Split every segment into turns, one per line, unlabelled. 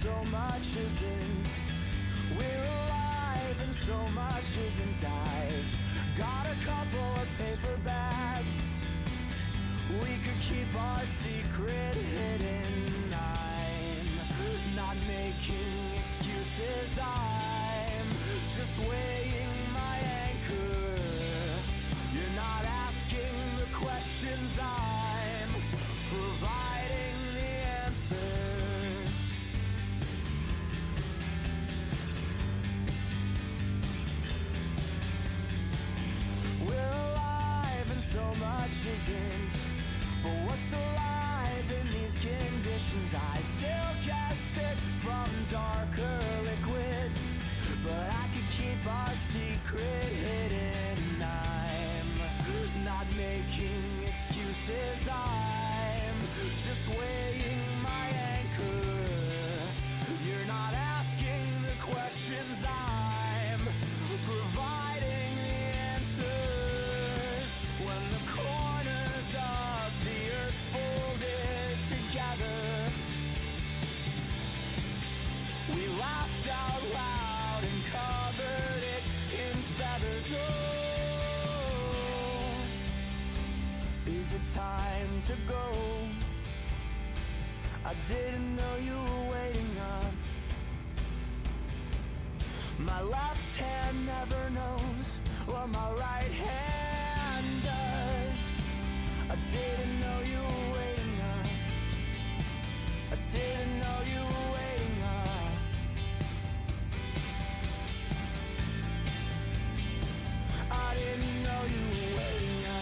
so much isn't. We're alive and so much isn't. I've got a couple of paper bags. We could keep our secret hidden. I'm not making excuses. I'm just weighing my anchor. You're not asking the questions. I'm providing the answers. We're alive and so much isn't. But what's alive in these conditions? I still get sick from darker liquids, but I could keep our secret hidden. I'm not making excuses. I'm just weighing my anchor. You're not asking the questions. I'm providing the answers. When the corners of the earth folded together, we laughed out loud and covered it in feathers. Oh, is it time to go? I didn't know you were waiting up. My left hand never knows what my right hand does. I didn't know you were waiting up. I didn't know you were waiting up. I didn't know you were waiting up.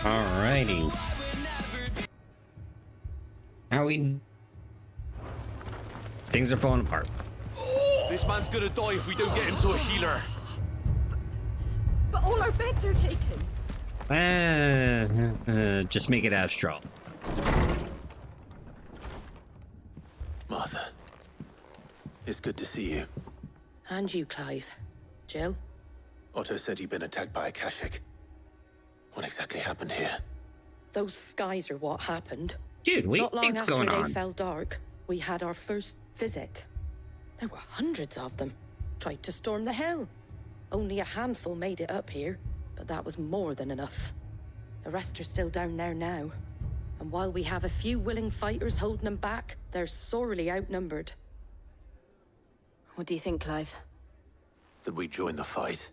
Alrighty. How we... Things are falling apart.
This man's gonna die if we don't get him to a healer.
But all our beds are taken.
Just make it out strong.
Martha, it's good to see you.
And you, Clive. Jill?
Otto said you'd been attacked by a Kashik. What exactly happened here?
Those skies are what happened.
Dude,
Not long
what's
after
going
they
on?
fell dark, we had our first visit. There were hundreds of them. Tried to storm the hill. Only a handful made it up here, but that was more than enough. The rest are still down there now. And while we have a few willing fighters holding them back, they're sorely outnumbered.
What do you think, Clive?
That we join the fight?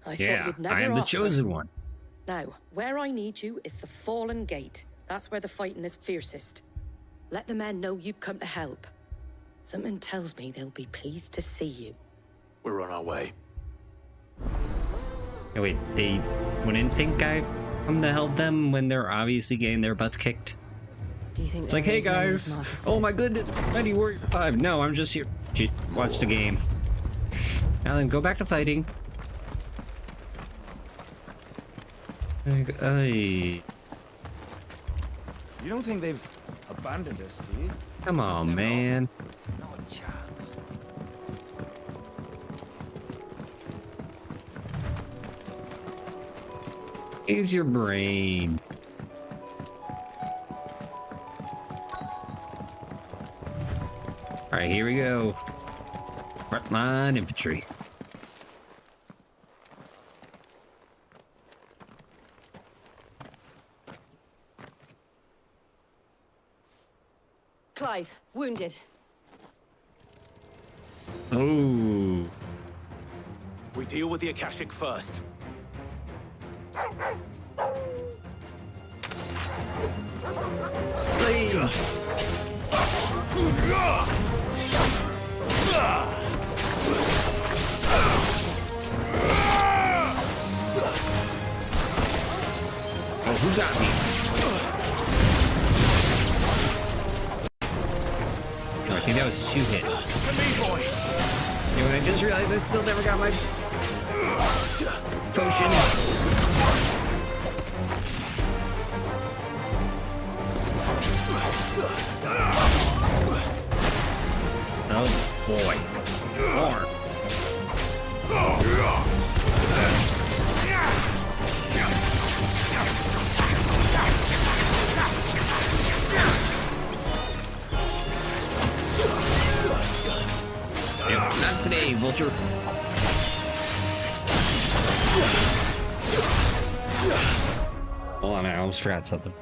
I thought
Yeah,
you'd never
I am the
offer.
chosen one.
Now, where I need you is the Fallen Gate. That's where the fighting is fiercest. Let the men know you come to help. Something tells me they'll be pleased to see you.
We're on our way.
Oh, wait, they wouldn't think I come to help them when they're obviously getting their butts kicked?
Do you think
It's like, hey guys, oh my goodness, Mighty Warrior 5. No, I'm just here to watch the game. Now then, go back to fighting. Ay.
You don't think they've abandoned us, do you?
Come on, man.
Not a chance.
Use your brain. Alright, here we go. Frontline infantry.
Clive, wounded.
Oh.
We deal with the Akashic first.
See. Oh, who got me? I think that was 2 hits. You know what? I just realized I still never got my potions. Oh boy. More. Yeah, not today, Vulture. Hold on, I almost forgot something.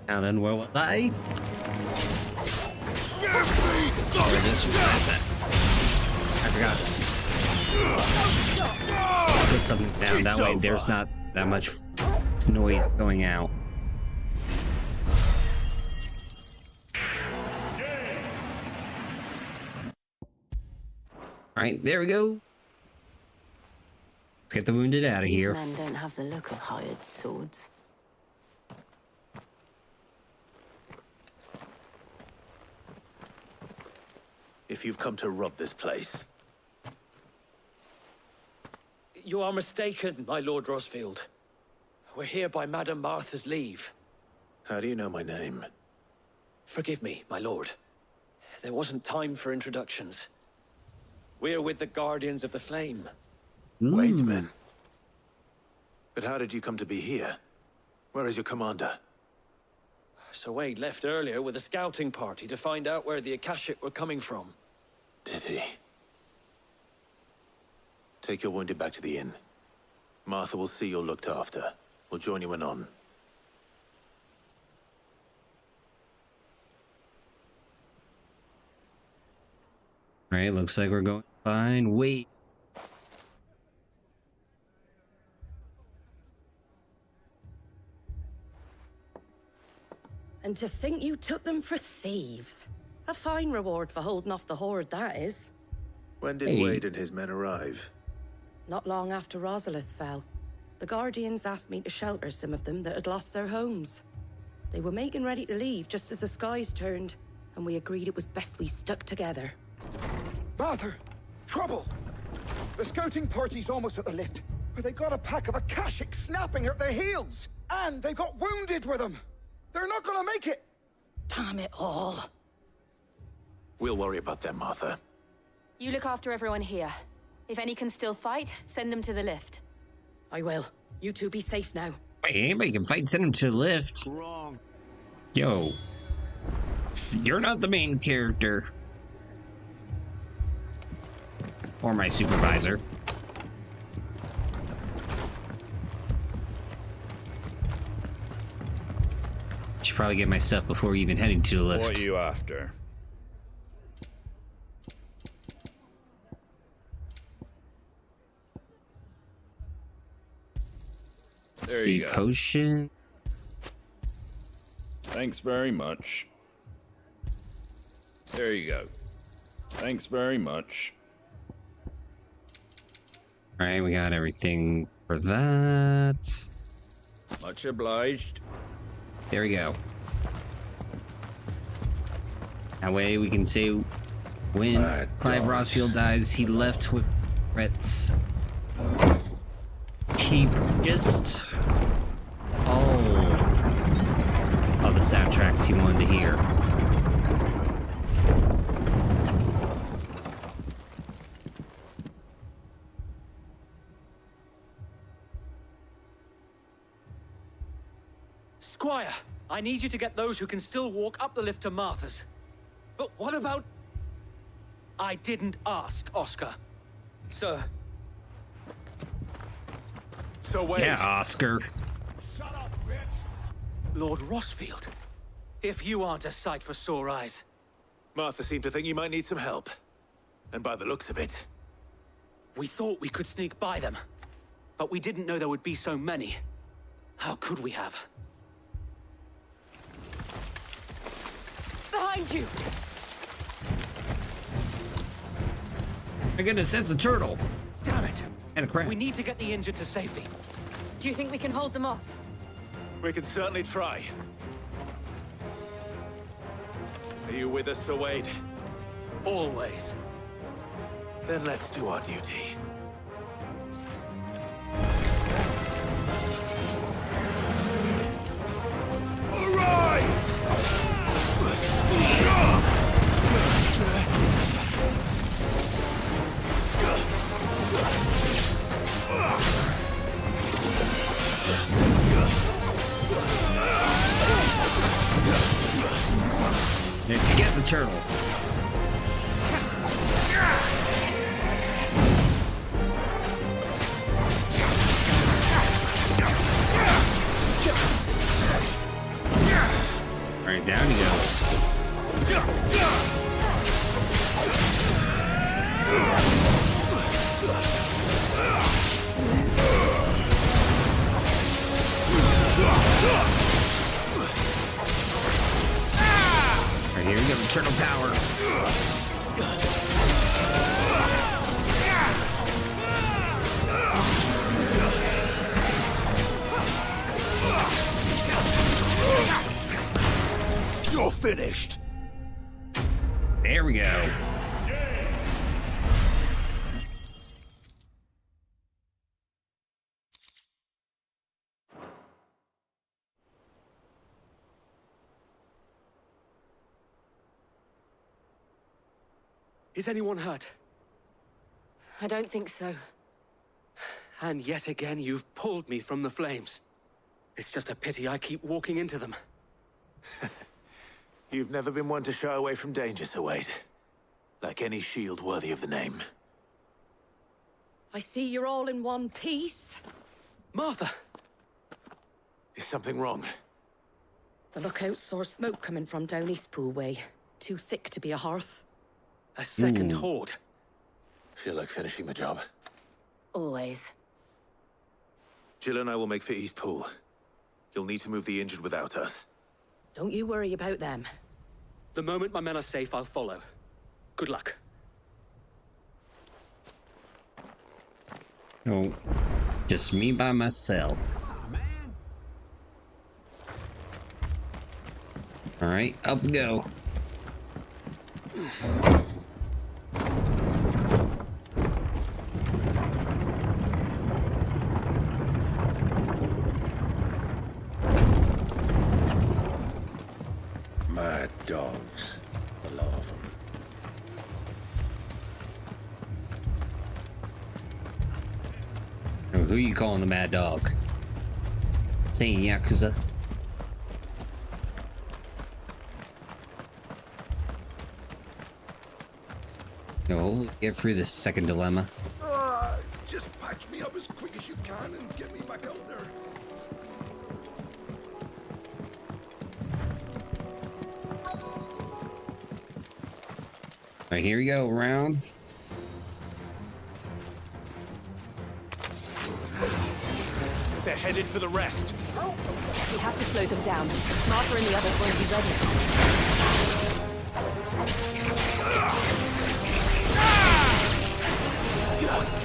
Now then, where was I? Where this was at? I forgot. Put something down, that way there's not that much noise going out. Alright, there we go. Let's get the wounded out of here.
These men don't have the look of hired swords.
If you've come to rob this place,
You are mistaken, my Lord Rosfield. We're here by Madame Martha's leave.
how do you know my name?
Forgive me, my lord. There wasn't time for introductions. We're with the Guardians of the Flame.
Wait, men. But how did you come to be here? Where is your commander?
Sir Wade left earlier with a scouting party to find out where the Akashic were coming from.
Did he? Take your wounded back to the inn. Martha will see you're looked after. We'll join you anon.
Alright, looks like we're going fine. Wait.
And to think you took them for thieves. A fine reward for holding off the horde, that is.
When did
Hey.
Wade and his men arrive?
Not long after Rosalith fell, the Guardians asked me to shelter some of them that had lost their homes. They were making ready to leave just as the skies turned, and we agreed it was best we stuck together.
Martha! Trouble! The scouting party's almost at the lift, where they got a pack of Akashic snapping at their heels! And they got wounded with them! They're not gonna make it!
Damn it all.
We'll worry about them, Martha.
You look after everyone here. If any can still fight, send them to the lift.
I will. You two be safe now.
Wait, anybody can fight, send him to the lift.
Wrong.
Yo. You're not the main character. Or my supervisor. Should probably get my stuff before even heading to the lift.
What are you after? There
See,
you go.
potion.
Thanks very much. There you go. Thanks very much.
Alright, we got everything for that.
Much obliged.
There we go. That way we can say when Clive Rosfield dies, he left with regrets. He purchased all of the soundtracks he wanted to hear.
Squire, I need you to get those who can still walk up the lift to Martha's. But what about... I didn't ask, Oscar. Sir.
So Wade.
Yeah, Oscar.
Lord Rosfield. If you aren't a sight for sore eyes.
Martha seemed to think you might need some help. And by the looks of it...
We thought we could sneak by them. But we didn't know there would be so many. How could we have?
Behind you!
My goodness, that's a turtle.
Damn it!
And a crab.
We need to get the injured to safety.
Do you think we can hold them off?
We can certainly try. Are you with us, Sir Wade?
Always.
Then let's do our duty.
Get the turtle. Alright, down he goes. Alright, here we go, turtle power.
You're finished.
There we go.
Is anyone hurt?
I don't think so.
And yet again, you've pulled me from the flames. It's just a pity I keep walking into them.
You've never been one to shy away from danger, Sir Wade. Like any shield worthy of the name.
I see you're all in one piece.
Martha!
Is something wrong?
The lookout saw smoke coming from down Eastpool way. Too thick to be a hearth.
A second horde.
Feel like finishing the job.
Always.
Jill and I will make for Eastpool. You'll need to move the injured without us.
Don't you worry about them.
The moment my men are safe, I'll follow. Good luck.
No, just me by myself. All right, up we go.
Mad dogs. A lot of them.
Oh, who you calling the mad dog? Saying Yakuza. No, get through this second dilemma.
Just patch me up as quick as you can and get me back out there.
Alright, here we go, round.
They're headed for the rest.
We have to slow them down. Martha and the others won't be ready.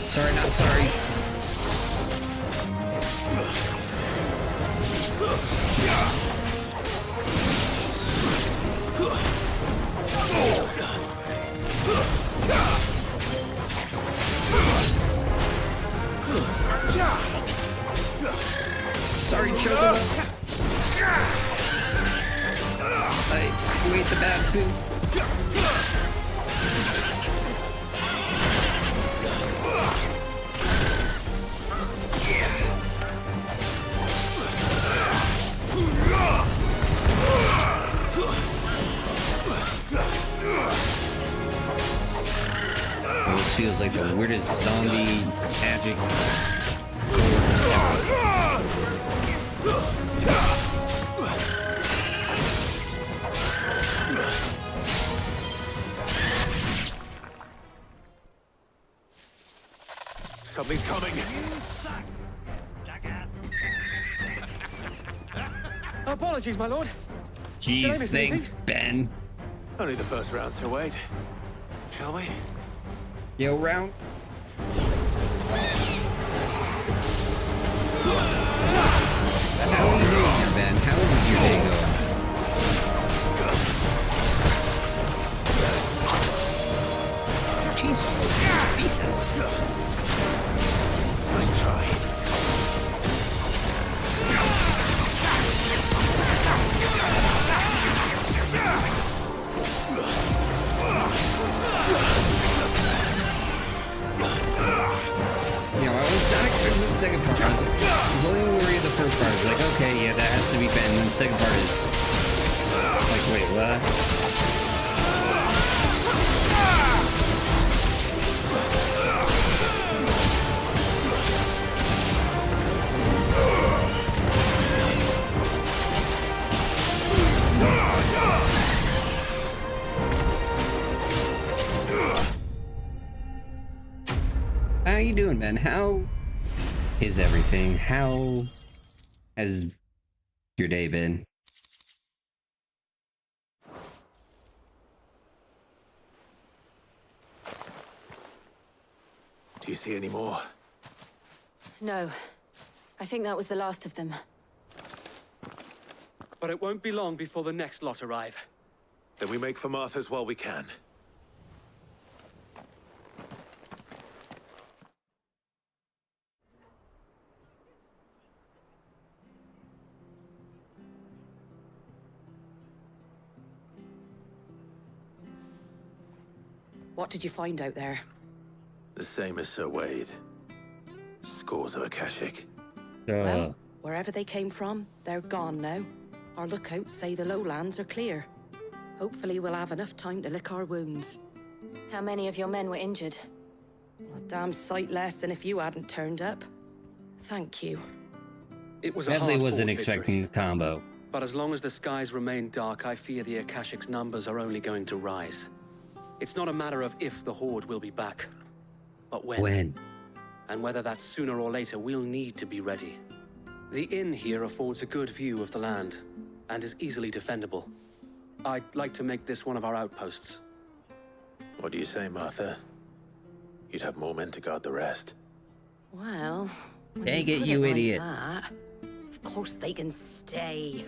Sorry, not sorry. Sorry, Chocobo. I ate the bad food. This feels like the weirdest zombie magic.
Something's coming.
Apologies, my lord. Did I
Jeez,
miss
thanks,
anything?
Ben.
Only the first round, Sir Wade. Shall we?
Yo, round. How are you doing here, Ben? How is your day going? Jeez, Jesus.
Nice try.
You know, I was not expecting the second part. I was only worried the first part. I was like, okay, yeah, that has to be Ben. And then the second part is like, wait, what? How you doing, Ben? How is everything? How has your day been?
Do you see any more?
No. I think that was the last of them.
But it won't be long before the next lot arrive.
Then we make for Martha's while we can.
What did you find out there?
The same as Sir Wade. Scores of Akashic.
Well, Wherever they came from, they're gone now. Our lookouts say the lowlands are clear. Hopefully we'll have enough time to lick our wounds.
How many of your men were injured?
A damn sight less than if you hadn't turned up. Thank you.
It was a
Badly
hard
wasn't
fought
expecting
victory.
the combo.
But as long as the skies remain dark, I fear the Akashic's numbers are only going to rise. It's not a matter of if the Horde will be back, but when.
When?
And whether that's sooner or later, we'll need to be ready. The inn here affords a good view of the land, and is easily defendable. I'd like to make this one of our outposts.
What do you say, Martha? You'd have more men to guard the rest.
Well, when
Dang it,
put
you
like
idiot.
that, of course they can stay.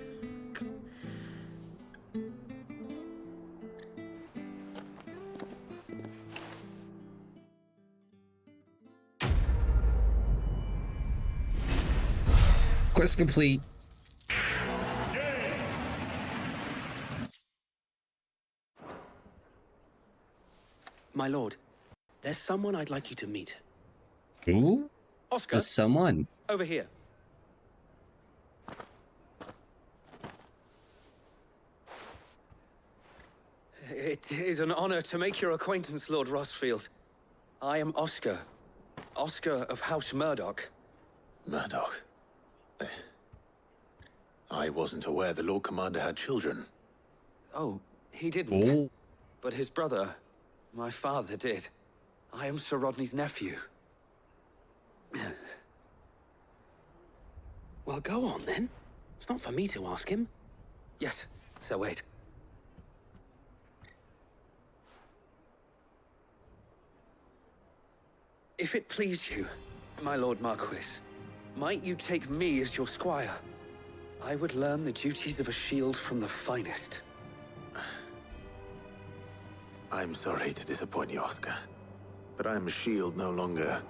Quest complete.
My lord, there's someone I'd like you to meet.
Who?
Oscar,
The someone.
over here. It is an honor to make your acquaintance, Lord Rosfield. I am Oscar. Oscar of House Murdoch.
Murdoch. I wasn't aware the Lord Commander had children.
Oh, he didn't.
Oh.
But his brother, my father, did. I am Sir Rodney's nephew. Well, go on then. It's not for me to ask him. Yes, Sir Wade. If it please you, my Lord Marquis, might you take me as your squire? I would learn the duties of a shield from the finest.
I'm sorry to disappoint you, Oscar. But I'm a shield no longer.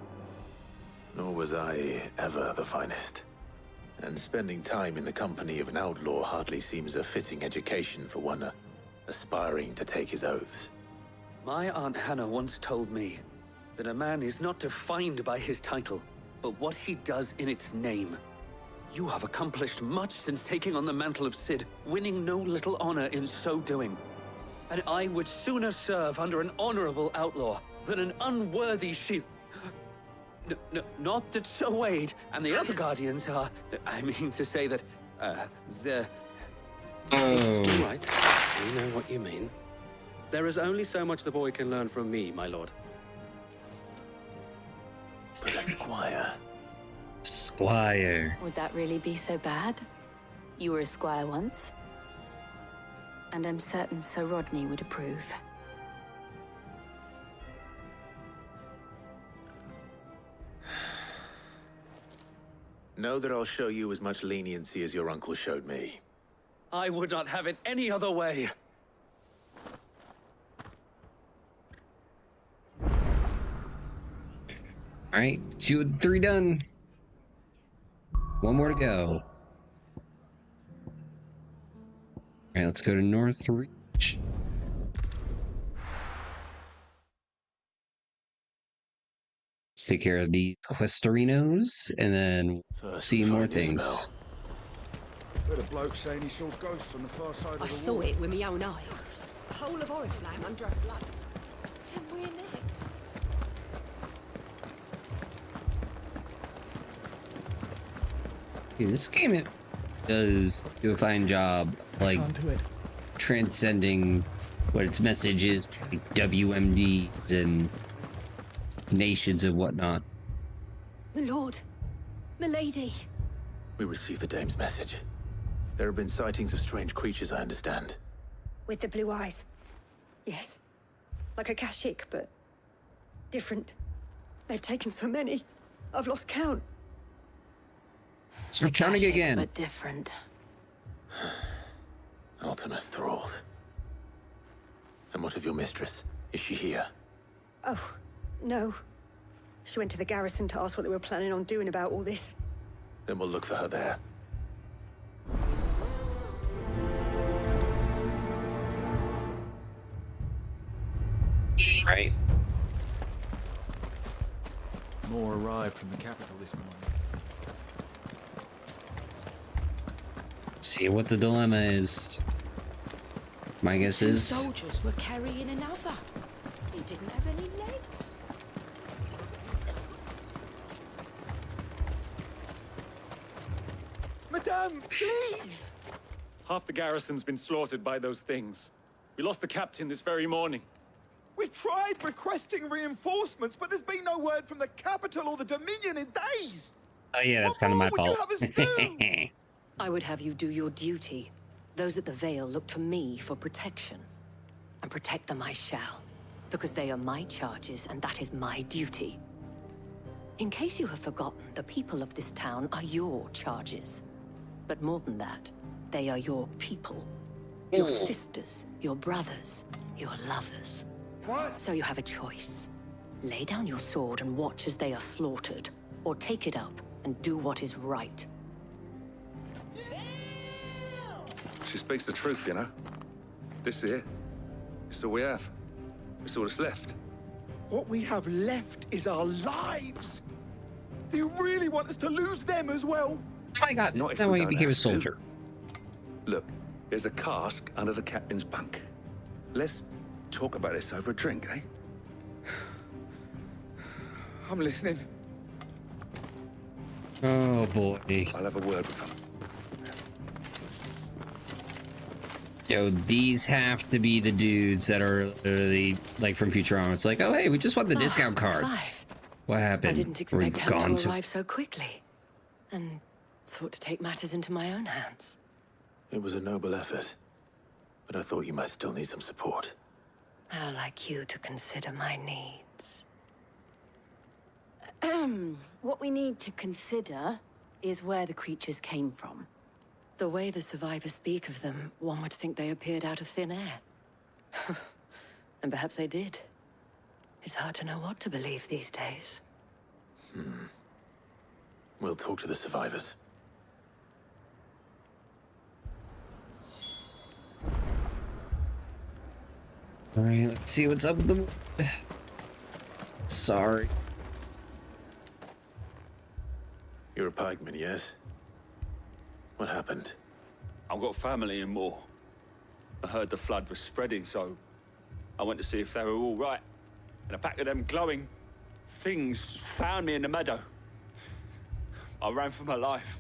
Nor was I ever the finest. And spending time in the company of an outlaw hardly seems a fitting education for one aspiring to take his oaths.
My Aunt Hannah once told me that a man is not defined by his title, but what he does in its name. You have accomplished much since taking on the mantle of Cid, winning no little honor in so doing. And I would sooner serve under an honorable outlaw than an unworthy shield. Not that Sir Wade and the other guardians are... I mean to say that, they're...
Oh.
Right, we know what you mean. There is only so much the boy can learn from me, my lord.
But a squire.
Squire.
Would that really be so bad? You were a squire once. And I'm certain Sir Rodney would approve.
Know that I'll show you as much leniency as your uncle showed me.
I would not have it any other way.
All right, 2 and 3 done. One more to go. All right, let's go to Northreach. Let's take care of the Questorinos, and then
First
see
we
more
find
things.
Isabel.
Heard a bloke saying he saw ghosts on the far side of the
I
wall.
saw it with my own eyes. The whole of Oriflamme under flood. Then we're next.
Yeah, this game does do a fine job, like transcending what its message is, like WMDs and nations and whatnot.
My lord. My lady.
We received the dame's message. There have been sightings of strange creatures, I understand.
With the blue eyes. Yes. Like a Kashik, but different. They've taken so many. I've lost count.
So counting
Classic,
again.
but different.
Ultimus thralls. And what of your mistress? Is she here?
Oh, no. She went to the garrison to ask what they were planning on doing about all this.
Then we'll look for her there.
Right.
More arrived from the capital this morning.
See what the dilemma is. My guess
Two
is
soldiers were carrying another. He didn't have any legs.
Madame, please!
Half the garrison's been slaughtered by those things. We lost the captain this very morning.
We've tried requesting reinforcements, but there's been no word from the capital or the Dominion in days!
oh yeah, that's
What
kind of my
more would you
fault.
have us do?
I would have you do your duty. Those at the Vale look to me for protection. And protect them I shall. Because they are my charges, and that is my duty. In case you have forgotten, the people of this town are your charges. But more than that, they are your people. Your sisters, your brothers, your lovers.
What?
So you have a choice. Lay down your sword and watch as they are slaughtered, or take it up and do what is right.
She speaks the truth, you know. This here, it's all we have. It's all that's left.
What we have left is our lives! Do you really want us to lose them as well?
I got
Not if
that
we
way you
don't
became a
have to.
soldier.
Look, there's a cask under the captain's bunk. Let's talk about this over a drink, eh?
I'm listening.
Oh boy.
I'll have a word with him.
Yo, these have to be the dudes that are literally like from Futurama. It's like, oh hey, we just want the discount card.
Clive,
What happened?
I didn't
Were we
expect him
gone
to arrive so quickly. And sought to take matters into my own hands.
It was a noble effort, but I thought you might still need some support.
I'd like you to consider my needs.
What we need to consider is where the creatures came from.
The way the survivors speak of them, one would think they appeared out of thin air. And perhaps they did. It's hard to know what to believe these days.
We'll talk to the survivors.
Alright, let's see what's up with them. Sorry.
You're a pikeman, yes? What happened?
I've got family in Moor. I heard the flood was spreading, so I went to see if they were all right. And a pack of them glowing things found me in the meadow. I ran for my life.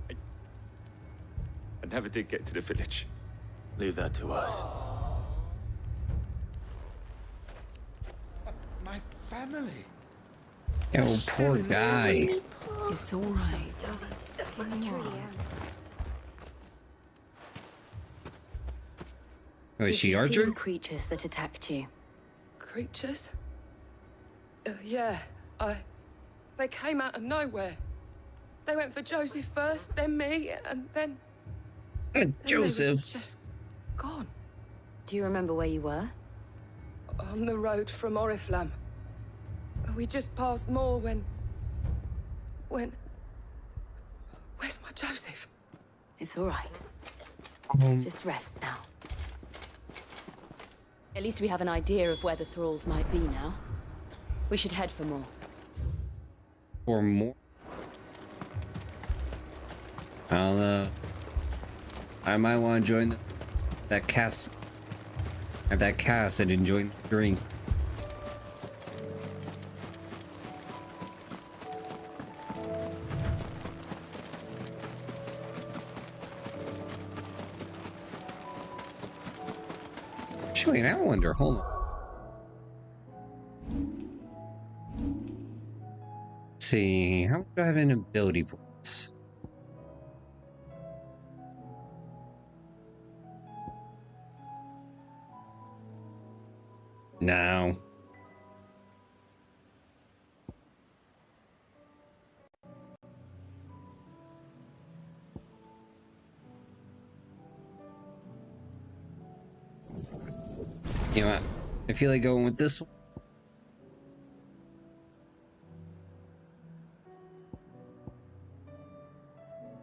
I never did get to the village.
Leave that to us.
My family.
Oh, poor guy.
It's all right.
I truly am.
Oh, is
Did
she
you see
Archer?
the creatures that attacked you?
Creatures? Yeah, they came out of nowhere. They went for Joseph first, then me, and then they were
Joseph.
just gone.
Do you remember where you were?
On the road from Oriflamme. We just passed Moor when... Where's my Joseph?
It's all right. Just rest now. At least we have an idea of where the thralls might be now. We should head for more.
Or more? I might want to join that cast. At that cast, and enjoy the drink. Actually, I wonder. Hold on. Let's see, how much do I have in ability points? No. You know what? I feel like going with this one.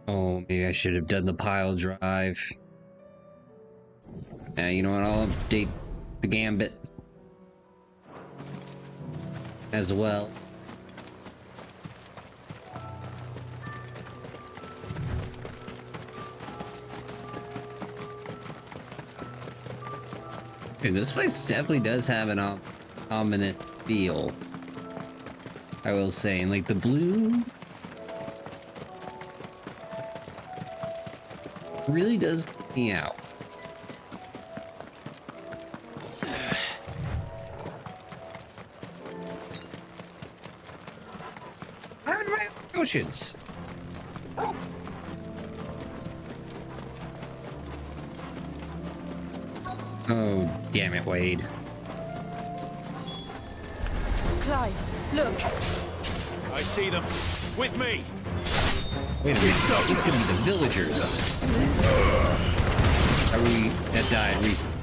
Oh, maybe I should have done the pile drive. You know what? I'll update the gambit as well. Dude, this place definitely does have an ominous feel. I will say, and like the blue really does put me out. Out of my oceans. Oh, damn it, Wade.
Clive, look.
I see them. With me.
Wait a minute. These could be the villagers. That died recently.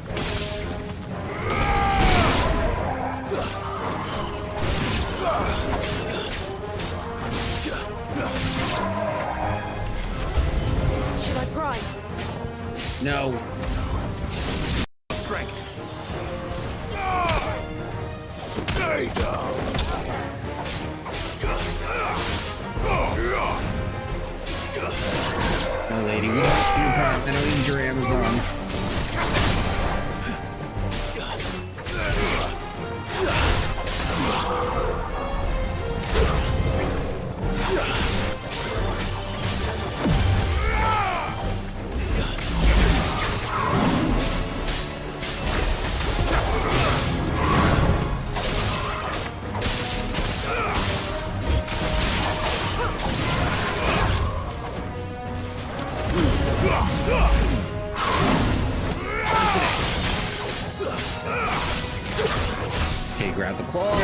Should I pry?
No.
Strength. Stay down.
No, lady, we don't I don't need your Amazon. Okay, grab the claw.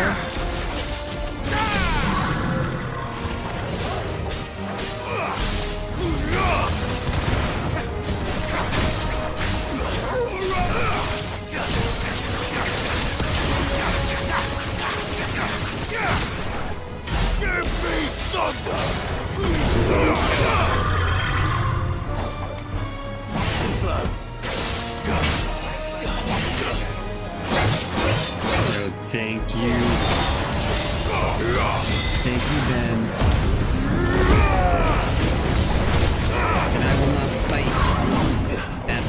Give me thunder. Slow.
Thank you. Thank you, Ben. And I will not fight that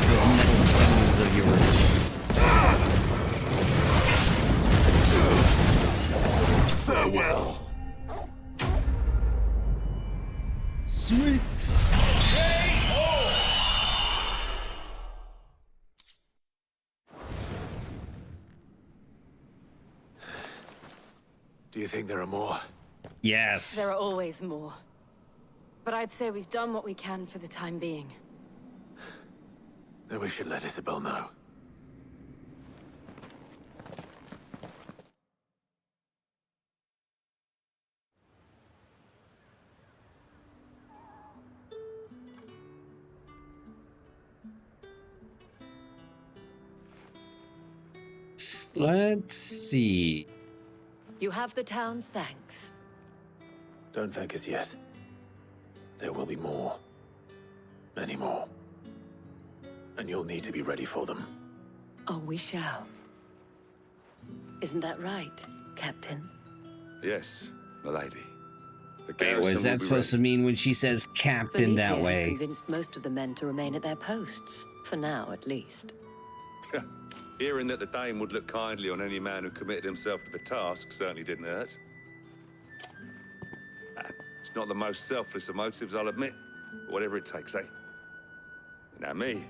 those metal bones of yours.
Farewell.
Sweet.
Do you think there are more?
Yes.
There are always more. But I'd say we've done what we can for the time being.
Then we should let Isabel know.
Let's see.
You have the town's thanks.
Don't thank us yet. There will be more. Many more. And you'll need to be ready for them.
Oh, we shall. Isn't that right, Captain?
Yes, milady. The
Wait, what is that supposed to mean when she says captain that
Valisthea has
way?
convinced most of the men to remain at their posts. For now, at least.
Hearing that the Dane would look kindly on any man who committed himself to the task certainly didn't hurt. It's not the most selfless of motives, I'll admit. But whatever it takes, eh? Now me,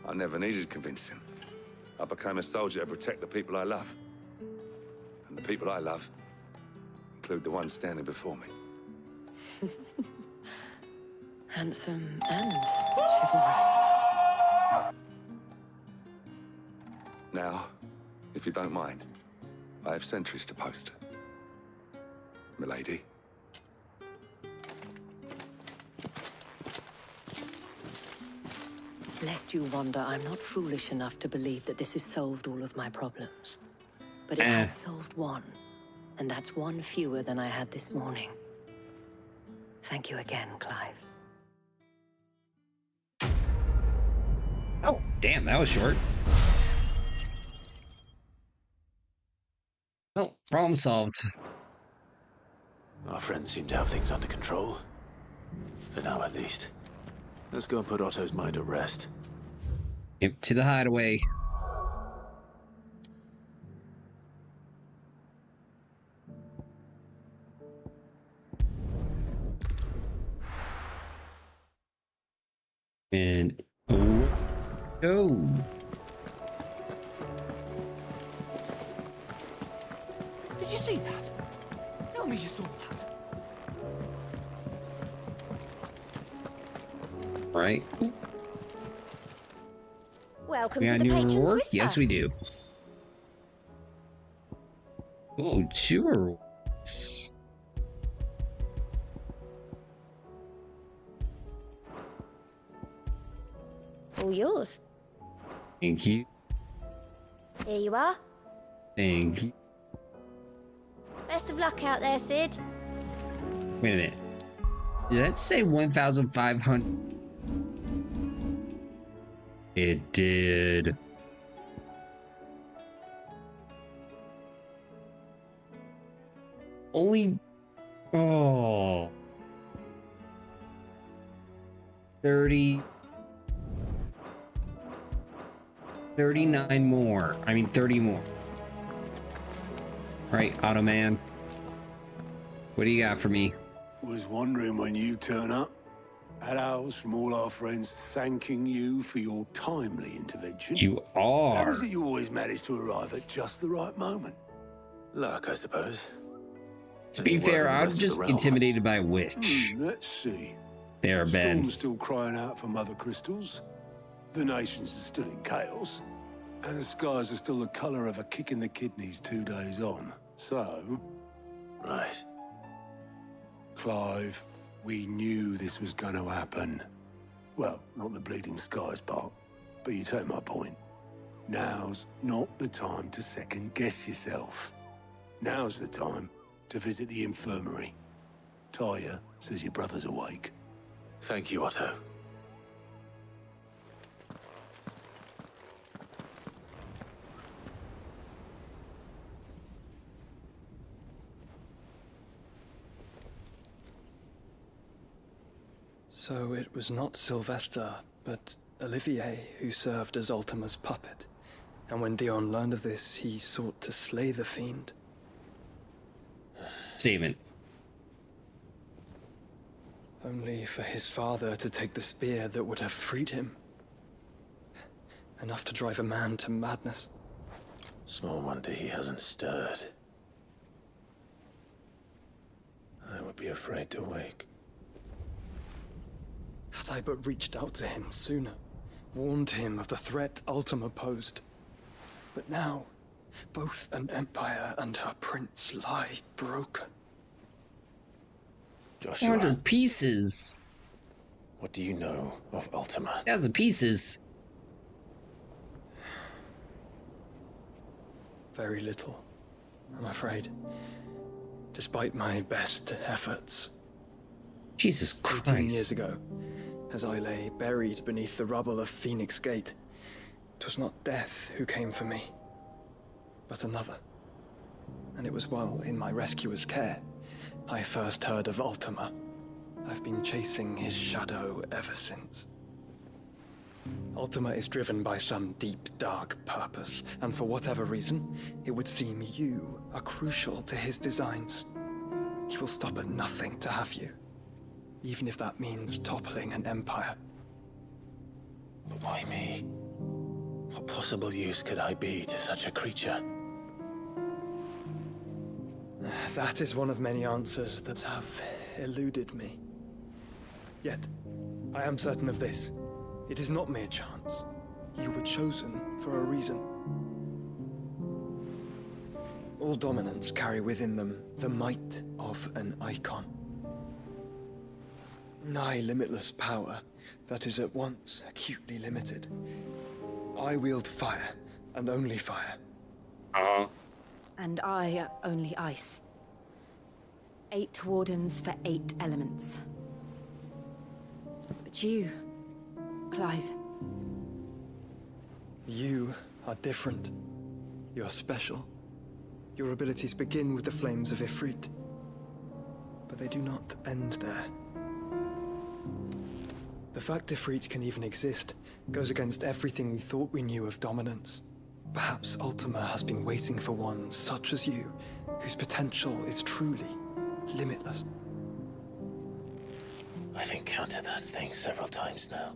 I never needed convincing. I became a soldier to protect the people I love. And the people I love include the ones standing before me.
Handsome and chivalrous.
Now, if you don't mind, I have sentries to post. Milady.
Lest you wonder, I'm not foolish enough to believe that this has solved all of my problems. But it has solved one. And that's one fewer than I had this morning. Thank you again, Clive.
Oh, damn, that was short. Well, problem solved.
Our friends seem to have things under control. For now, at least. Let's go and put Otto's mind at rest.
Yep, to the hideaway. And oh no.
Did you see that? Tell me you saw that.
Right. Ooh.
Welcome
We
to
got
the
new
Patron's
reward?
Whisper.
Yes, we do. Oh, 2 rewards.
All yours.
Thank you.
Here you are.
Thank you.
Best of luck out there, Sid.
Wait a minute. Did that say 1,500? It did. Only... Oh. 30... 39 more. I mean, 30 more. Right, Automan. What do you got for me?
Was wondering when you turn up. Had owls from all our friends thanking you for your timely intervention.
You
How
are.
is it you always manage to arrive at just the right moment?
Luck, I suppose.
To be fair, I'm just intimidated by a witch.
Let's see.
There, Ben.
Storm's still crying out for Mother Crystals. The nations are still in chaos. And the skies are still the colour of a kick in the kidneys 2 days on. So...
Right.
Clive, we knew this was going to happen. Well, not the bleeding skies part, but you take my point. Now's not the time to second-guess yourself. Now's the time to visit the infirmary. Talia says your brother's awake.
Thank you, Otto.
So it was not Sylvester, but Olivier who served as Ultima's puppet. And when Dion learned of this, he sought to slay the fiend.
Statement.
Only for his father to take the spear that would have freed him. Enough to drive a man to madness.
Small wonder he hasn't stirred. I would be afraid to wake.
Had I but reached out to him sooner, warned him of the threat Ultima posed. But now, both an empire and her prince lie broken.
Joshua,
400 pieces.
what do you know of Ultima?
1,000 pieces.
Very little, I'm afraid. Despite my best efforts.
Jesus Christ.
18 years ago, as I lay buried beneath the rubble of Phoenix Gate, it was not death who came for me, but another. And it was while in my rescuer's care, I first heard of Ultima. I've been chasing his shadow ever since. Ultima is driven by some deep, dark purpose, and for whatever reason, it would seem you are crucial to his designs. He will stop at nothing to have you, even if that means toppling an empire.
But why me? What possible use could I be to such a creature?
That is one of many answers that have eluded me. Yet, I am certain of this. It is not mere chance. You were chosen for a reason. All dominants carry within them the might of an Eikon. Nigh limitless power that is at once acutely limited. I wield fire, and only fire.
And I only ice. 8 wardens for 8 elements. But you, Clive.
You are different. You're special. Your abilities begin with the flames of Ifrit. But they do not end there. The fact Ifrit can even exist goes against everything we thought we knew of dominance. Perhaps Ultima has been waiting for one such as you, whose potential is truly limitless.
I've encountered that thing several times now.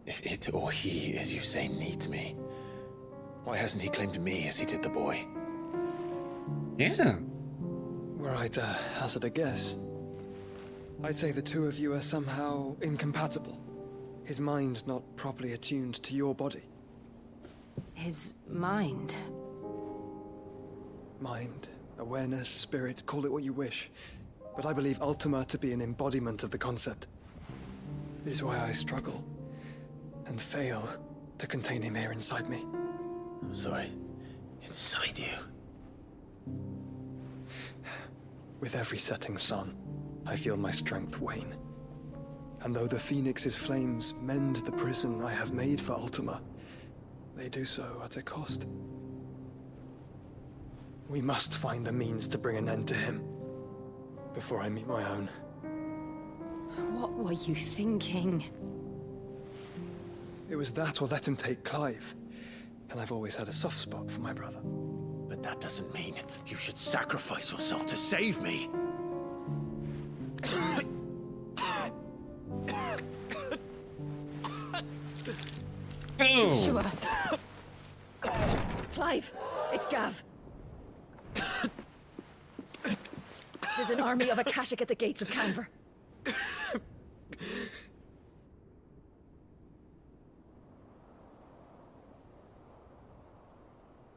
If it or he, as you say, needs me, why hasn't he claimed me as he did the boy?
Yeah.
Were I to hazard a guess, I'd say the two of you are somehow incompatible. His mind not properly attuned to your body.
His mind?
Mind, awareness, spirit, call it what you wish. But I believe Ultima to be an embodiment of the concept. This is why I struggle and fail to contain him here inside me.
I'm sorry. Inside you?
With every setting sun, I feel my strength wane. And though the Phoenix's flames mend the prison I have made for Ultima, they do so at a cost. We must find the means to bring an end to him before I meet my own.
What were you thinking?
It was that or let him take Clive. And I've always had a soft spot for my brother.
But that doesn't mean you should sacrifice yourself to save me.
Joshua! Clive! It's Gav! There's an army of Akashic at the gates of Canver.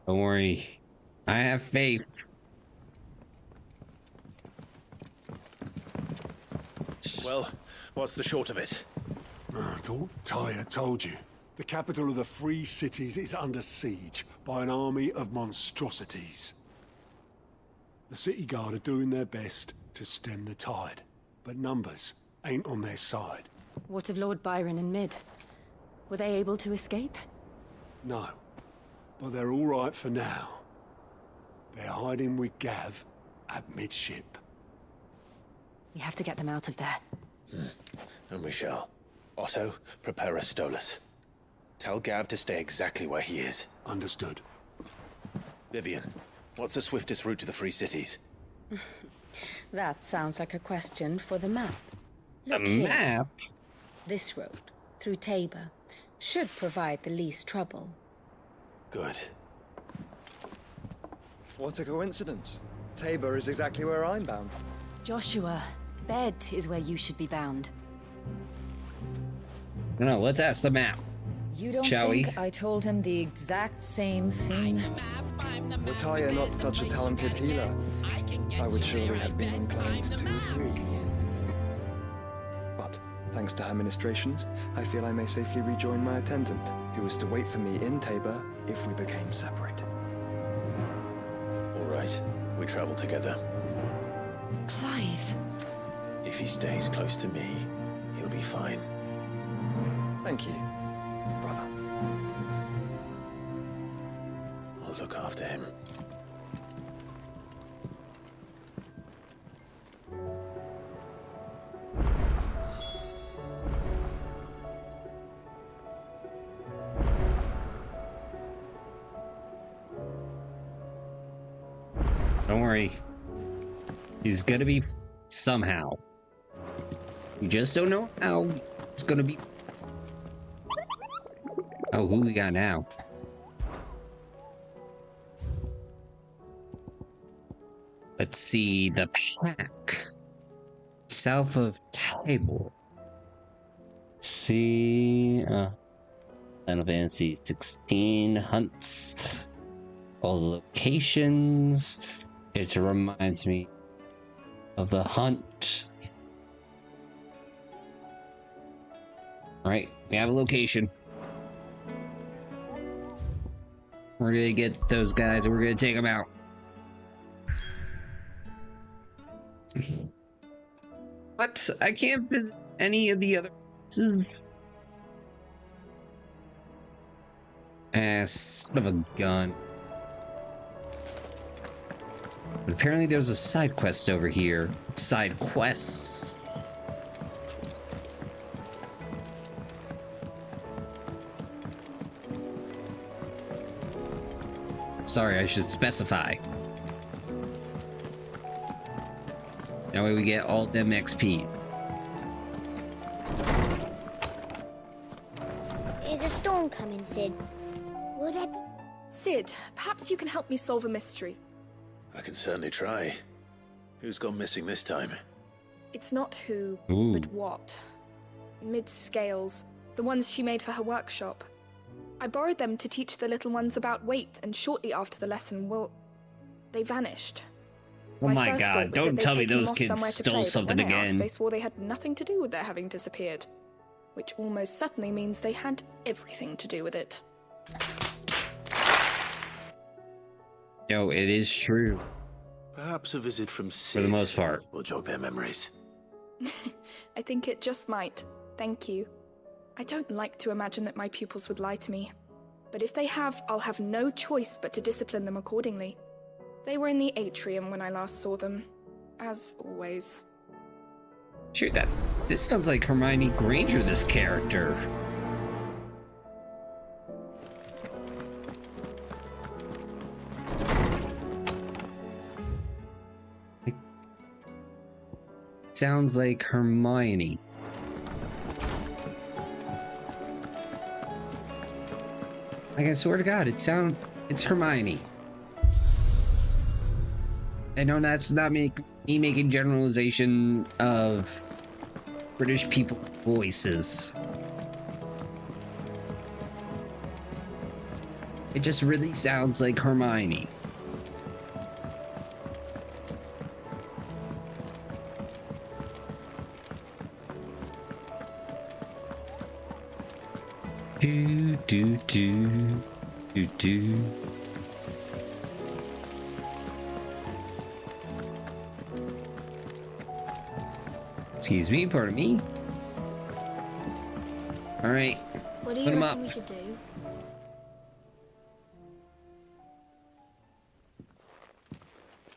Don't worry. I have faith.
Well, what's the short of it?
I thought Tyre told you. The capital of the Free Cities is under siege by an army of monstrosities. The City Guard are doing their best to stem the tide, but numbers ain't on their side.
What of Lord Byron and Mid? Were they able to escape?
No, but they're all right for now. They're hiding with Gav at midship.
We have to get them out of there.
And we shall. Otto, prepare a Stolas. Tell Gav to stay exactly where he is.
Understood.
Vivian, what's the swiftest route to the Free Cities?
That sounds like a question for the map.
The
Look here.
map?
This road, through Tabor, should provide the least trouble.
Good.
What a coincidence. Tabor is exactly where I'm bound.
Joshua, bed is where you should be bound.
No, let's ask the map.
You don't
Shall
think
we?
I told him the exact same thing?
Were Tyre not such a talented healer, I would surely have been inclined to agree. But, thanks to her ministrations, I feel I may safely rejoin my attendant, who was to wait for me in Tabor if we became separated.
All right, we travel together.
Clive!
If he stays close to me, he'll be fine.
Thank you, brother.
I'll look after him.
Don't worry. He's gonna be somehow. You just don't know how it's gonna be. Oh, who we got now? Let's see, the pack. South of Tabor. See, Final Fantasy 16 hunts. All the locations. It reminds me of the hunt. Alright, we have a location. We're gonna get those guys and we're gonna take them out. But I can't visit any of the other places. Son of a gun. But apparently there's a side quest over here. Side quests. Sorry, I should specify. That way we get all them XP.
Is a storm coming, Sid? Will there be...
Sid, perhaps you can help me solve a mystery.
I can certainly try. Who's gone missing this time?
It's not who, but what. Mid's scales, the ones she made for her workshop. I borrowed them to teach the little ones about weight, and shortly after the lesson, well, they vanished.
Oh my god, don't tell me those kids stole something again.
They swore they had nothing to do with their having disappeared. Which almost certainly means they had everything to do with it.
Yo, it is true.
Perhaps a visit from Sid
for the most part
will jog their memories.
I think it just might. Thank you. I don't like to imagine that my pupils would lie to me. But if they have, I'll have no choice but to discipline them accordingly. They were in the atrium when I last saw them. As always.
Shoot, this sounds like Hermione Granger, this character. Sounds like Hermione. Like, I swear to God, it's Hermione. I know that's not me making generalization of British people voices. It just really sounds like Hermione. Do do do do do. Excuse me, pardon me. All right.
What do you reckon we should do?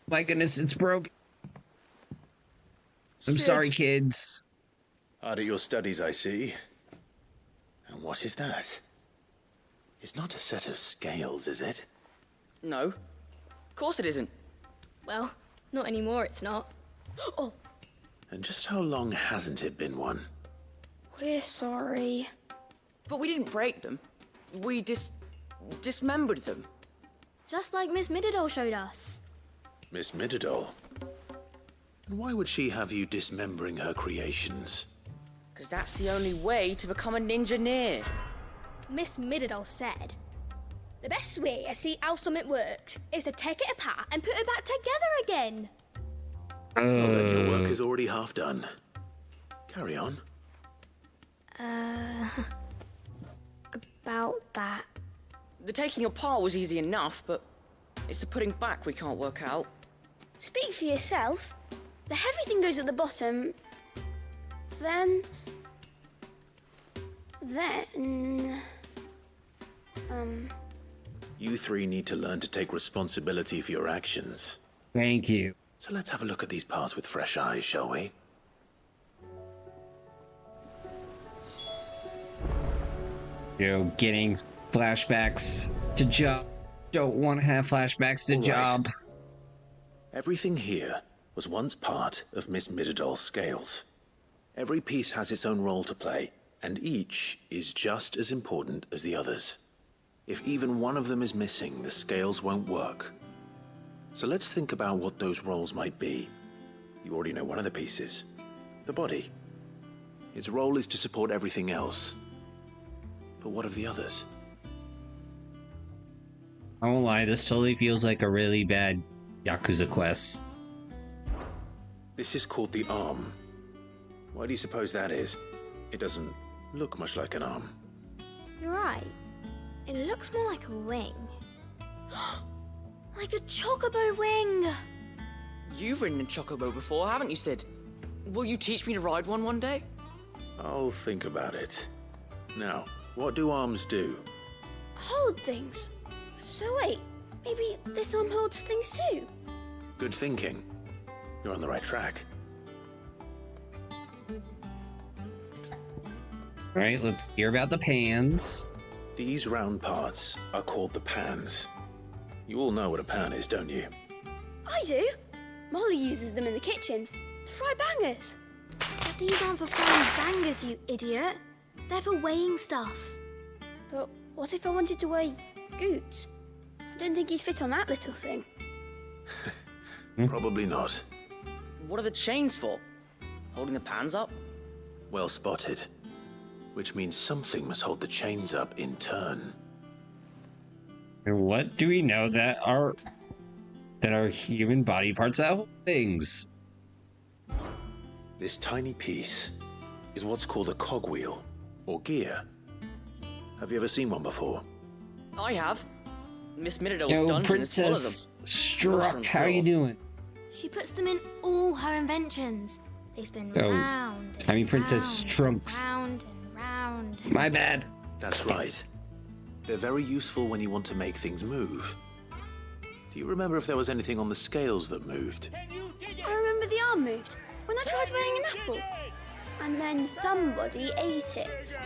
My goodness, it's broke. I'm sorry, kids.
Hard at your studies, I see. And what is that? It's not a set of scales, is it?
No. Of course it isn't.
Well, not anymore, it's not. Oh!
And just how long hasn't it been one?
We're sorry.
But we didn't break them. We dismembered them.
Just like Miss Mididol showed us.
Miss Mididol? And why would she have you dismembering her creations?
Because that's the only way to become a ninja-neer.
Miss Mididol said, the best way to see how something works is to take it apart and put it back together again.
Well, then your work is already half done. Carry on.
About that.
The taking apart was easy enough, but it's the putting back we can't work out.
Speak for yourself. The heavy thing goes at the bottom. Then...
You three need to learn to take responsibility for your actions.
Thank you.
So let's have a look at these parts with fresh eyes, shall we?
Getting flashbacks to job. Don't want to have flashbacks to job.
Everything here was once part of Miss Mididol's scales. Every piece has its own role to play, and each is just as important as the others. If even one of them is missing, the scales won't work. So let's think about what those roles might be. You already know one of the pieces, the body. Its role is to support everything else. But what of the others?
I won't lie, this totally feels like a really bad Yakuza quest.
This is called the arm. Why do you suppose that is? It doesn't look much like an arm.
You're right. It looks more like a wing. Like a chocobo wing!
You've ridden a chocobo before, haven't you, Sid? Will you teach me to ride one day?
I'll think about it. Now, what do arms do?
Hold things. So wait, maybe this arm holds things too?
Good thinking. You're on the right track.
Alright, let's hear about the pans.
These round parts are called the pans. You all know what a pan is, don't you?
I do. Molly uses them in the kitchens to fry bangers. But these aren't for frying bangers, you idiot. They're for weighing stuff. But what if I wanted to wear boots? I don't think he'd fit on that little thing.
Probably not.
What are the chains for? Holding the pans up?
Well spotted. Which means something must hold the chains up in turn.
What do we know that our human body parts that hold things?
This tiny piece is what's called a cogwheel, or gear. Have you ever seen one before?
I have. Miss Mirador's
Yo,
dungeon is full of
Princess
them.
Struck, how you doing?
She puts them in all her inventions. They spin
Oh,
round and
I mean Princess Trunks.
round and round.
My bad.
That's right. They're very useful when you want to make things move. Do you remember if there was anything on the scales that moved?
I remember the arm moved when I tried weighing an apple. And then somebody ate it.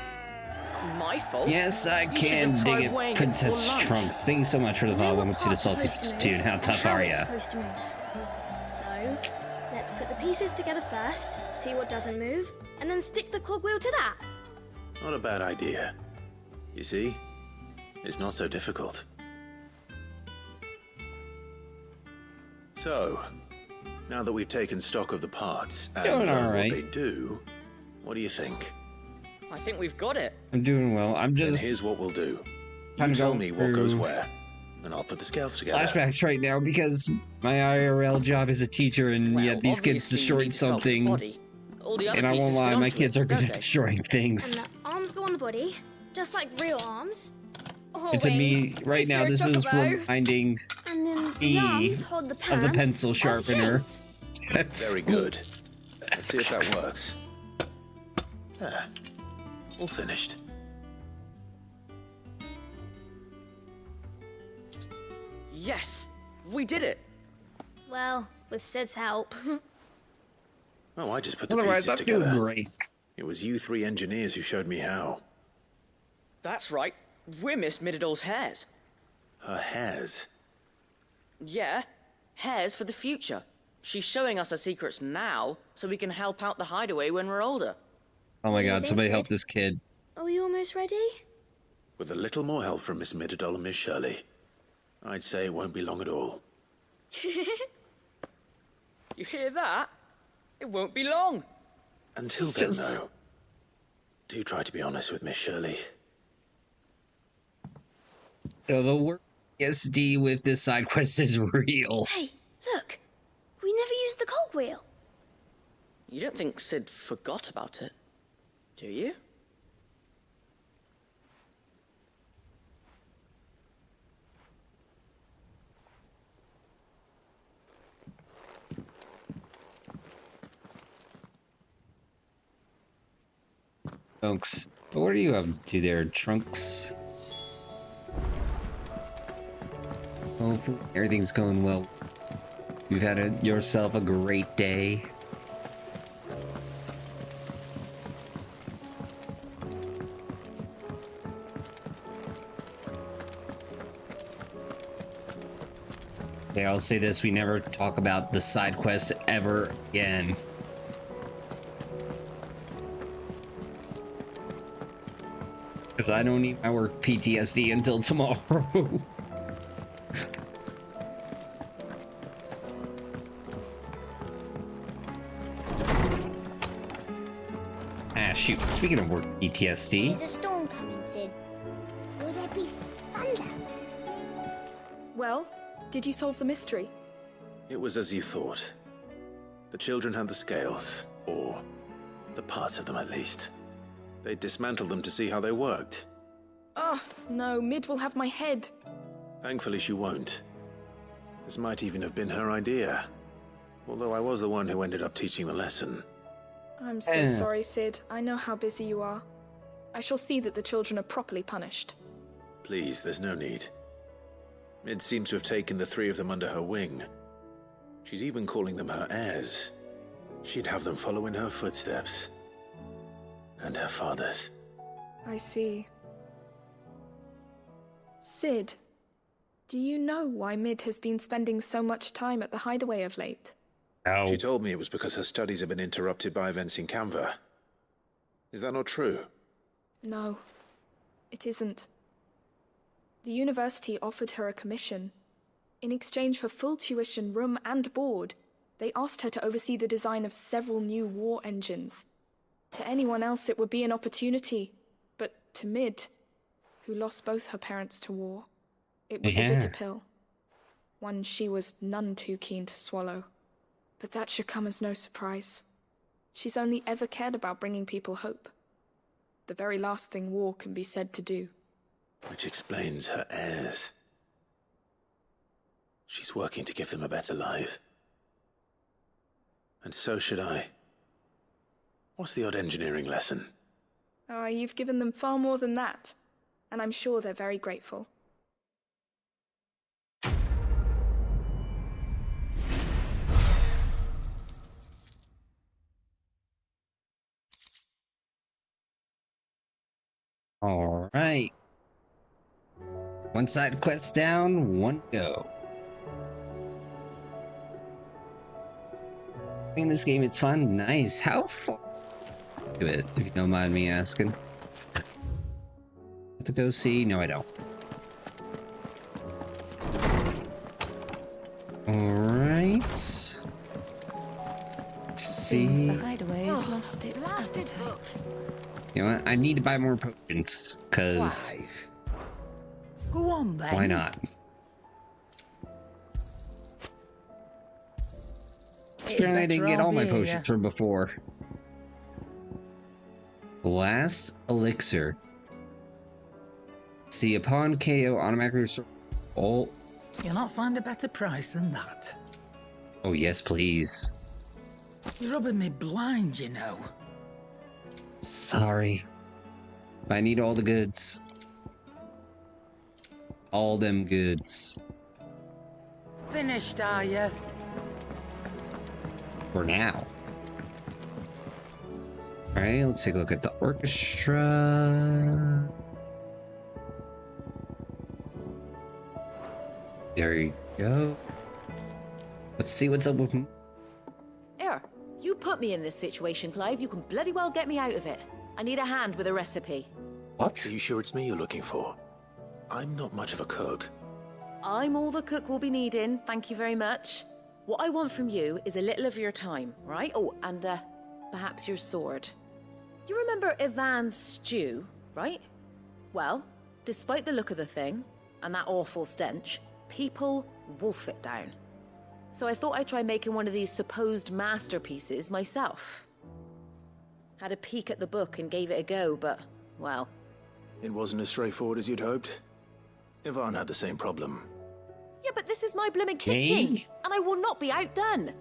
My fault?
Yes, I
You should
can
have
dig
tried
it,
weighing it
Princess
before lunch.
Trunks. Thank you so much for the follow. Welcome to the
Parts
Salty
supposed to move
Tune. How
and
tough
how
are
it's
ya?
supposed to move. So, let's put the pieces together first, see what doesn't move, and then stick the cogwheel to that.
Not a bad idea. You see? It's not so difficult. So, now that we've taken stock of the parts and
Doing
learned
all right.
what they do, what do you think?
I think we've got it.
I'm doing well. I'm
Then
just
here's what we'll do.
Kind
You
of
tell
going
me what goes
through
where, and I'll put the scales together.
flashbacks right now because my IRL job as a teacher, and
Well,
yet these kids
obviously you
destroyed
need to start with the
something.
body. All the other
And I won't
pieces
lie,
fit
my
onto
kids
it,
are good
don't
at
they?
destroying
And
things.
the arms go on the body, just like real arms. Or
And to me,
wings,
right
if
now,
they're a
this is
chocobo.
reminding
And then
me
the arms hold the
of
pans
the pencil
or the
sharpener.
chains.
That's
Very good. Let's see if that works. There. All finished.
Yes, we did it.
Well, with Sid's help.
Oh, I just put the
Otherwise,
pieces
I'm doing
together.
great.
It was you three engineers who showed me how.
That's right. We're Miss Mirador's hairs.
Her hairs.
Yeah, hairs for the future. She's showing us her secrets now, so we can help out the hideaway when we're older.
Oh my
do you
god,
think,
somebody
Sid?
help this kid.
Are you almost ready?
With a little more help from Miss Mirador and Miss Shirley, I'd say it won't be long at all.
You hear that? It won't be long.
Until then, though, do try to be honest with Miss Shirley.
So the word SD with this side quest is real.
Hey, look. We never used the cogwheel.
You don't think Sid forgot about it, do you?
Trunks. What are you up to there, Trunks? Hopefully everything's going well. You've had yourself a great day. Okay, I'll say this, we never talk about the side quest ever again. Because I don't need my work PTSD until tomorrow. Ah, shoot. Speaking of work PTSD.
There's a storm coming, Sid. Will there be thunder?
Well, did you solve the mystery?
It was as you thought. The children had the scales, or the parts of them at least. They dismantled them to see how they worked.
Oh, no, Mid will have my head.
Thankfully, she won't. This might even have been her idea. Although I was the one who ended up teaching the lesson.
I'm so sorry, Sid. I know how busy you are. I shall see that the children are properly punished.
Please, there's no need. Mid seems to have taken the three of them under her wing. She's even calling them her heirs. She'd have them follow in her footsteps. And her father's.
I see. Sid, do you know why Mid has been spending so much time at the hideaway of late?
Oh.
She told me it was because her studies have been interrupted by events in Canva. Is that not true?
No, it isn't. The university offered her a commission. In exchange for full tuition, room, and board, they asked her to oversee the design of several new war engines. To anyone else, it would be an opportunity, but to Mid, who lost both her parents to war, it was a bitter pill. One she was none too keen to swallow. But that should come as no surprise. She's only ever cared about bringing people hope. The very last thing war can be said to do.
Which explains her heirs. She's working to give them a better life. And so should I. What's the odd engineering lesson?
Oh, you've given them far more than that. And I'm sure they're very grateful.
All right. One side quest down, one go. In this game, it's fun. Nice. How far to it, if you don't mind me asking? To go see? No, I don't. All right. Let's
Seems
see.
the hideaway has lost its
Blasted book.
You know what? I need to buy more potions, because
Go on then.
why not? Apparently I didn't get all my potions from before. Glass elixir. See, upon KO, automatically restore all.
You'll not find a better price than that.
Oh yes, please.
You're rubbing me blind, you know.
Sorry. I need all the goods. All them goods.
Finished, are you?
For now. Alright, let's take a look at the orchestra. There you go. Let's see what's up with...
Here, you put me in this situation, Clive. You can bloody well get me out of it. I need a hand with a recipe.
What? Are you sure it's me you're looking for? I'm not much of a cook.
I'm all the cook will be needing, thank you very much. What I want from you is a little of your time, right? Oh, and perhaps your sword. You remember Ivan's stew, right? Well, despite the look of the thing, and that awful stench, people wolf it down. So I thought I'd try making one of these supposed masterpieces myself. Had a peek at the book and gave it a go, but, well...
It wasn't as straightforward as you'd hoped. Ivan had the same problem.
Yeah, but this is my blimmin' kitchen, and I will not be outdone.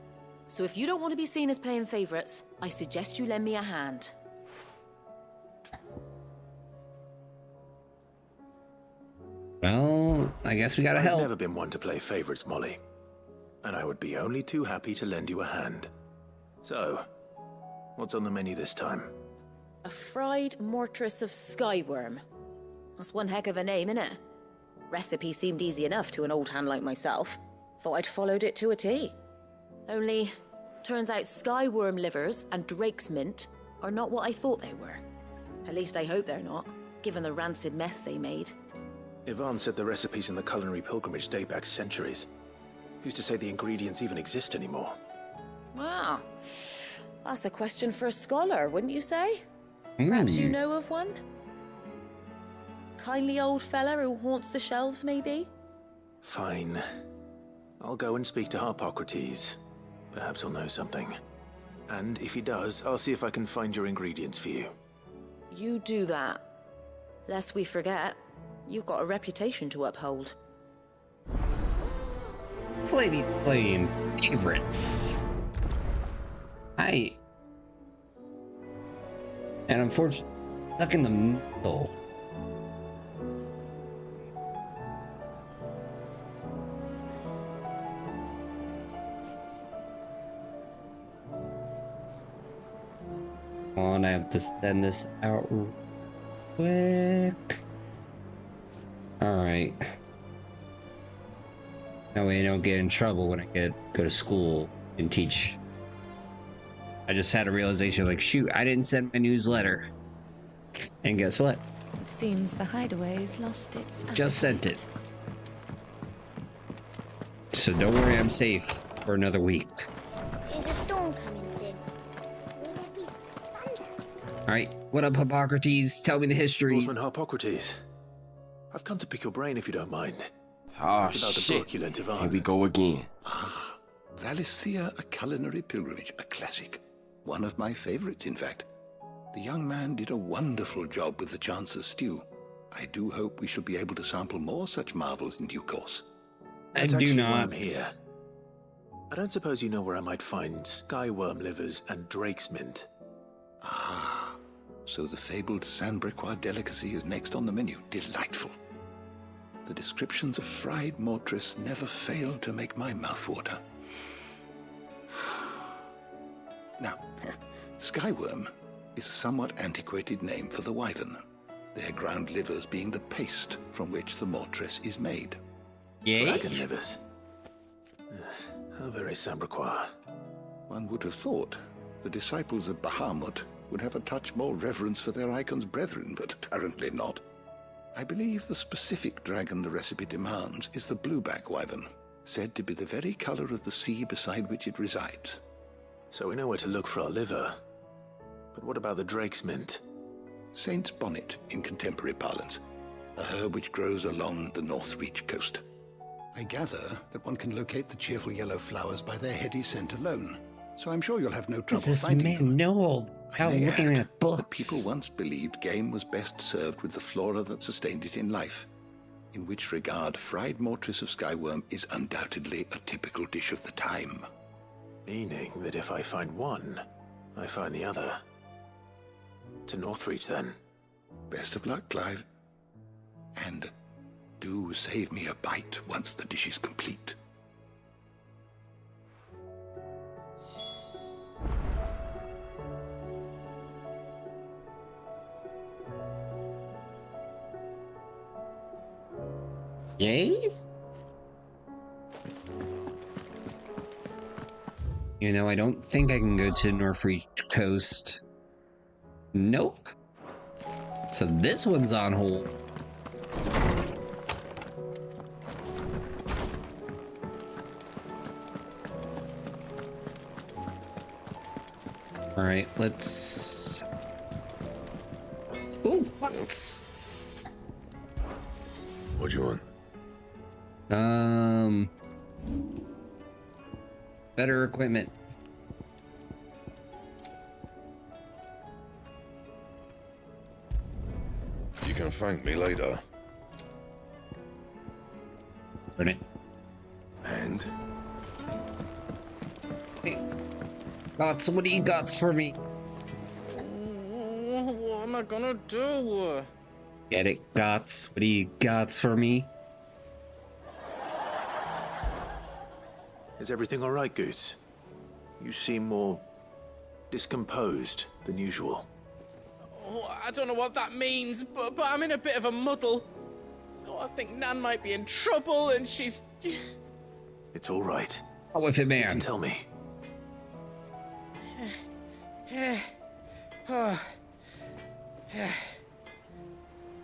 So if you don't want to be seen as playing favourites, I suggest you lend me a hand.
Well, I guess we gotta help.
I've never been one to play favourites, Molly. And I would be only too happy to lend you a hand. So, what's on the menu this time?
A fried mortress of skyworm. That's one heck of a name, innit? Recipe seemed easy enough to an old hand like myself. Thought I'd followed it to a T. Only, turns out skyworm livers and drake's mint are not what I thought they were. At least I hope they're not, given the rancid mess they made.
Ivan said the recipes in the culinary pilgrimage date back centuries. Who's to say the ingredients even exist anymore?
Wow. That's a question for a scholar, wouldn't you say? Perhaps you know of one? Kindly old fella who haunts the shelves, maybe?
Fine. I'll go and speak to Harpocrates. Perhaps he'll know something. And if he does, I'll see if I can find your ingredients for you.
You do that. Lest we forget, you've got a reputation to uphold.
This lady's playing favorites. And unfortunately, stuck in the middle. I have to send this out real quick. Alright. That way I don't get in trouble when I go to school and teach. I just had a realization like, shoot, I didn't send my newsletter. And guess what?
It seems the hideaway's lost its
Just sent it. So don't worry, I'm safe for another week.
Is a storm coming, Sid? Will there be thunder?
Alright, what up, Hippocrates? Tell me the history.
Horseman Hippocrates. I've come to pick your brain if you don't mind.
Ah,
It's about the
shit.
book you lent Ivan.
Here we go again.
Valisthea, A Culinary Pilgrimage, a classic. One of my favorites, in fact. The young man did a wonderful job with the Chance's stew. I do hope we shall be able to sample more such marvels in due course.
I do
actually why
not.
I'm here. I don't suppose you know where I might find skyworm livers and drake's mint.
Ah, so the fabled Sandbrequois delicacy is next on the menu. Delightful. The descriptions of fried mortress never fail to make my mouth water. Now, skyworm is a somewhat antiquated name for the wyvern, their ground livers being the paste from which the mortress is made.
Dragon livers. How very Sandbrequois.
One would have thought the disciples of Bahamut would have a touch more reverence for their Eikon's brethren, but apparently not. I believe the specific dragon the recipe demands is the blueback wyvern, said to be the very color of the sea beside which it resides.
So we know where to look for our liver. But what about the drake's mint?
Saint's bonnet in contemporary parlance, a herb which grows along the North Reach coast. I gather that one can locate the cheerful yellow flowers by their heady scent alone, so I'm sure you'll have no trouble
This
finding them.
man know how looking at books.
That people once believed game was best served with the flora that sustained it in life, in which regard fried mortress of skyworm is undoubtedly a typical dish of the time.
Meaning that if I find one, I find the other. To Northreach, then.
Best of luck, Clive. And do save me a bite once the dish is complete.
Yay? You know, I don't think I can go to Northreach Coast. Nope. So this one's on hold. Alright, let's... Oh, what?
What do you want?
Better equipment.
You can thank me later.
Burn it.
And?
Hey, Gots, what do you got for me?
What am I gonna do?
Get it, Gots? What do you got for me?
Is everything all right, Goots? You seem more discomposed than usual.
Oh, I don't know what that means, but I'm in a bit of a muddle. Oh, I think Nan might be in trouble, and she's...
It's all right.
Oh, with it, man.
You can tell me.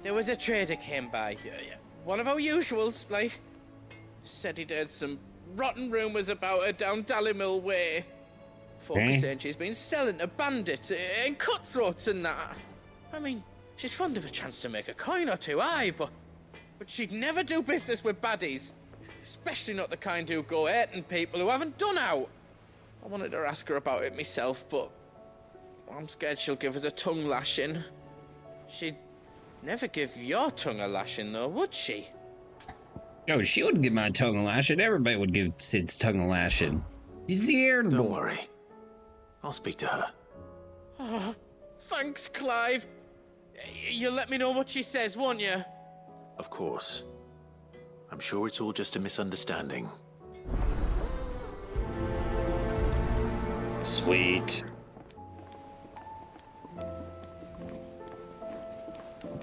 There was a trader came by. One of our usuals, like. Said he'd heard some rotten rumours about her down Dallymill Way. Folk are saying she's been selling to bandits and cutthroats and that. I mean, she's fond of a chance to make a coin or two, aye, but she'd never do business with baddies. Especially not the kind who go hurting people who haven't done out. I wanted to ask her about it myself, but I'm scared she'll give us a tongue lashing. She'd never give your tongue a lashing, though, would she?
No, she wouldn't give my tongue a lashing. Everybody would give Sid's tongue a lashing. He's the irritable.
Don't worry. I'll speak to her.
Oh, thanks, Clive. You'll let me know what she says, won't you?
Of course. I'm sure it's all just a misunderstanding.
Sweet.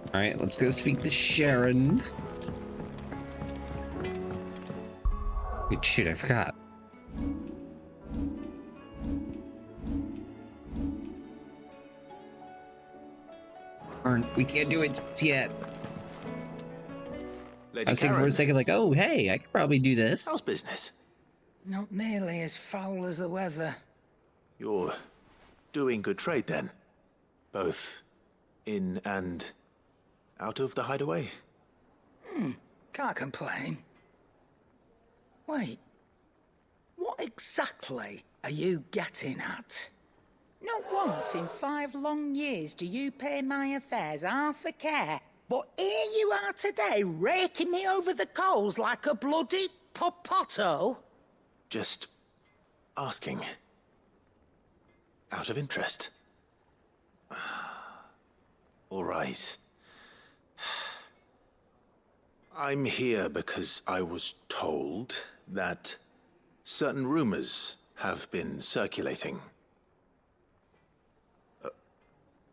Alright, let's go speak to Sharon. Wait, shit, I forgot. We can't do it just yet.
Lady
I was thinking for a
Karen,
second, like, oh, hey, I could probably do this.
how's business?
Not nearly as foul as the weather.
You're doing good trade then? Both in and out of the hideaway?
Can't complain. Wait. What exactly are you getting at? Not once in 5 long years do you pay my affairs half a care. But here you are today, raking me over the coals like a bloody popoto.
Just asking. Out of interest. All right. I'm here because I was told that certain rumors have been circulating.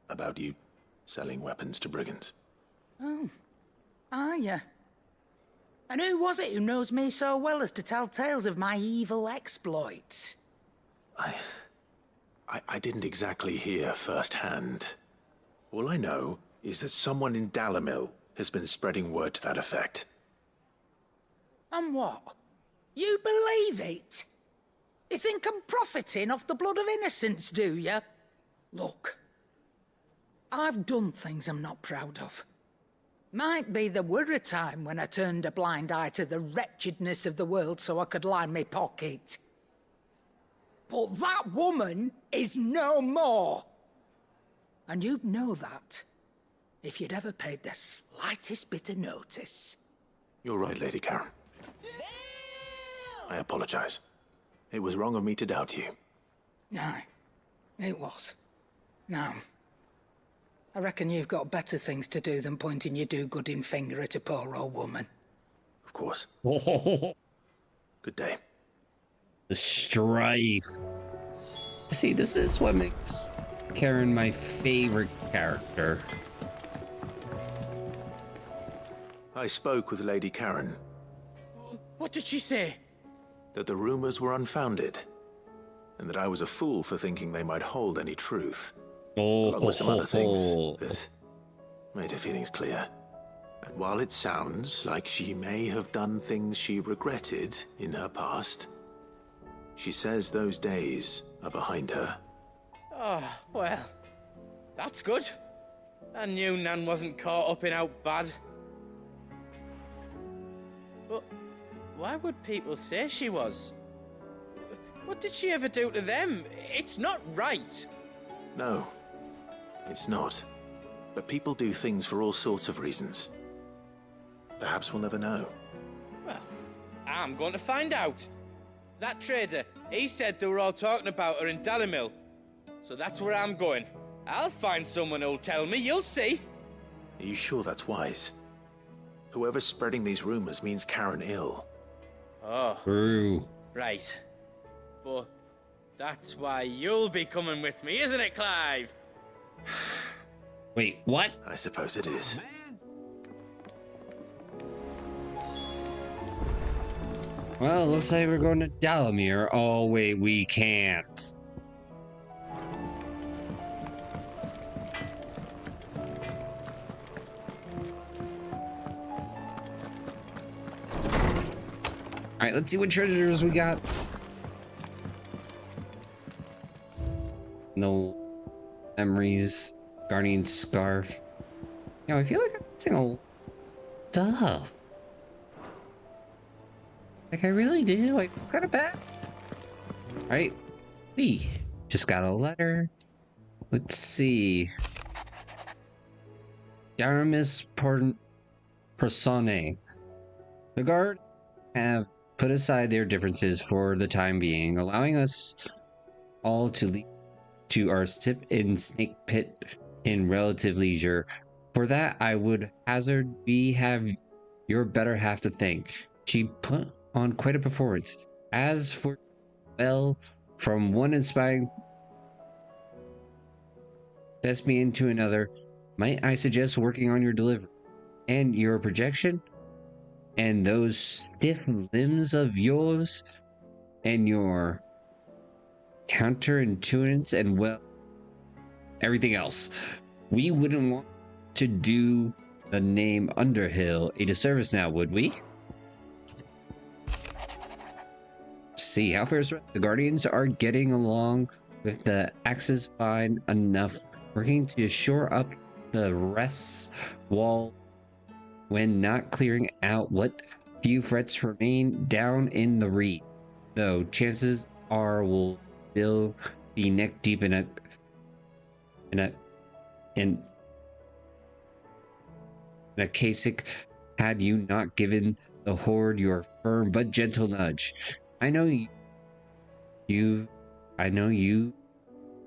About you selling weapons to brigands.
Oh, are you? And who was it who knows me so well as to tell tales of my evil exploits?
I didn't exactly hear firsthand. All I know is that someone in Dalimil has been spreading word to that effect.
And what? You believe it? You think I'm profiting off the blood of innocents, do you? Look, I've done things I'm not proud of. Might be there were a time when I turned a blind eye to the wretchedness of the world so I could line my pocket. But that woman is no more. And you'd know that if you'd ever paid the slightest bit of notice.
You're right, Lady Karen. I apologize. It was wrong of me to doubt you.
No, it was. Now, I reckon you've got better things to do than pointing your do-gooding finger at a poor old woman.
Of course. Good day.
The strife. See, this is what makes Karen my favorite character.
I spoke with Lady Karen.
What did she say?
That the rumors were unfounded, and that I was a fool for thinking they might hold any truth. Along with some other things that made her feelings clear. And while it sounds like she may have done things she regretted in her past, she says those days are behind her.
Oh, well, that's good. I knew Nan wasn't caught up in out bad. But why would people say she was? What did she ever do to them? It's not right.
No, it's not. But people do things for all sorts of reasons. Perhaps we'll never know.
Well, I'm going to find out. That trader, he said they were all talking about her in Dalimil. So that's where I'm going. I'll find someone who'll tell me, you'll see.
Are you sure that's wise? Whoever's spreading these rumors means Karen ill.
Oh.
True.
Right. But that's why you'll be coming with me, isn't it, Clive?
Wait, what?
I suppose it is.
Well, it looks like we're going to Dalimir. Oh, wait, we can't. Alright, let's see what treasures we got. No memories. Guardian Scarf. Yeah, I feel like I'm missing a lot of stuff. Like, I really do. Like, kind of bad. Alright. We just got a letter. Let's see. Yaramis Persone. The guard have put aside their differences for the time being, allowing us all to leave to our sip in snake pit in relative leisure. For that, I would hazard we have your better half to thank. She put on quite a performance. As for, well, from one inspiring thespian to another, might I suggest working on your delivery and your projection and those stiff limbs of yours and your counterintuitions and, well, everything else. We wouldn't want to do the name Underhill a disservice now, would we? See how far the Guardians are getting along with the axes fine enough, working to shore up the rest wall when not clearing out what few threats remain down in the reed, though chances are we'll still be neck deep in a Kasich had you not given the horde your firm but gentle nudge. I know you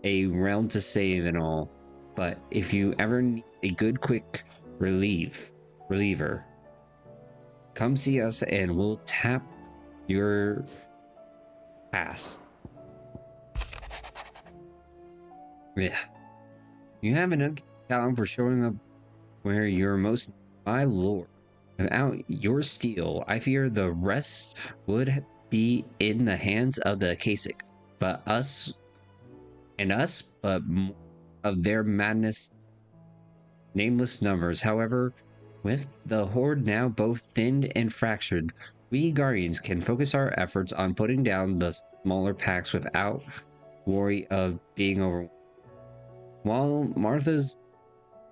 a realm to save and all, but if you ever need a good quick reliever, come see us and we'll tap your ass. Yeah. You have an uncanny talent for showing up where you're most, my lord. Without your steel, I fear the rest would be in the hands of the Kasich, but more of their madness, nameless numbers. However, with the horde now both thinned and fractured, we Guardians can focus our efforts on putting down the smaller packs without worry of being overwhelmed. While Martha's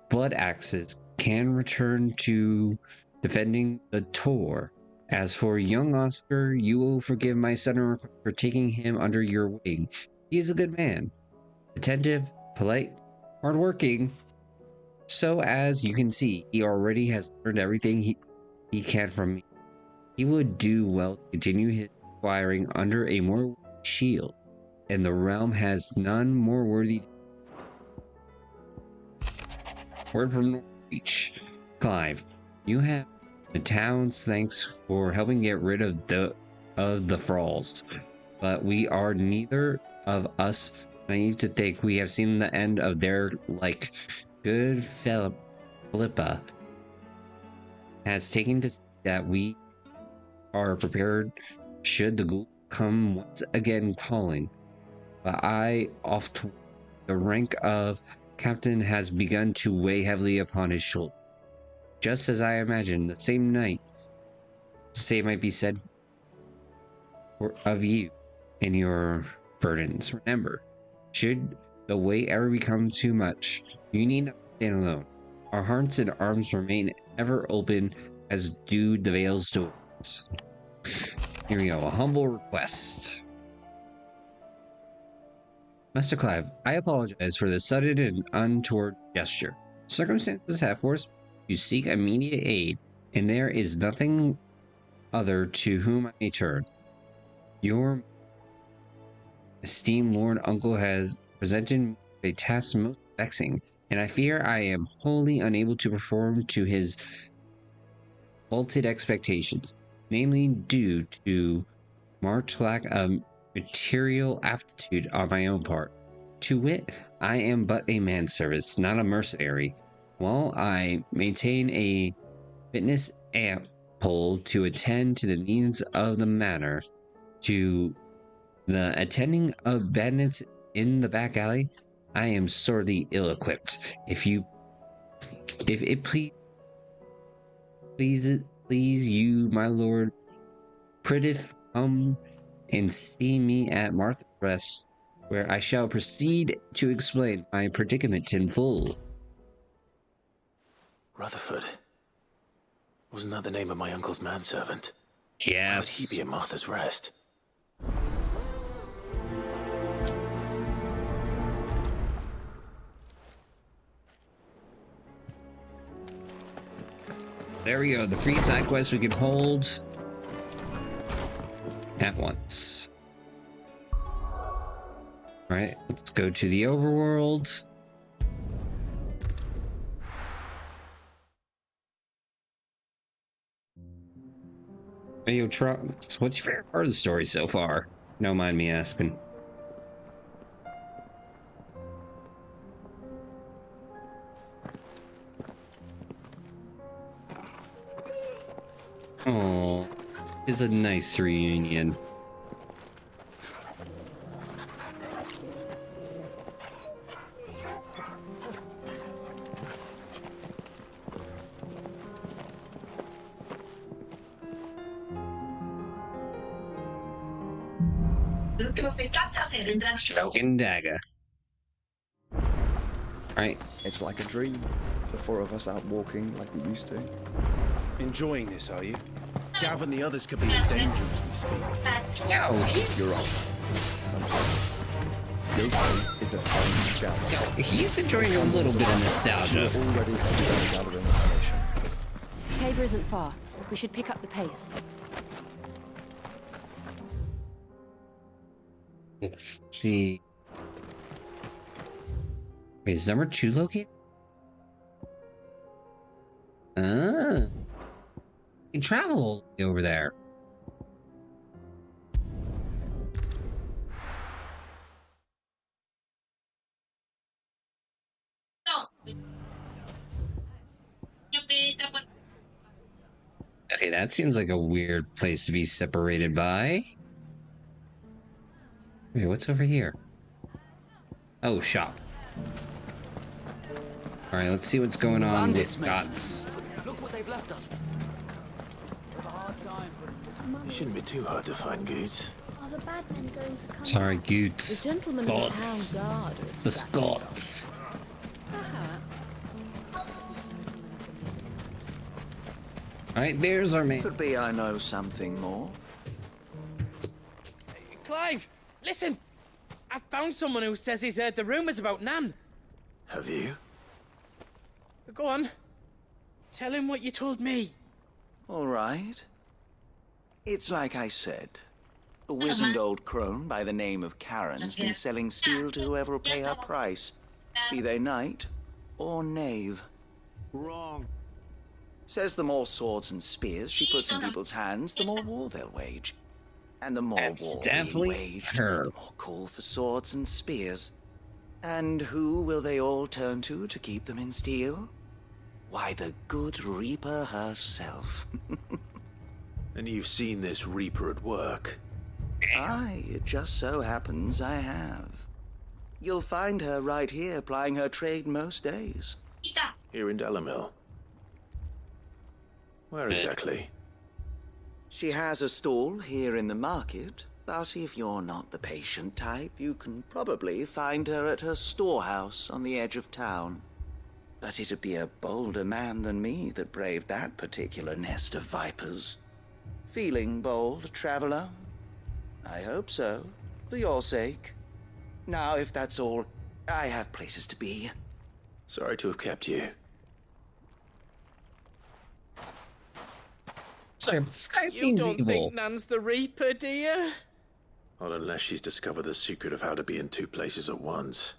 blood axes can return to defending the Tor. As for young Oscar, you will forgive my sudden for taking him under your wing. He is a good man, attentive, polite, hardworking. So as you can see, he already has learned everything he can from me. He would do well to continue his acquiring under a more shield, and the realm has none more worthy. Word from Norwich. Clive, you have the town's thanks for helping get rid of the thralls, but we are neither of us naive to think we have seen the end of their like. Good Philippa has taken to see that we are prepared should the ghoul come once again calling. But I, off to the rank of captain, has begun to weigh heavily upon his shoulder. Just as I imagined, the same might be said of you and your burdens. Remember, should the weight ever become too much, you need not stand alone. Our hearts and arms remain ever open, as do the Vale's doors. Here we go, a humble request. Master Clive, I apologize for the sudden and untoward gesture. Circumstances have forced me to seek immediate aid, and there is nothing other to whom I may turn. Your esteemed Lord Uncle has presented me with a task most vexing, and I fear I am wholly unable to perform to his vaulted expectations, namely due to marked lack of material aptitude on my own part. To wit, I am but a manservant, not a mercenary. While I maintain a fitness ample to attend to the needs of the manor, to the attending of bandits in the back alley, I am sorely ill-equipped. If it please you, my lord, prithee come and see me at Martha's Rest, where I shall proceed to explain my predicament in full.
Rutherford. Wasn't that the name of my uncle's manservant?
Yes.
Why would he be at Martha's Rest?
There we go, the free side quest we can hold at once. Alright, let's go to the overworld. Hey, yo, Trunks, what's your favorite part of the story so far? Don't mind me asking. Oh, it's a nice reunion. Cloak and dagger. Alright.
It's like a dream. The four of us out walking like we used to.
Enjoying this, are you? Gav and the others could be in danger as we speak.
Yo, he's...
You're off. Duchy is a fine scout.
Yo, he's enjoying a little bit of nostalgia.
Already had gathering information.
Tabor isn't far. We should pick up the pace.
Let's see. Wait, is number 2 located? You can travel over there. Okay, that seems like a weird place to be separated by. Wait, what's over here? Oh, shop. Alright, let's see what's going on with Scots.
Look what they've left us with.
You shouldn't be too hard to find, Goots.
Are the bad men going to come?
Sorry, Goots.
The gentleman
Scots.
of the town guard is
The Scots. Alright, there's our man.
Could be I know something more.
Clive, listen! I found someone who says he's heard the rumors about Nan.
Have you?
Go on. Tell him what you told me.
All right. It's like I said. A wizened old crone by the name of Karen's been selling steel to whoever will pay her price, be they knight or knave.
Wrong.
Says the more swords and spears she puts in people's hands, the more war they'll wage. And the more
That's
war
definitely
being waged,
her.
the more call for swords and spears. And who will they all turn to keep them in steel? Why, the good Reaper herself.
And you've seen this Reaper at work?
Aye, it just so happens I have. You'll find her right here plying her trade most days.
Here in Delamil. Where exactly?
She has a stall here in the market, but if you're not the patient type, you can probably find her at her storehouse on the edge of town. But it'd be a bolder man than me that braved that particular nest of vipers. Feeling bold, traveler? I hope so, for your sake. Now, if that's all, I have places to be.
Sorry to have kept you.
Sorry, but this guy
You
seems
don't
evil.
think Nan's the Reaper, do you?
Not unless she's discovered the secret of how to be in 2 places at once.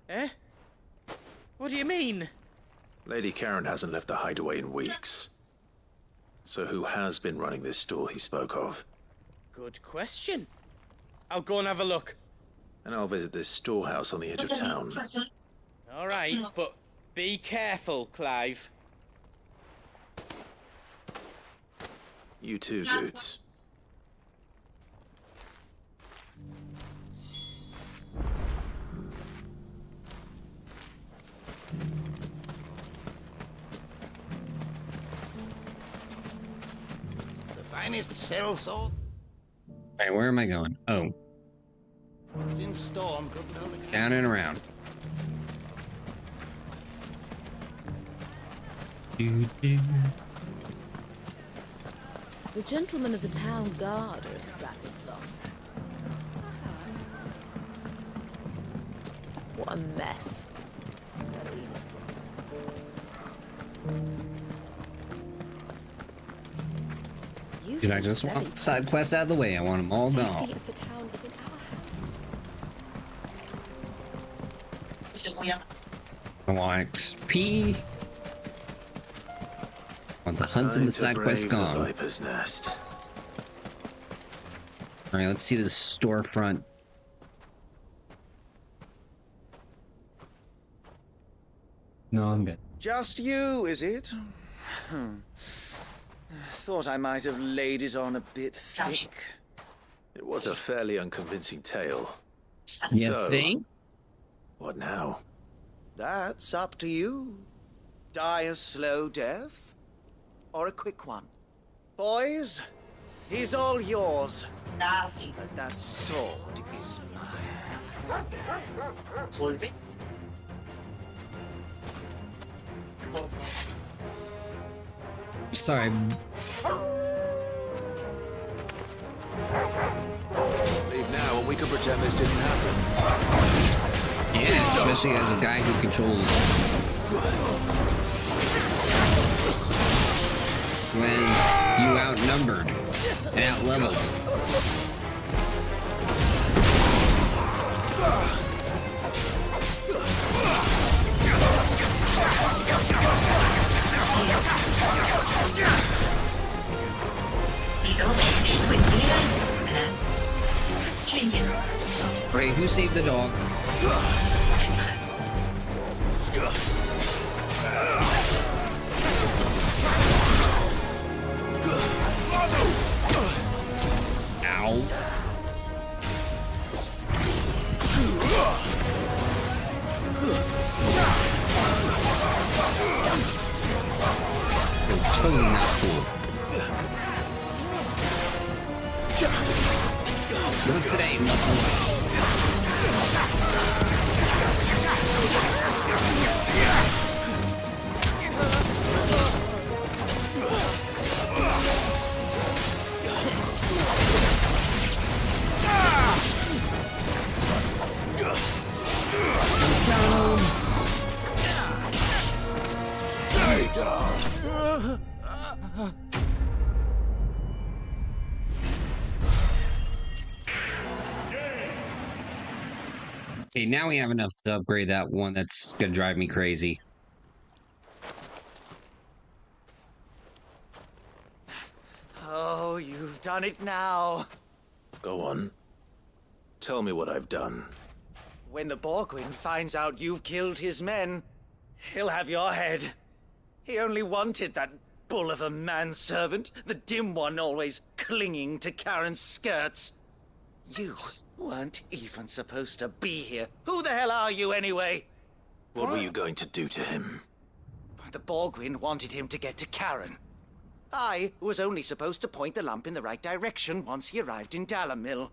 Eh? What do you mean?
Lady Karen hasn't left the hideaway in weeks. So who has been running this store he spoke of?
Good question. I'll go and have a look.
And I'll visit this storehouse on the edge of town.
All right, but be careful, Clive.
You too, Goots.
The finest sellsword
Alright, where am I going? Oh,
in storm could only...
down and around.
The gentleman of the town guard are strapping along. What a mess.
Dude, I just want side quests out of the way. I want them all gone.
Safety of the town is in our hands.
I want XP. I want the hunts and the side quests gone.
Viper's nest.
Alright, let's see the storefront. No, I'm good.
Just you, is it? Thought I might have laid it on a bit thick.
It was a fairly unconvincing tale.
You
So,
think?
What now?
That's up to you. Die a slow death, or a quick one. Boys,
He's all yours. But that sword is mine.
Sorry.
Leave now and we can pretend this didn't happen.
Yeah, especially as a guy who controls when you outnumbered and outleveled. Wait, who saved the dog? Ow. You're totally not cool. Do it today, muscles. McDonald's.
Stay down.
Okay, now we have enough to upgrade that one that's gonna drive me crazy.
Oh, you've done it now.
Go on. Tell me what I've done.
When the Borgwyn finds out you've killed his men, he'll have your head. He only wanted that bull of a manservant, the dim one always clinging to Karen's skirts. You weren't even supposed to be here. Who the hell are you anyway?
What were you going to do to him?
The Borgwyn wanted him to get to Karen. I was only supposed to point the lamp in the right direction once he arrived in Dalamil.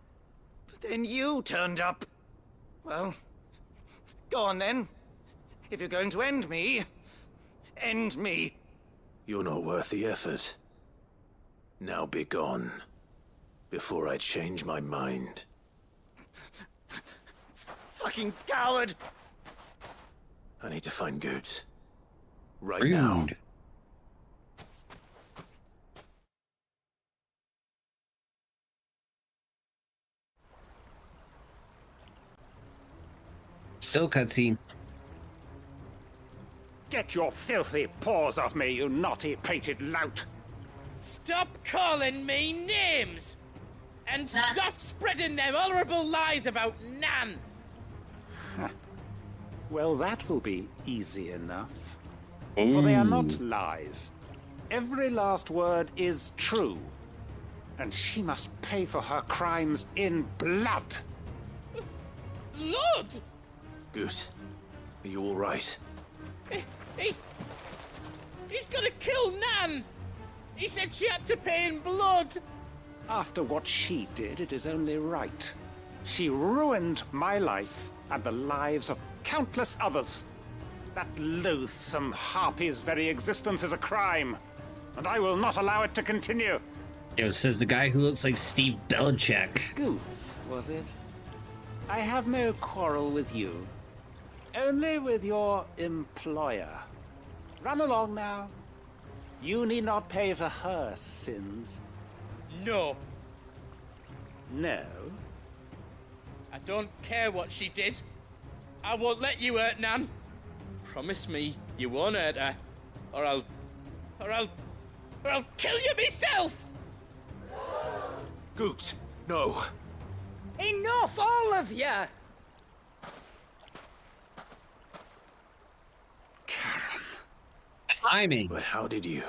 But then you turned up. Well, go on then. If you're going to end me, end me.
You're not worth the effort. Now be gone, before I change my mind.
Fucking coward!
I need to find Goods. Right
Rude.
now.
Still cutscene.
Get your filthy paws off me, you naughty-pated lout!
Stop calling me names! And stop spreading them horrible lies about Nan!
Well, that will be easy enough. For they are not lies. Every last word is true. And she must pay for her crimes in blood.
Blood?
Goose, are you all right?
He's gonna kill Nan! He said she had to pay in blood!
After what she did, it is only right. She ruined my life and the lives of countless others. That loathsome harpy's very existence is a crime, and I will not allow it to continue.
Yo, says the guy who looks like Steve Belichick.
Goots, was it? I have no quarrel with you. Only with your employer. Run along now. You need not pay for her sins.
No.
No?
I don't care what she did. I won't let you hurt Nan. Promise me you won't hurt her, or I'll kill you myself!
Goots, no.
Enough, all of you!
Timing.
But how did you?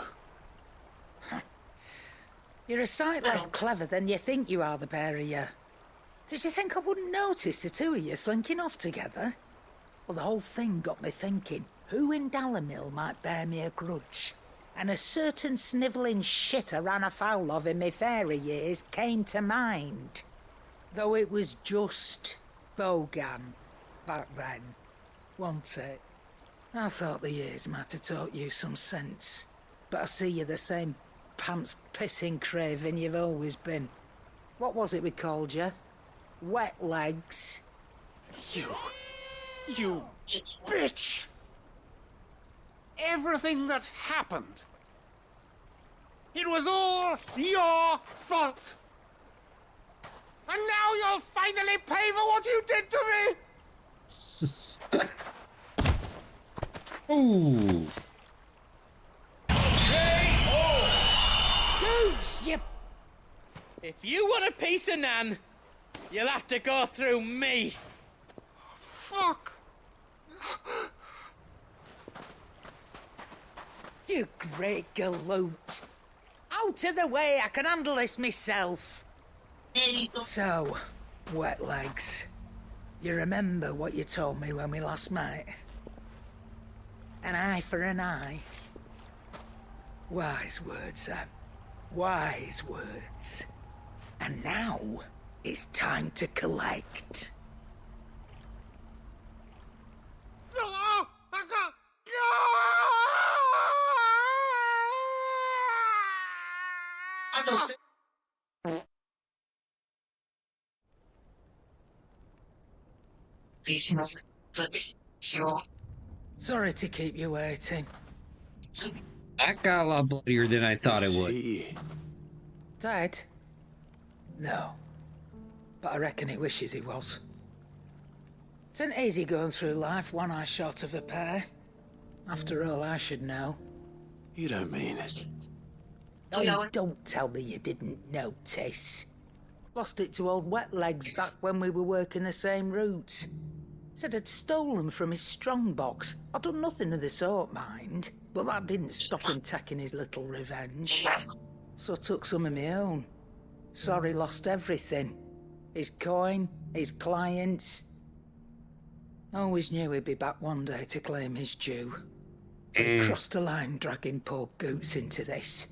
You're a sight less clever than you think you are, the pair of you. Did you think I wouldn't notice the two of you slinking off together? Well, the whole thing got me thinking, who in Dalamil might bear me a grudge? and a certain snivelling shit I ran afoul of in my fairy years came to mind. Though it was just bogan back then, wasn't it? I thought the years might have taught you some sense, but I see you're the same pants-pissing craven you've always been. What was it we called you? Wet legs?
You bitch! Everything that happened, it was all your fault! And now you'll finally pay for what you did to me!
Ooh.
Goose, you...
If you want a piece of Nan, you'll have to go through me.
Fuck!
You great galoot. Out of the way, I can handle this myself. So, wet legs. You remember what you told me when we last met? An eye for an eye. Wise words, Sam. Wise words. And now, it's time to collect. Sorry to keep you waiting.
That got a lot bloodier than I thought it would.
Dead? No. But I reckon he wishes he was. It isn't easy going through life one eye short of a pair. After all, I should know.
You don't mean it.
Oh, don't tell me you didn't notice. Lost it to old Wet Legs back when we were working the same routes. Said I'd stolen from his strongbox. I'd done nothing of the sort, mind. But that didn't stop him taking his little revenge. So I took some of my own. Sorry, lost everything. His coin, his clients. Always knew he'd be back one day to claim his due. But he crossed a line dragging poor Goots into this.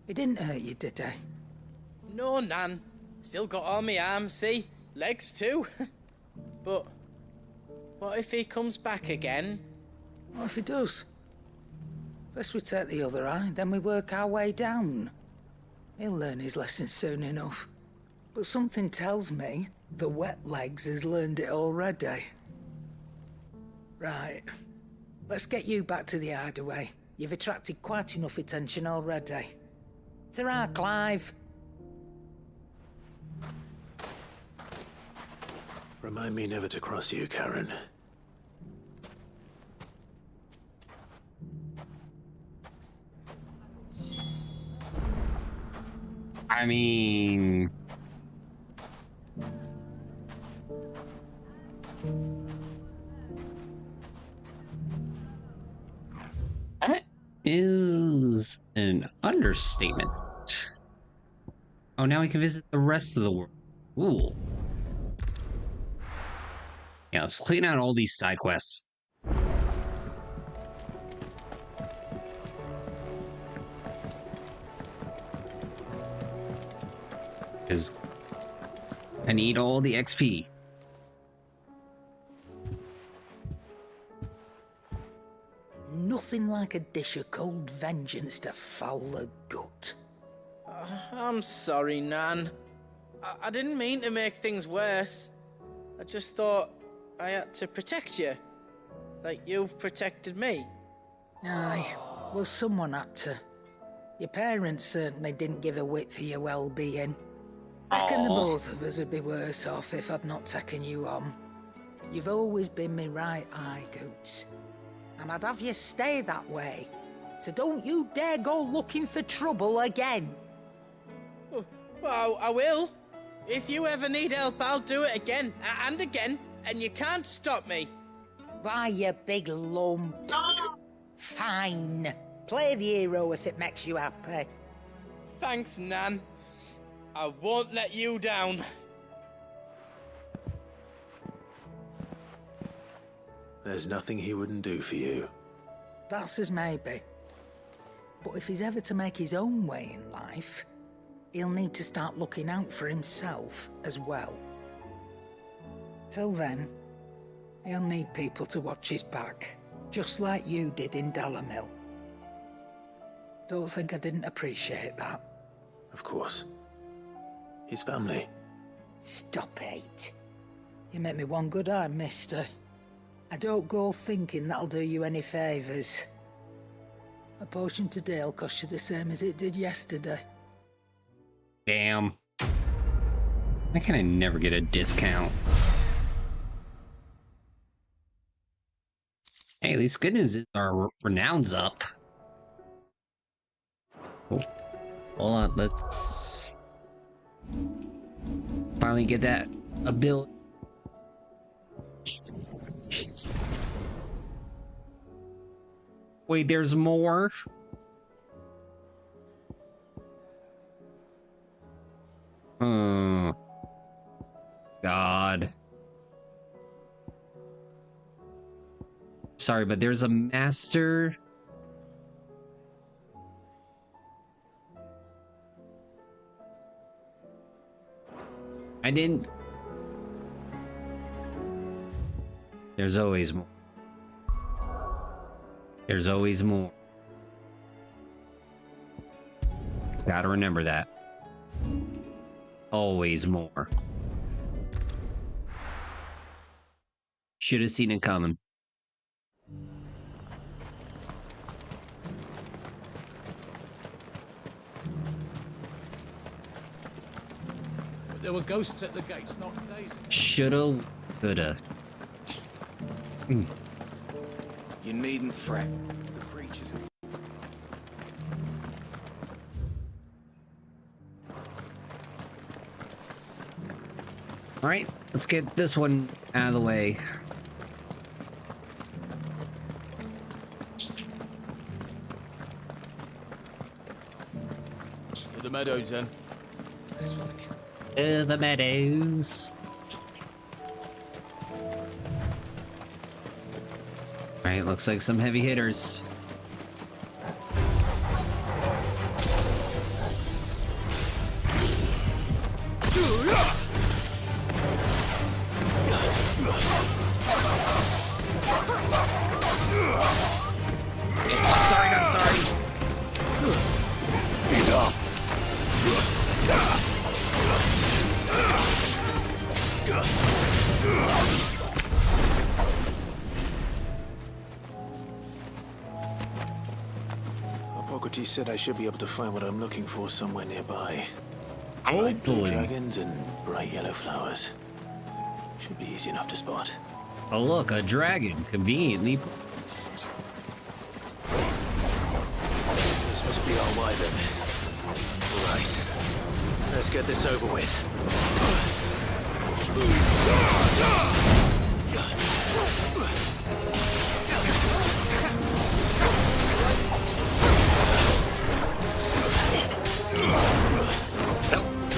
He didn't hurt you, did he?
No, Nan. Still got all my arms, see? Legs too. But what if he comes back again?
What if he does? First we take the other eye, then we work our way down. He'll learn his lesson soon enough. But something tells me the Wet Legs has learned it already. Right. Let's get you back to the hideaway. You've attracted quite enough attention already. Ta-ra, Clive.
Remind me never to cross you, Karen.
I mean... that is an understatement. Oh, now we can visit the rest of the world. Cool. Yeah, let's clean out all these side quests. Because I need all the XP.
Nothing like a dish of cold vengeance to foul the gut.
I'm sorry, Nan. I didn't mean to make things worse. I just thought I had to protect you. Like you've protected me.
Aye, well, someone had to. Your parents certainly didn't give a whit for your well-being. Reckon the both of us would be worse off if I'd not taken you on. You've always been me right eye, Goots. And I'd have you stay that way. So don't you dare go looking for trouble again.
Well, I will. If you ever need help, I'll do it again and again, and you can't stop me.
Why, you big lump. Fine. Play the hero if it makes you happy.
Thanks, Nan. I won't let you down.
There's nothing he wouldn't do for you.
That's as maybe. But if he's ever to make his own way in life, he'll need to start looking out for himself as well. Till then, he'll need people to watch his back, just like you did in Dalamil. Don't think I didn't appreciate that.
Of course. His family.
Stop it. You make me one good eye, mister. I don't go thinking that'll do you any favours. A potion today'll cost you the same as it did yesterday.
Damn. Why can I never get a discount? Hey, at least good news is our renown's up. Oh. Hold on, let's finally get that ability. Wait, there's more? God. Sorry, but there's a master. I didn't. There's always more. There's always more. Gotta remember that. Always more. Should have seen it coming.
There were ghosts at the gates, not days ago.
Shoulda, coulda.
You needn't fret. The creatures.
All right, let's get this one out of the way.
To the meadows, then.
To the meadows. All right, looks like some heavy hitters. Sorry, not sorry.
Get off.
Hippocrates said I should be able to find what I'm looking for somewhere nearby.
Hopefully.
Bright blue dragons and bright yellow flowers. Should be easy enough to spot.
Oh look, a dragon, conveniently placed.
This must be our way then. Right. Let's get this over with.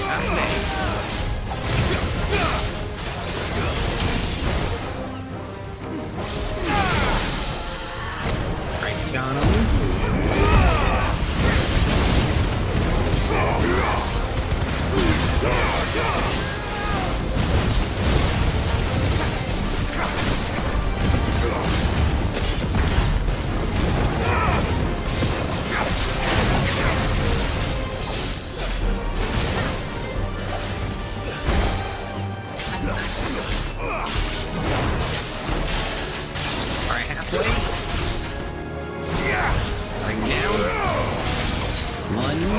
That's it. Right down on him. Alright, halfway. Bring down. Lunge.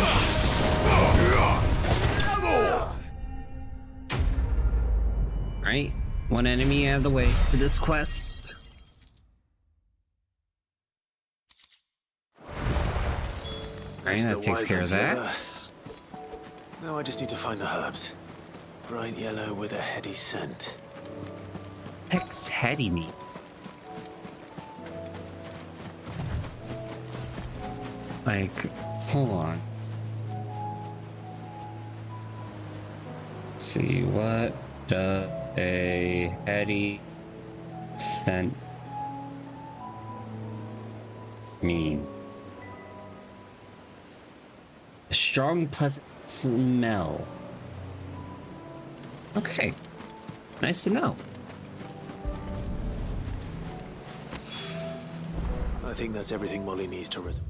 Alright, one enemy out of the way for this quest. Alright, that takes care of that.
Now I just need to find the herbs. Bright yellow with a heady scent.
Heck's heady meat. Like, hold on. Let's see, what does a heady scent mean? Strong pleasant smell. Okay. Nice to know.
I think that's everything Molly needs to resolve.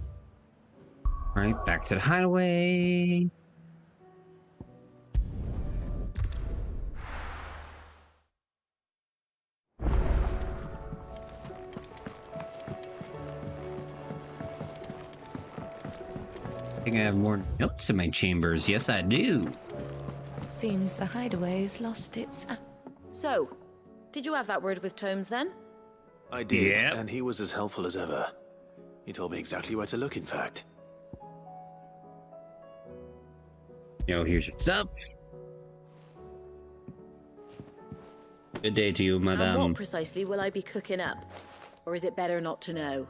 Alright, back to the hideaway. I think I have more notes in my chambers. Yes, I do.
Seems the hideaway's lost its...
So, did you have that word with Tomes then?
I did, and he was as helpful as ever. He told me exactly where to look, in fact.
Yo, here's your stuff. Good day to you,
And
madame.
what precisely will I be cooking up? Or is it better not to know?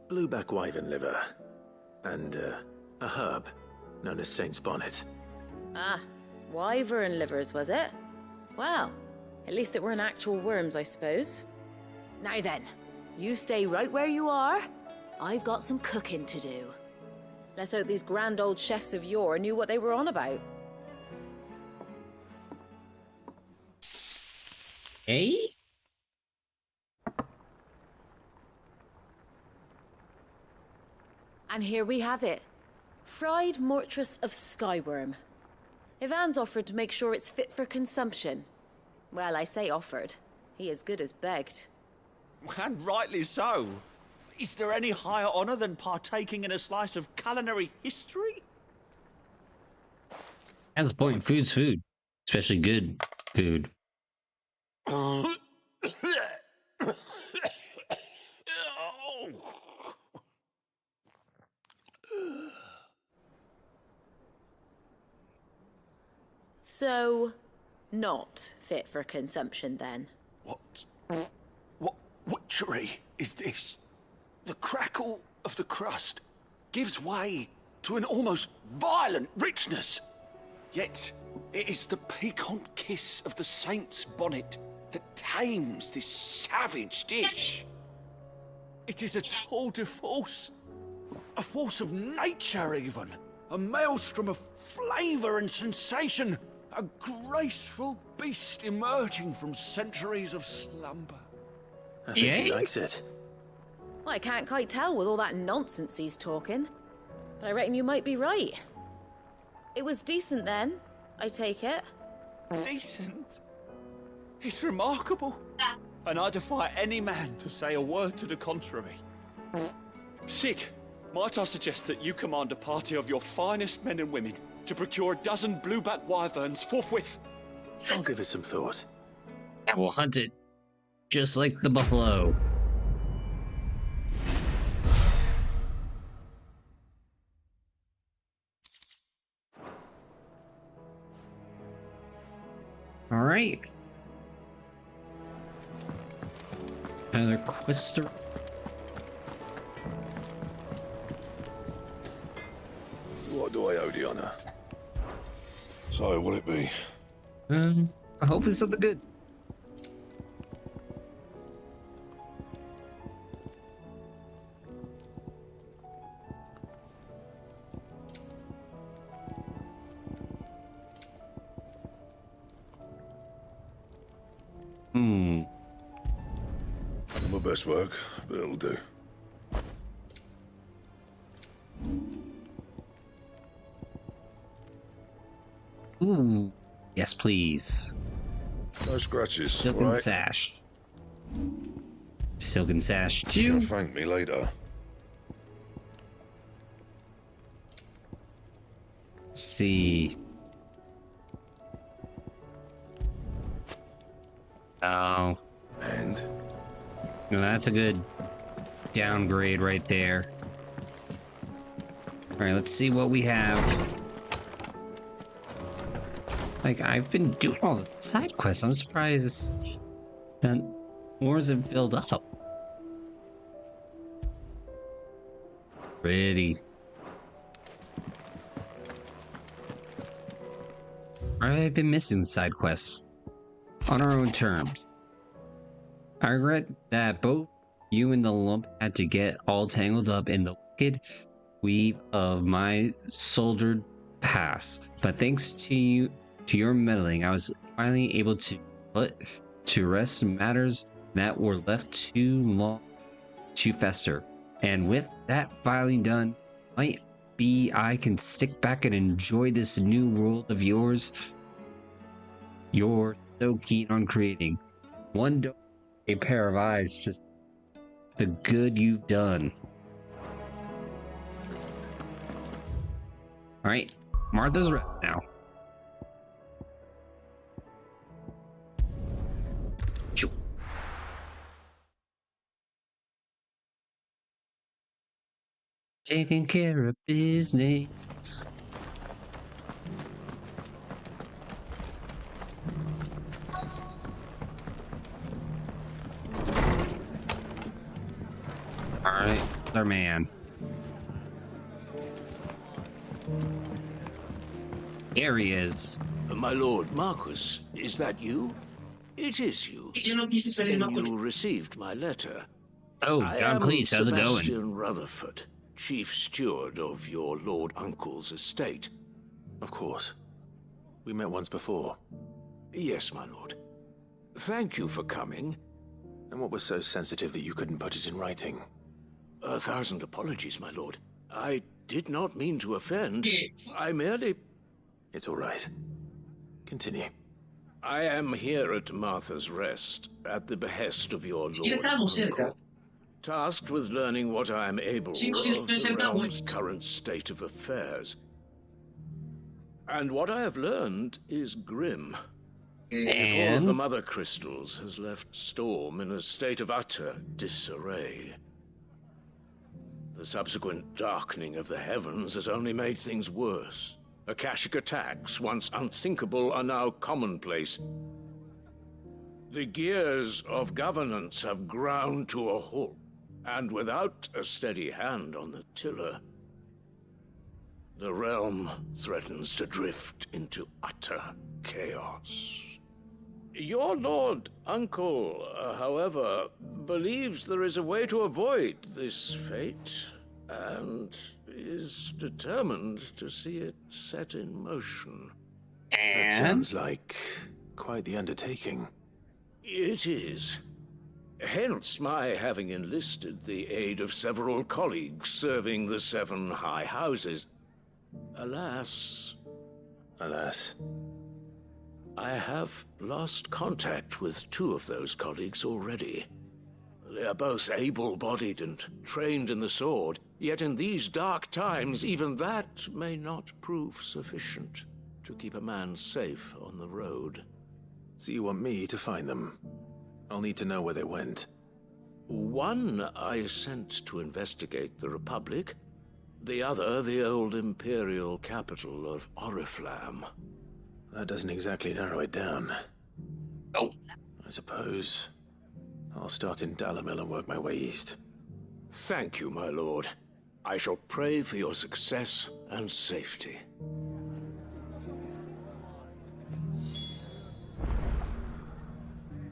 Blueback wyvern liver. And, a herb known as Saint's Bonnet.
Ah, wyvern livers, was it? Well, at least it weren't actual worms, I suppose. Now then, you stay right where you are. I've got some cooking to do. Let's hope these grand old chefs of yore knew what they were on about.
Hey?
And here we have it. Fried mortress of skyworm. Ivan's offered to make sure it's fit for consumption. Well, I say offered. He as good as begged.
And rightly so. Is there any higher honor than partaking in a slice of culinary history?
Has a point. Food's food. Especially good food.
So, not fit for consumption then?
What witchery is this? The crackle of the crust gives way to an almost violent richness. Yet, it is the piquant kiss of the saint's bonnet that tames this savage dish. It is a tour de force, a force of nature even, a maelstrom of flavour and sensation, a graceful beast emerging from centuries of slumber.
I think he likes it.
Well, I can't quite tell with all that nonsense he's talking. But I reckon you might be right. It was decent then, I take it.
Decent? It's remarkable. And I defy any man to say a word to the contrary. Sid, might I suggest that you command a party of your finest men and women to procure a dozen blueback wyverns forthwith?
I'll give it some thought.
I will hunt it. Just like the buffalo. All right. Another quister.
What do I owe the honor? So, will it be?
I hope it's something good.
Not my best work, but it'll do.
Ooh, yes, please.
No scratches.
Silken
right?
sash. Silken sash
You
too.
can thank me later.
Let's see. Oh.
And?
No, that's a good downgrade right there. Alright, let's see what we have. Like, I've been doing all the side quests. I'm surprised that more isn't filled up. Pretty. Or have I been missing side quests? On our own terms. I regret that both you and the lump had to get all tangled up in the wicked weave of my soldiered past, but thanks to your meddling, I was finally able to put to rest matters that were left too long to fester. And with that filing done, might be I can stick back and enjoy this new world of yours you're so keen on creating. One don't a pair of eyes to the good you've done. Alright, Martha's rep now. Taking care of business. Alright, our man. There he is.
My lord Marquis, is that you? It is you. You received my letter.
Oh, John Cleese, how's it going?
Sebastian Rutherford, chief steward of your lord uncle's estate.
Of course. We met once before.
Yes, my lord. Thank you for coming.
And what was so sensitive that you couldn't put it in writing?
1,000 apologies, my lord. I did not mean to offend. I merely...
It's all right. Continue.
I am here at Martha's Rest, at the behest of your lord uncle, tasked with learning what I am able of the realm's current state of affairs. And what I have learned is grim. If all of the Mother Crystals has left Storm in a state of utter disarray. The subsequent darkening of the heavens has only made things worse. Akashic attacks, once unthinkable, are now commonplace. The gears of governance have ground to a halt, and without a steady hand on the tiller, the realm threatens to drift into utter chaos. Your lord uncle, however, believes there is a way to avoid this fate, and is determined to see it set in motion.
That sounds like quite the undertaking.
It is. Hence my having enlisted the aid of several colleagues serving the 7 high houses. Alas, I have lost contact with 2 of those colleagues already. They are both able-bodied and trained in the sword, yet in these dark times, even that may not prove sufficient to keep a man safe on the road.
So you want me to find them? I'll need to know where they went.
One I sent to investigate the Republic, the other the old Imperial capital of Oriflamme.
That doesn't exactly narrow it down.
Oh.
I suppose I'll start in Dalimil and work my way east.
Thank you, my lord. I shall pray for your success and safety.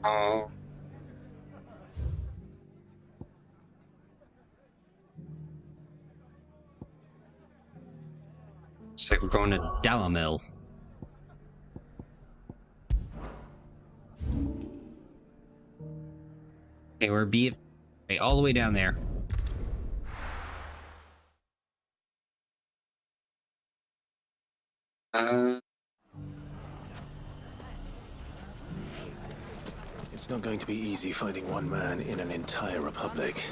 Oh. Looks like we're going to Dalimil. Okay, we're BF all the way down there.
It's not going to be easy finding one man in an entire republic.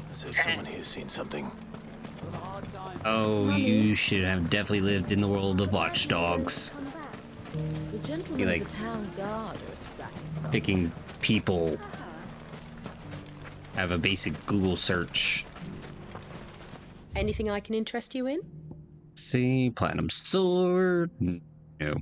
Let's hope someone here's seen something.
Oh, you should have definitely lived in the world of watchdogs.
The gentleman
Be like
of the town guard are strapped.
picking people. Have a basic Google search.
Anything I can interest you in?
See, platinum sword. No.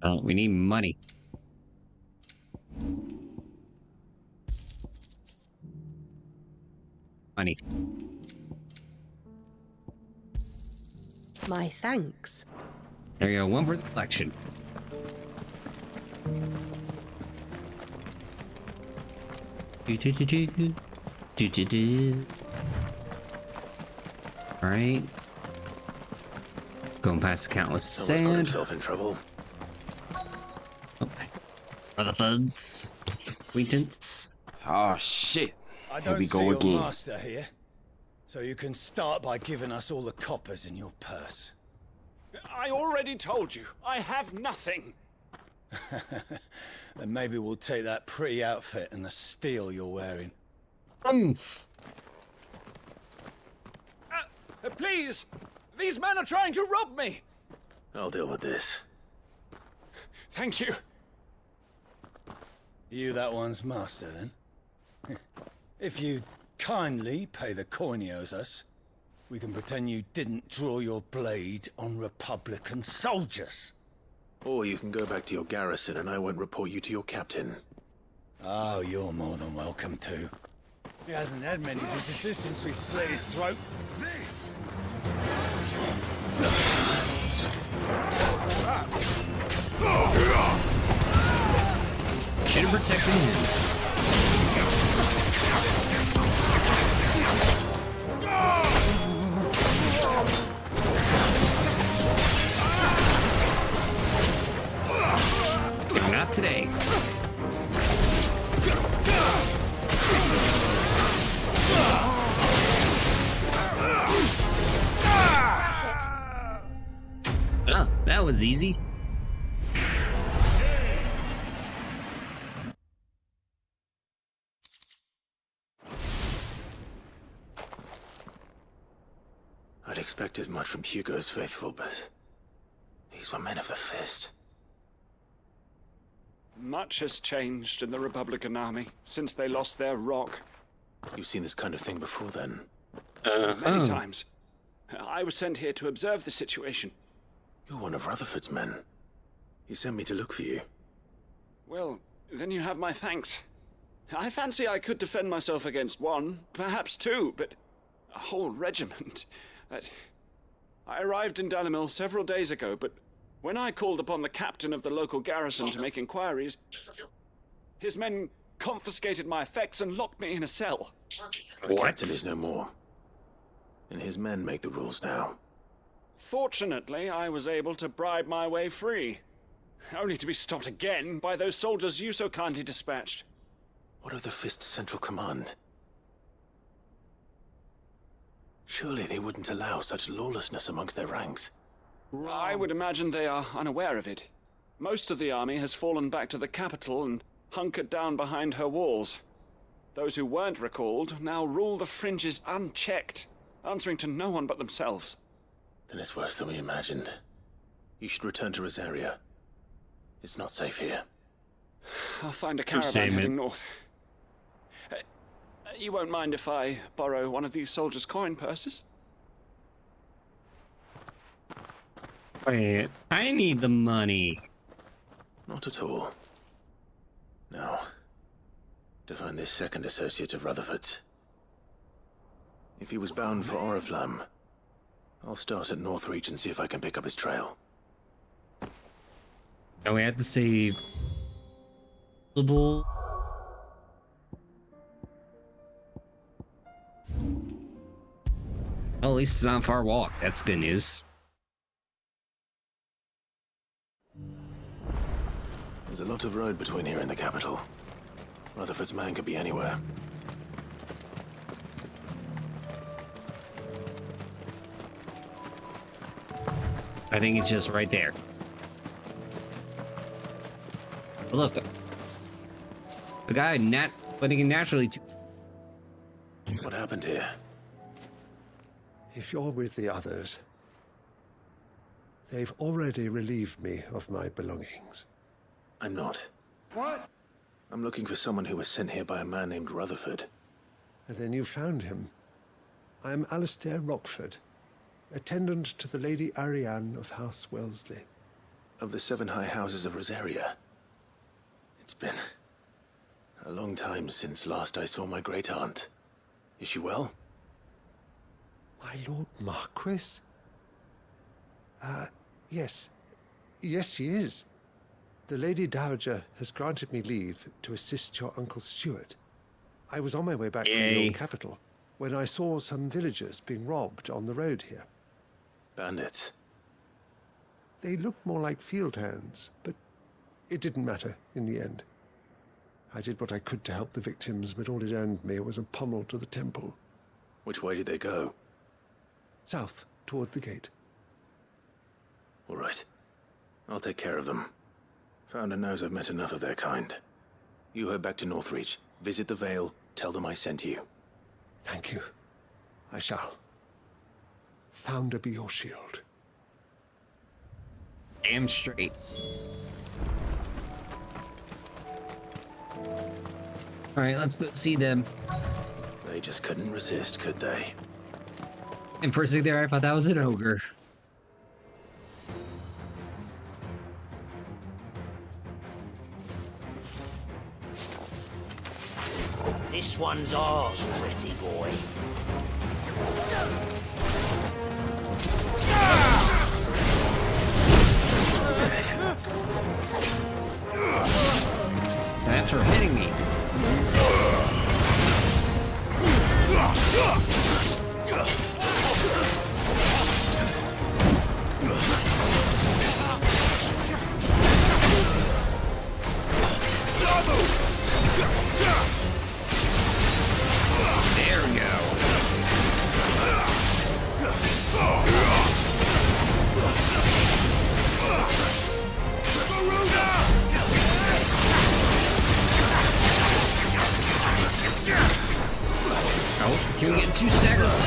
Oh, we need money. Money.
My thanks.
There you go, one for the collection. Alright. Going past countless
Someone's got
sand.
himself in trouble.
Rutherfords. Acquaintance.
Oh shit.
I
Here we
don't see
go
your
again.
master here, so you can start by giving us all the coppers in your purse.
I already told you, I have nothing.
Then maybe we'll take that pretty outfit and the steel you're wearing.
Please! These men are trying to rob me!
I'll deal with this.
Thank you.
You that one's master, then? If you kindly pay the coin he owes us, we can pretend you didn't draw your blade on Republican soldiers.
Or you can go back to your garrison and I won't report you to your captain.
Oh, you're more than welcome to. He hasn't had many visitors since we slit his throat.
Should have protected him. Not today. Oh, that was easy.
I'd expect as much from Hugo's faithful, but these were men of the fist.
Much has changed in the Republican army since they lost their rock.
You've seen this kind of thing before, then?
Many times. I was sent here to observe the situation.
You're one of Rutherford's men. He sent me to look for you.
Well, then you have my thanks. I fancy I could defend myself against one, perhaps two, but a whole regiment. I arrived in Dalimil several days ago, but when I called upon the captain of the local garrison to make inquiries, his men confiscated my effects and locked me in a cell.
The captain is no more, and his men make the rules now.
Fortunately, I was able to bribe my way free, only to be stopped again by those soldiers you so kindly dispatched.
What of the Fist's central command? Surely they wouldn't allow such lawlessness amongst their ranks.
I would imagine they are unaware of it. Most of the army has fallen back to the capital and hunkered down behind her walls. Those who weren't recalled now rule the fringes unchecked, answering to no one but themselves.
Then it's worse than we imagined. You should return to Rosaria. It's not safe here.
I'll find a caravan heading north. You won't mind if I borrow one of these soldiers' coin purses?
Wait, I need the money.
Not at all. Now, to find this second associate of Rutherford's. If he was bound for Oriflamme, I'll start at Northreach and see if I can pick up his trail.
And we have to save the bull. Well, at least it's not a far walk. That's good news.
There's a lot of road between here and the capital. Rutherford's man could be anywhere.
I think it's just right there. But look, the guy putting naturally.
What happened here?
If you're with the others, they've already relieved me of my belongings.
I'm not.
What?
I'm looking for someone who was sent here by a man named Rutherford.
And then you found him. I am Alistair Rockford, attendant to the Lady Ariane of House Wellesley.
Of the 7 high houses of Rosaria. It's been a long time since last I saw my great-aunt. Is she well?
My Lord Marquis? Yes. Yes, she is. The Lady Dowager has granted me leave to assist your Uncle Stuart. I was on my way back from the old capital when I saw some villagers being robbed on the road here.
Bandits?
They looked more like field hands, but it didn't matter in the end. I did what I could to help the victims, but all it earned me was a pommel to the temple.
Which way did they go?
South, toward the gate.
All right. I'll take care of them. Founder knows I've met enough of their kind. You head back to Northreach, visit the Vale, tell them I sent you.
Thank you. I shall. Founder be your shield.
Damn straight. Alright, let's go see them.
They just couldn't resist, could they?
And for a second there, I thought that was an ogre.
This one's ours, pretty boy.
That's for hitting me. There we go. Oh, can we get 2 staggers?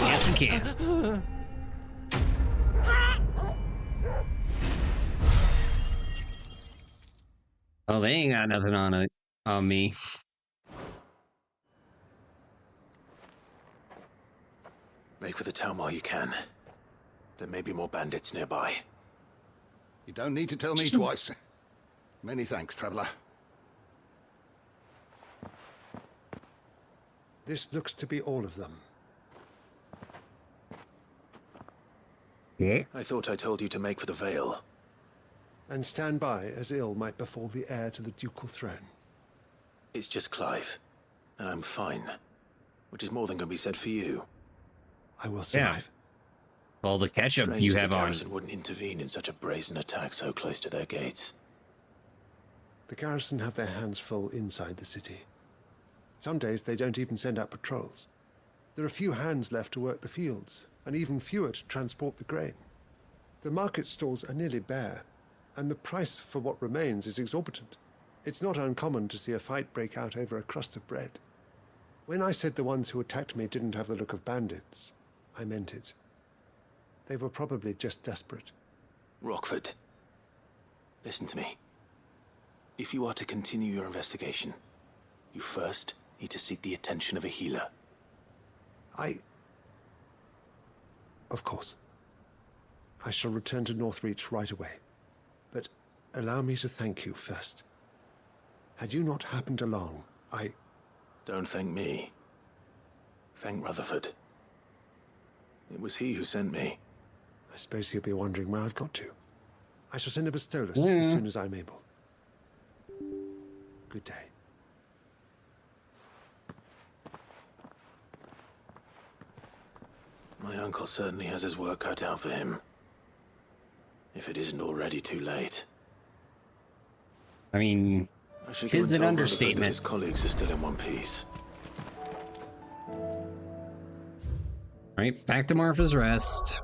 Yes, we can. Oh, they ain't got nothing on me.
Make for the town while you can. There may be more bandits nearby.
You don't need to tell me twice. Many thanks, traveler.
This looks to be all of them.
Yeah.
I thought I told you to make for the Vale.
And stand by as ill might befall the heir to the ducal throne.
It's just Clive, and I'm fine. Which is more than can be said for you.
I will survive.
All the ketchup
Strange
you
the
have on.
garrison wouldn't intervene in such a brazen attack so close to their gates.
The garrison have their hands full inside the city. Some days they don't even send out patrols. There are few hands left to work the fields, and even fewer to transport the grain. The market stalls are nearly bare, and the price for what remains is exorbitant. It's not uncommon to see a fight break out over a crust of bread. When I said the ones who attacked me didn't have the look of bandits, I meant it. They were probably just desperate.
Rockford, listen to me. If you are to continue your investigation, you first need to seek the attention of a healer.
Of course. I shall return to Northreach right away. But allow me to thank you first. Had you not happened along,
Don't thank me. Thank Rutherford. It was he who sent me.
I suppose he'll be wondering where I've got to. I shall send a Bistolus
Yeah.
as soon as I'm able. Good day.
My uncle certainly has his work cut out for him. If it isn't already too late.
I mean,
I should
tis an
Rutherford that
understatement.
his colleagues are still in one piece.
Alright, back to Martha's Rest.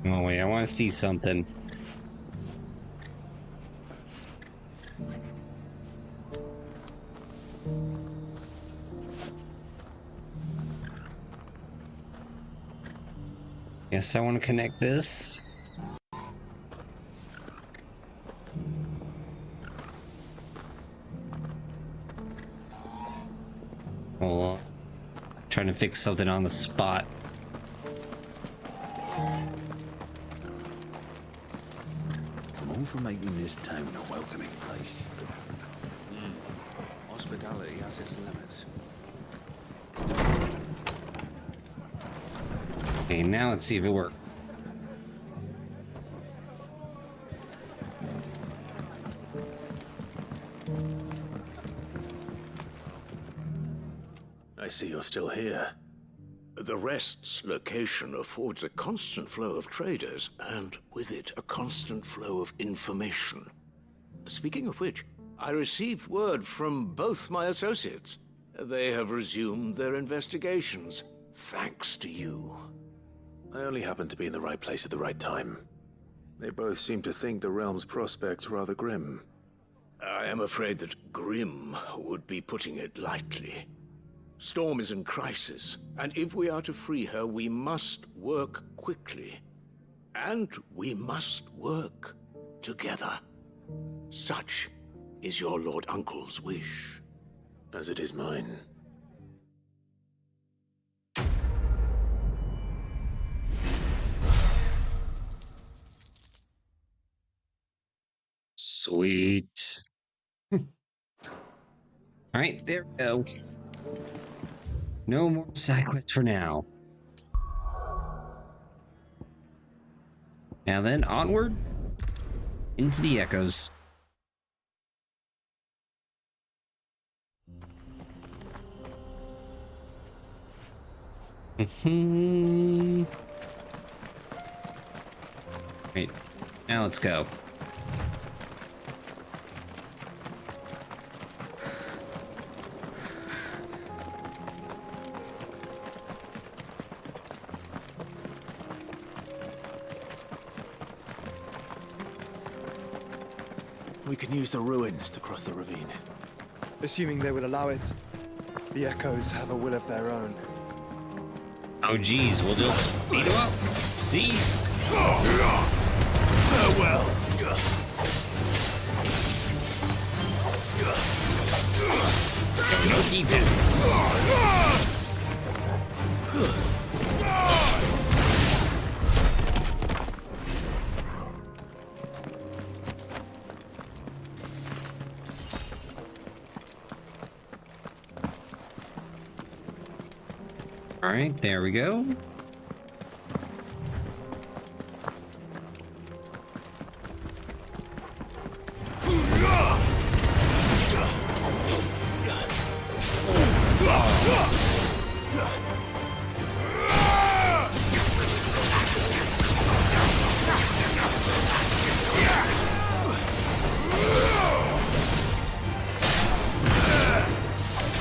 Oh wait, I want to see something. Yes, I want to connect this. Hold on. Trying to fix something on the spot.
I'm all for making this town a welcoming place, but hospitality has its limits.
Okay, now let's see if it works.
I see you're still here.
The Rest's location affords a constant flow of traders, and with it, a constant flow of information. Speaking of which, I received word from both my associates. They have resumed their investigations, thanks to you.
I only happened to be in the right place at the right time. They both seem to think the realm's prospects rather grim.
I am afraid that grim would be putting it lightly. Storm is in crisis, and if we are to free her, we must work quickly. And we must work together. Such is your Lord Uncle's wish.
As it is mine.
Sweet. All right, there we go. No more side quests for now. Now then, onward into the echoes. Right, now let's go.
We can use the ruins to cross the ravine. Assuming they will allow it. The echoes have a will of their own.
Oh geez, we'll just beat them up. See?
Farewell.
No defense. All right, there we go.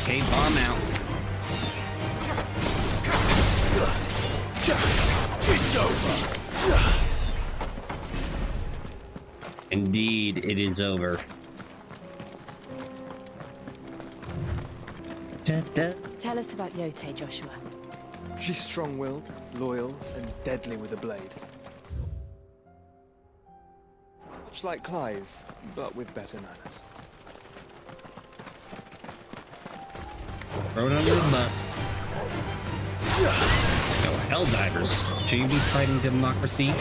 Okay, bomb out.
It's over.
Indeed, it is over.
Tell us about Yote, Joshua.
She's strong-willed, loyal, and deadly with a blade. Much like Clive, but with better manners.
Throw it under the bus. No, Helldivers. Should you be fighting democracy?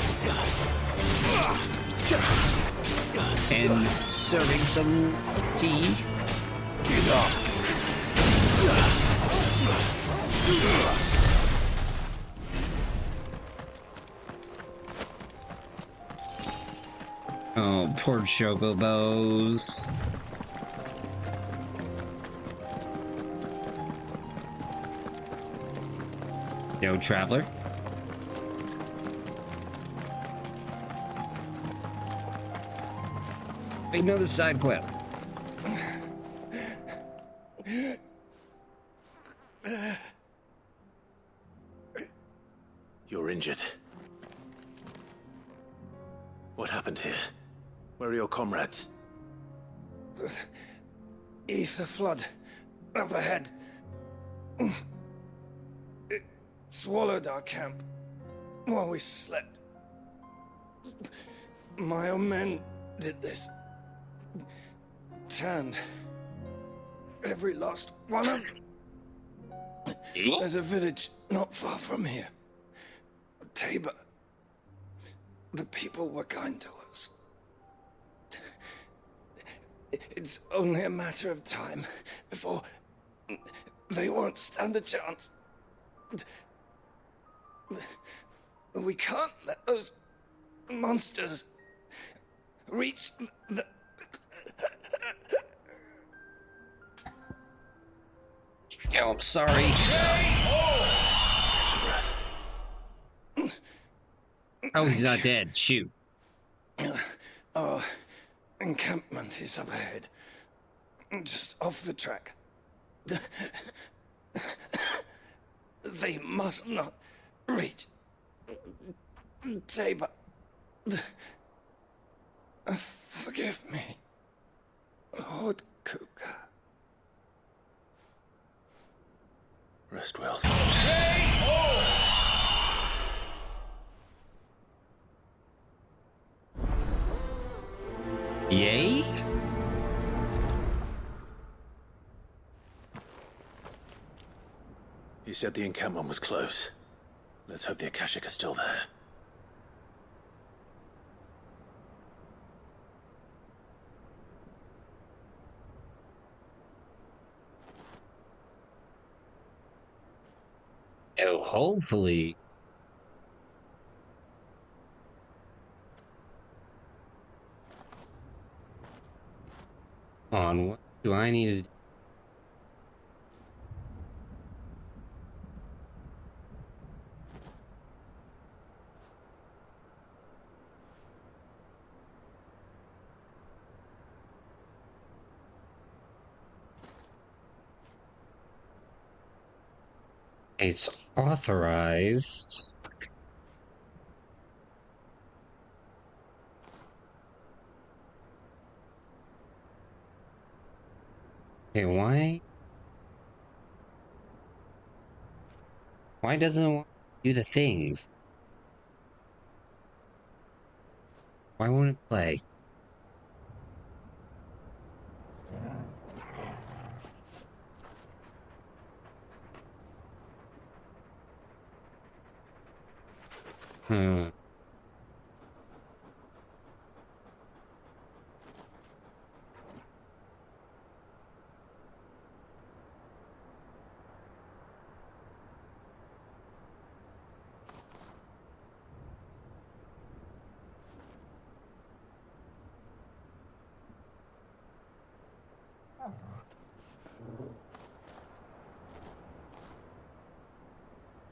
And serving some tea? Oh, poor chocobos. Yo, traveler. Another side quest.
You're injured. What happened here? Where are your comrades?
The ether flood up ahead. It swallowed our camp while we slept. My own men did this. Turned every last one of them. There's a village not far from here. Tabor. The people were kind to us. It's only a matter of time before they won't stand a chance. We can't let those monsters reach the...
Yo, I'm sorry. Oh, he's not dead. Shoot.
Our encampment is up ahead. Just off the track. They must not reach Tabor. Forgive me, Lord Kuka.
Rest well.
Yay?
You said the encampment was close. Let's hope the Akashic are still there.
Oh, hopefully. On what do I need to do? It's authorized. Okay, why doesn't it want to do the things? Why won't it play?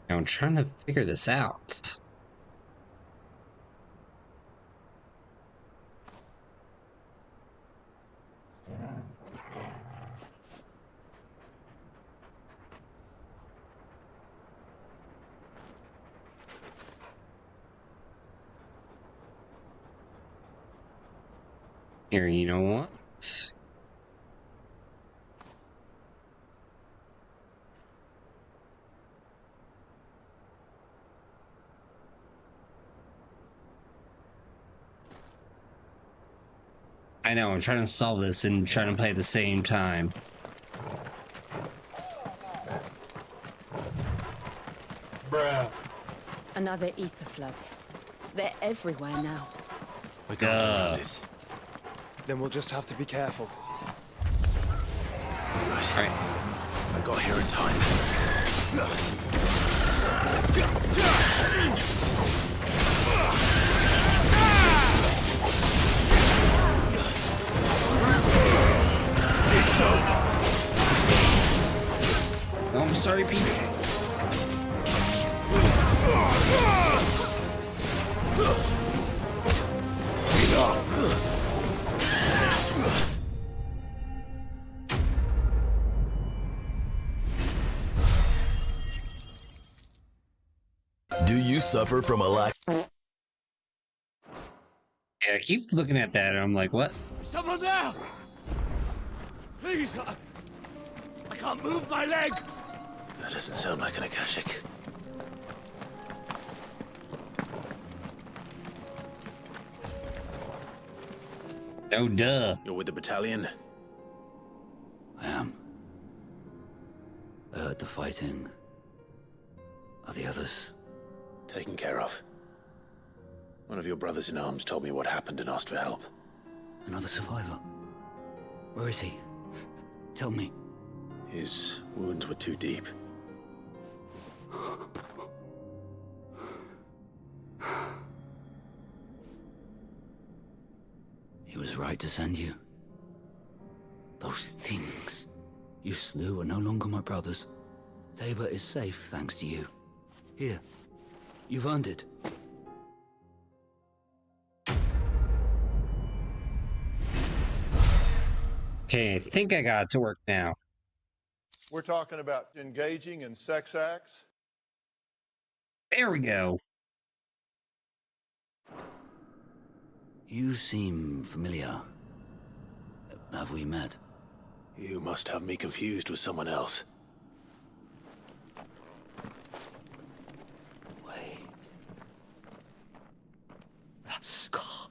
I'm trying to figure this out. Here, you know what? I know, I'm trying to solve this and trying to play at the same time.
Bruh. Another ether flood. They're everywhere now.
We can't handle it.
Then we'll just have to be careful.
Right. I got here in time. It's over.
Oh, I'm sorry, Pete.
Do you suffer from a lack?
I keep looking at that and I'm like, what?
Someone there! Please, I can't move my leg!
That doesn't sound like an Akashic.
Oh, duh.
You're with the battalion?
I am. I heard the fighting. Are the others?
Taken care of. One of your brothers in arms told me what happened and asked for help.
Another survivor? Where is he? Tell me.
His wounds were too deep.
He was right to send you. Those things you slew are no longer my brothers. Tabor is safe thanks to you. Here, you've earned it.
Okay, I think I got it to work now.
We're talking about engaging in sex acts.
There we go.
You seem familiar. Have we met?
You must have me confused with someone else.
Wait. That scar.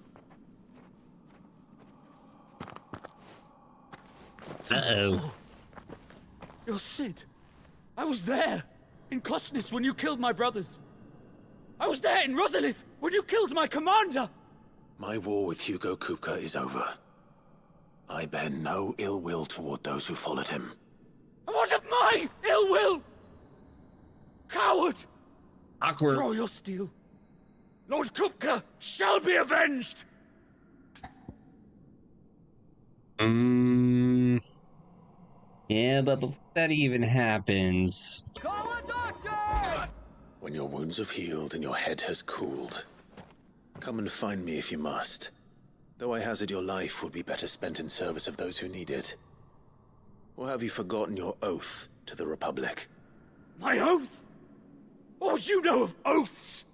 Uh-oh.
You're Sid. I was there, in Kosnis, when you killed my brothers. I was there in Rosalith, when you killed my commander.
My war with Hugo Kupka is over. I bear no ill will toward those who followed him.
And what of my ill will? Coward!
Awkward.
Draw your steel. Lord Kupka shall be avenged!
Yeah, but before that even happens...
Call a doctor! When your wounds have healed and your head has cooled, come and find me if you must. Though I hazard your life would be better spent in service of those who need it. Or have you forgotten your oath to the Republic?
My oath? What would you know of oaths?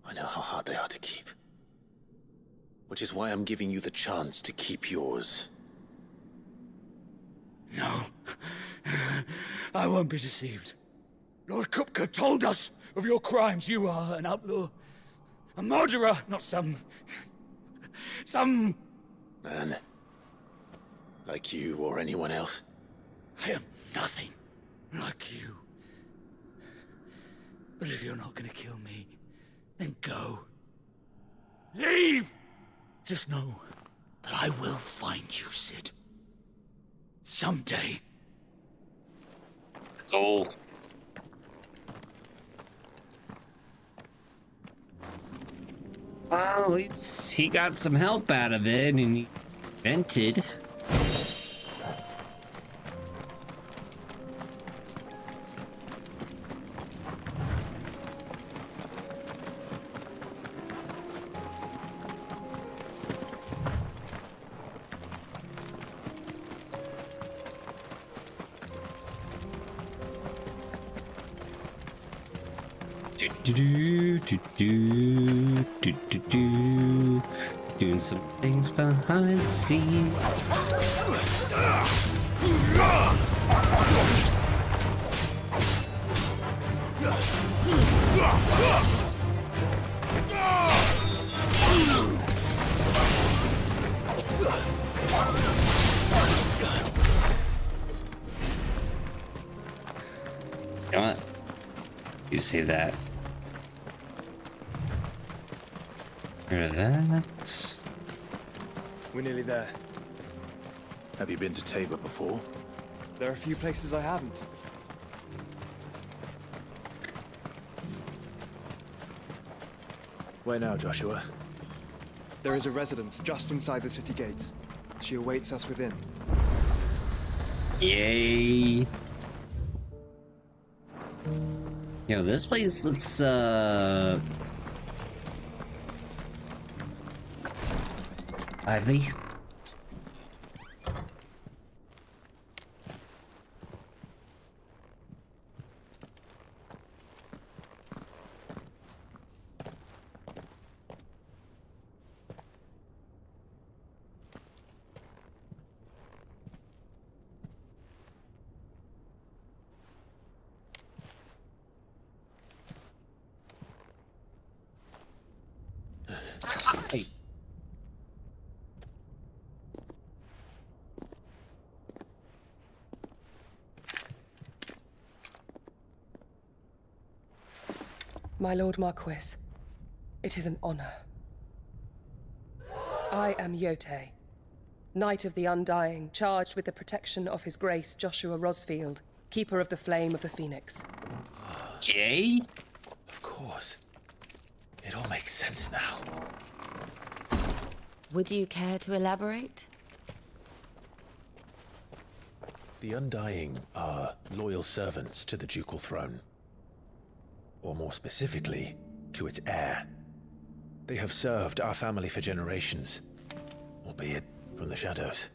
I know how hard they are to keep. Which is why I'm giving you the chance to keep yours.
No. I won't be deceived. Lord Kupka told us of your crimes. You are an outlaw. A murderer, not some
man. Like you or anyone else.
I am nothing like you. But if you're not gonna kill me, then go. Leave! Just know that I will find you, Sid. Someday.
Oh. Well, at least he got some help out of it, and he vented. Doing some things behind the scenes. You know what? You save that. Rid of that.
We're nearly there.
Have you been to Tabor before?
There are a few places I haven't.
Where now, Joshua?
There is a residence just inside the city gates. She awaits us within.
Yay. Yo, this place looks, lively. Hey.
My Lord Marquis, it is an honor. I am Yote, Knight of the Undying, charged with the protection of His Grace Joshua Rosfield, Keeper of the Flame of the Phoenix.
Jay?
Of course. It all makes sense now.
Would you care to elaborate?
The Undying are loyal servants to the ducal throne. Or more specifically, to its heir. They have served our family for generations, albeit from the shadows.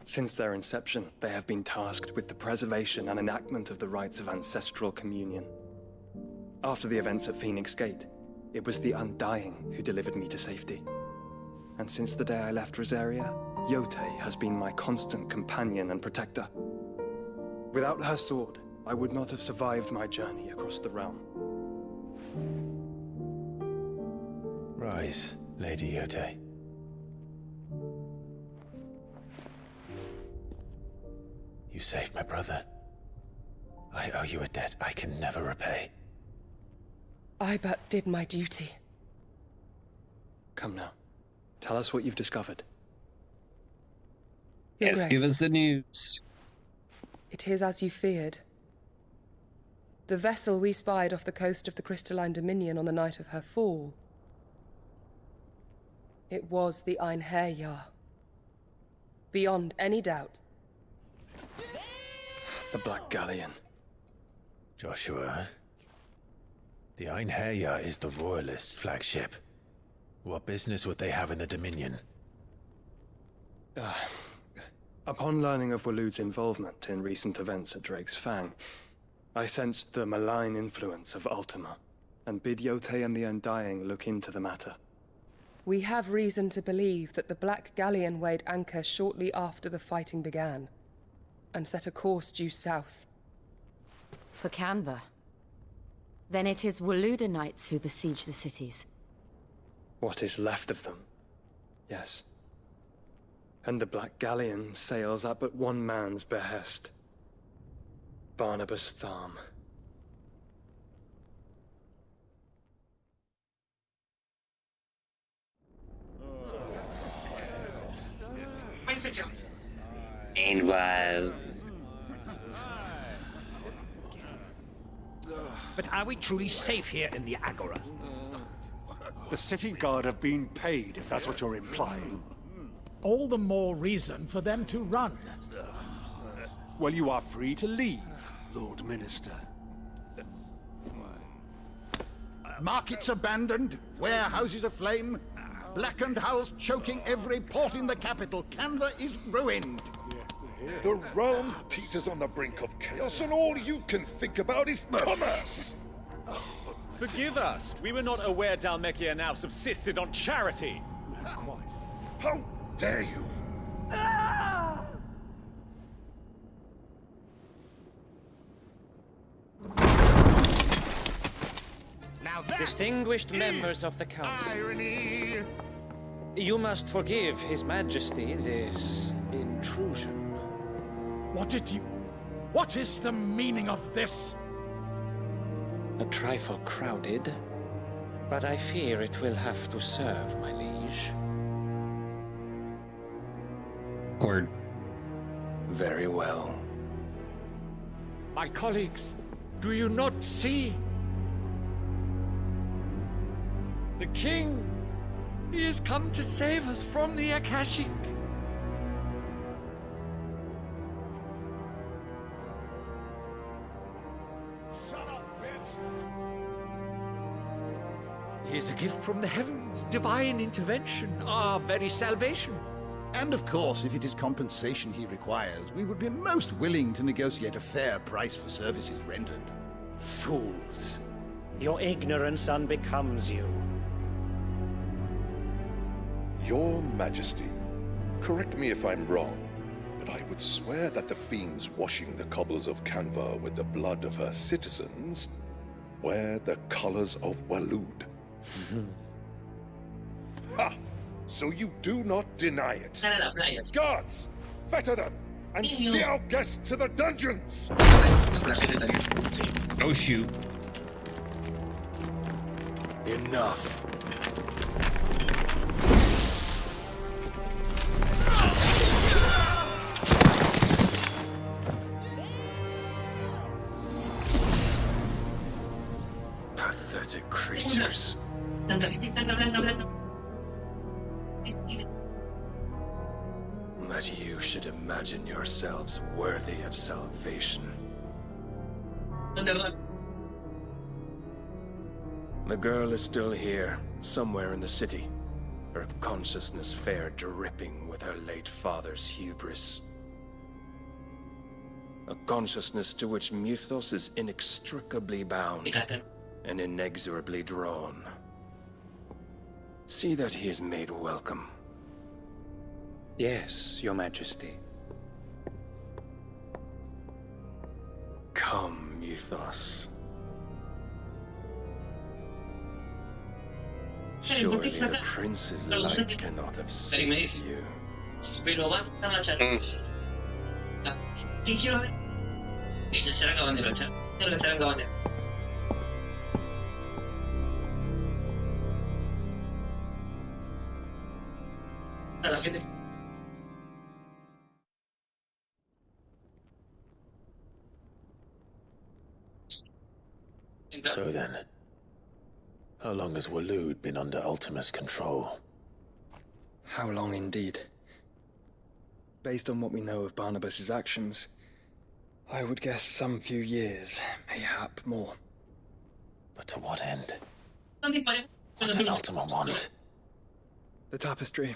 Since their inception, they have been tasked with the preservation and enactment of the rites of ancestral communion. After the events at Phoenix Gate, it was the Undying who delivered me to safety. And since the day I left Rosaria, Yote has been my constant companion and protector. Without her sword, I would not have survived my journey across the realm.
Rise, Lady Yote. You saved my brother. I owe you a debt I can never repay.
I but did my duty.
Come now. Tell us what you've discovered.
Your
Yes,
Grace,
give us the news.
it is as you feared. The vessel we spied off the coast of the Crystalline Dominion on the night of her fall. It was the Einherjar. Beyond any doubt.
The Black Galleon.
Joshua, the Einherjar is the Royalists' flagship. What business would they have in the Dominion?
Upon learning of Waloed's involvement in recent events at Drake's Fang, I sensed the malign influence of Ultima, and bid Yote and the Undying look into the matter.
We have reason to believe that the Black Galleon weighed anchor shortly after the fighting began, and set a course due south.
For Canva. Then it is Waloed knights who besiege the cities.
What is left of them? Yes. And the Black Galleon sails at but one man's behest. Barnabas Tharm.
Meanwhile...
But are we truly safe here in the Agora?
The city guard have been paid, if that's what you're implying.
All the more reason for them to run.
Well, you are free to leave, Lord Minister.
Markets abandoned, warehouses aflame, blackened hulls choking every port in the capital. Canva is ruined.
The realm teeters on the brink of chaos, and all you can think about is commerce!
Forgive us. We were not aware Dhalmekia now subsisted on charity.
Quite.
How dare you?
Distinguished members of the Council. Irony! You must forgive His Majesty this intrusion.
What is the meaning of this?
A trifle crowded, but I fear it will have to serve, my liege.
Cord.
Very well.
My colleagues, do you not see? The King! He has come to save us from the Akashic! He is a gift from the heavens, divine intervention, our very salvation.
And of course, if it is compensation he requires, we would be most willing to negotiate a fair price for services rendered.
Fools. Your ignorance unbecomes you.
Your Majesty, correct me if I'm wrong, but I would swear that the fiends washing the cobbles of Canva with the blood of her citizens wear the colors of Waloed. Ha! So you do not deny it. Guards, fetter them, and see our guests to the dungeons!
Oh shoot.
Enough. Pathetic creatures. That you should imagine yourselves worthy of salvation. The girl is still here, somewhere in the city. Her consciousness fair dripping with her late father's hubris. A consciousness to which Mythos is inextricably bound and inexorably drawn. See that he is made welcome.
Yes, Your Majesty.
Come, Mythos. Surely the prince's light cannot have sated you.
So then, how long has Waloed been under Ultima's control?
How long indeed? Based on what we know of Barnabas's actions, I would guess some few years, mayhap more.
But to what end? What does Ultima want?
The tapestry.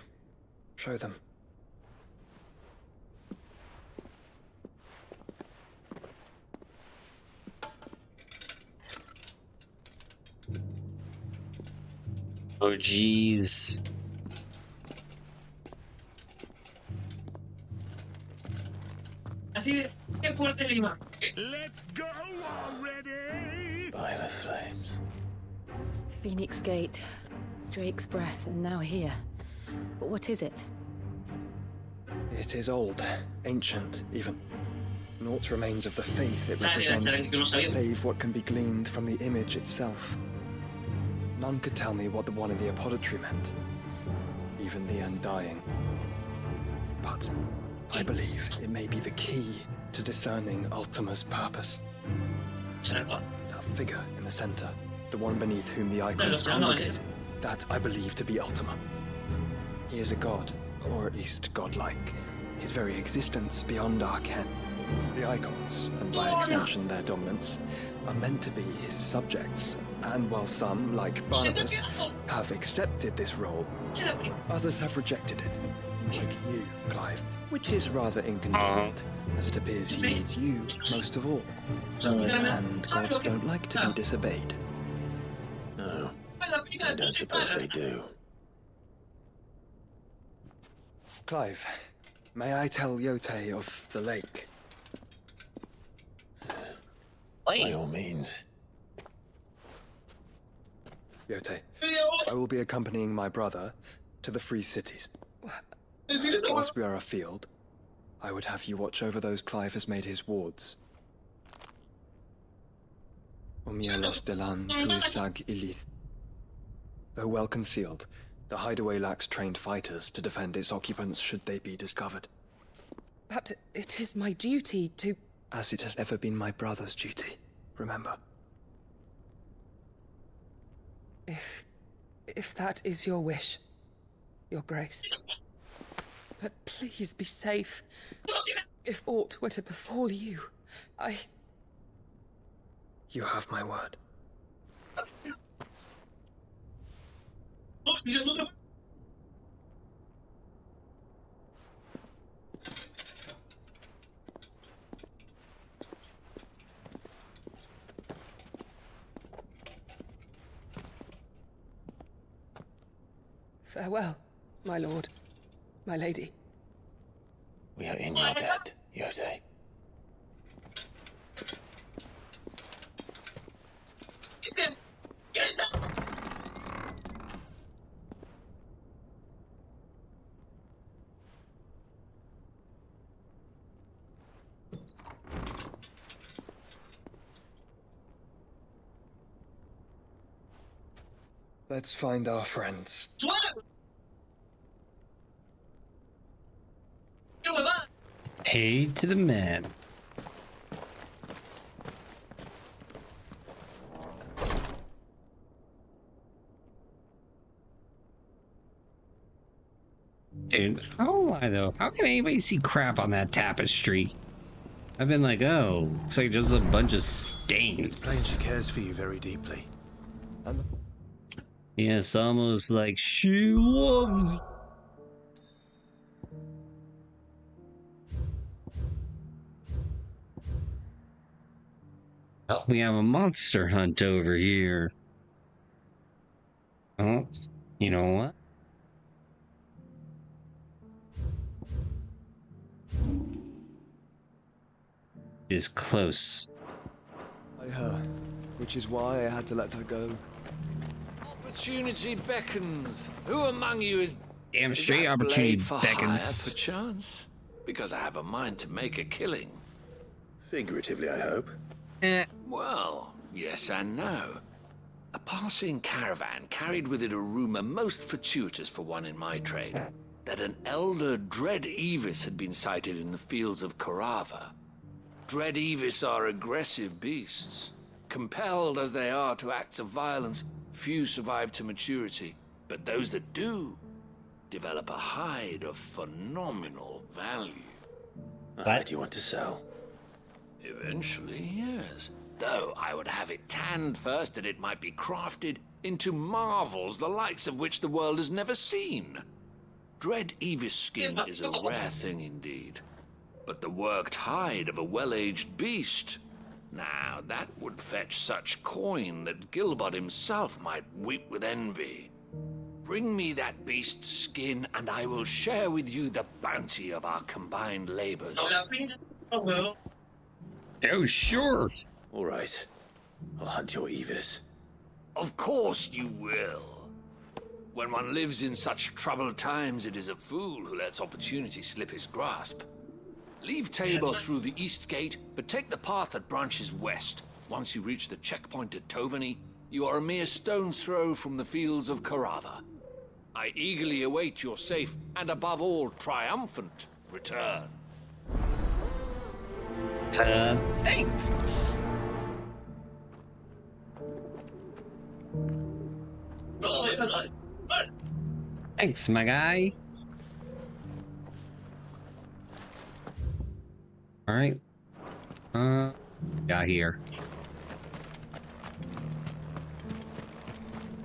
Show them.
Oh, jeez.
Así de fuerte el imán.
Let's go already!
By the flames.
Phoenix Gate, Drake's Breath, and now here. But what is it?
It is old, ancient, even. Naught remains of the faith it represents, save what can be gleaned from the image itself. None could tell me what the one in the apothecary meant, even the Undying. But I believe it may be the key to discerning Ultima's purpose. That figure in the center, the one beneath whom the Eikons congregate, that I believe to be Ultima. He is a god, or at least godlike, his very existence beyond our ken. The Eikons, and by extension their dominants, are meant to be his subjects, and while some, like Barnabas, have accepted this role, others have rejected it. Like you, Clive, which is rather inconvenient, as it appears he needs you most of all. And gods don't like to be disobeyed.
No, I don't suppose they do.
Clive, may I tell Yote of the lake?
By all means.
Yote, I will be accompanying my brother to the Free Cities. Once we are afield, I would have you watch over those Clive has made his wards. Umielos delan tuisag ilith. Though well concealed, the hideaway lacks trained fighters to defend its occupants should they be discovered.
But it is my duty to...
As it has ever been my brother's duty, remember.
If that is your wish, Your Grace. But please be safe. If aught were to befall you,
You have my word.
Farewell, my lord, my lady.
We are in your debt, Yote.
Let's find our friends.
Hey to the man. Dude, I won't lie though. How can anybody see crap on that tapestry? I've been like, oh, looks like just a bunch of stains.
It's plain she cares for you very deeply.
Yeah, it's almost like she loves. Oh, we have a monster hunt over here. Oh, you know what? Is close.
Which is why I had to let her go.
Opportunity beckons. Who among you is
damn straight opportunity beckons?
Perchance, because I have a mind to make a killing.
Figuratively, I hope.
Well, yes and no. A passing caravan carried with it a rumor most fortuitous for one in my trade, that an elder Dread Evis had been sighted in the fields of Korava. Dread Evis are aggressive beasts. Compelled as they are to acts of violence, few survive to maturity, but those that do develop a hide of phenomenal value.
Do you want to sell?
Eventually, yes. Though I would have it tanned first that it might be crafted into marvels the likes of which the world has never seen. Dread Evis skin is a rare thing indeed. But the worked hide of a well-aged beast, now that would fetch such coin that Gilbert himself might weep with envy. Bring me that beast's skin, and I will share with you the bounty of our combined labors.
Oh, sure.
All right. I'll hunt your Evis.
Of course you will. When one lives in such troubled times, it is a fool who lets opportunity slip his grasp. Leave Tabor through the east gate, but take the path that branches west. Once you reach the checkpoint at Tovany, you are a mere stone's throw from the fields of Korava. I eagerly await your safe, and above all, triumphant return.
Thanks. Thanks, my guy. All right. Got here.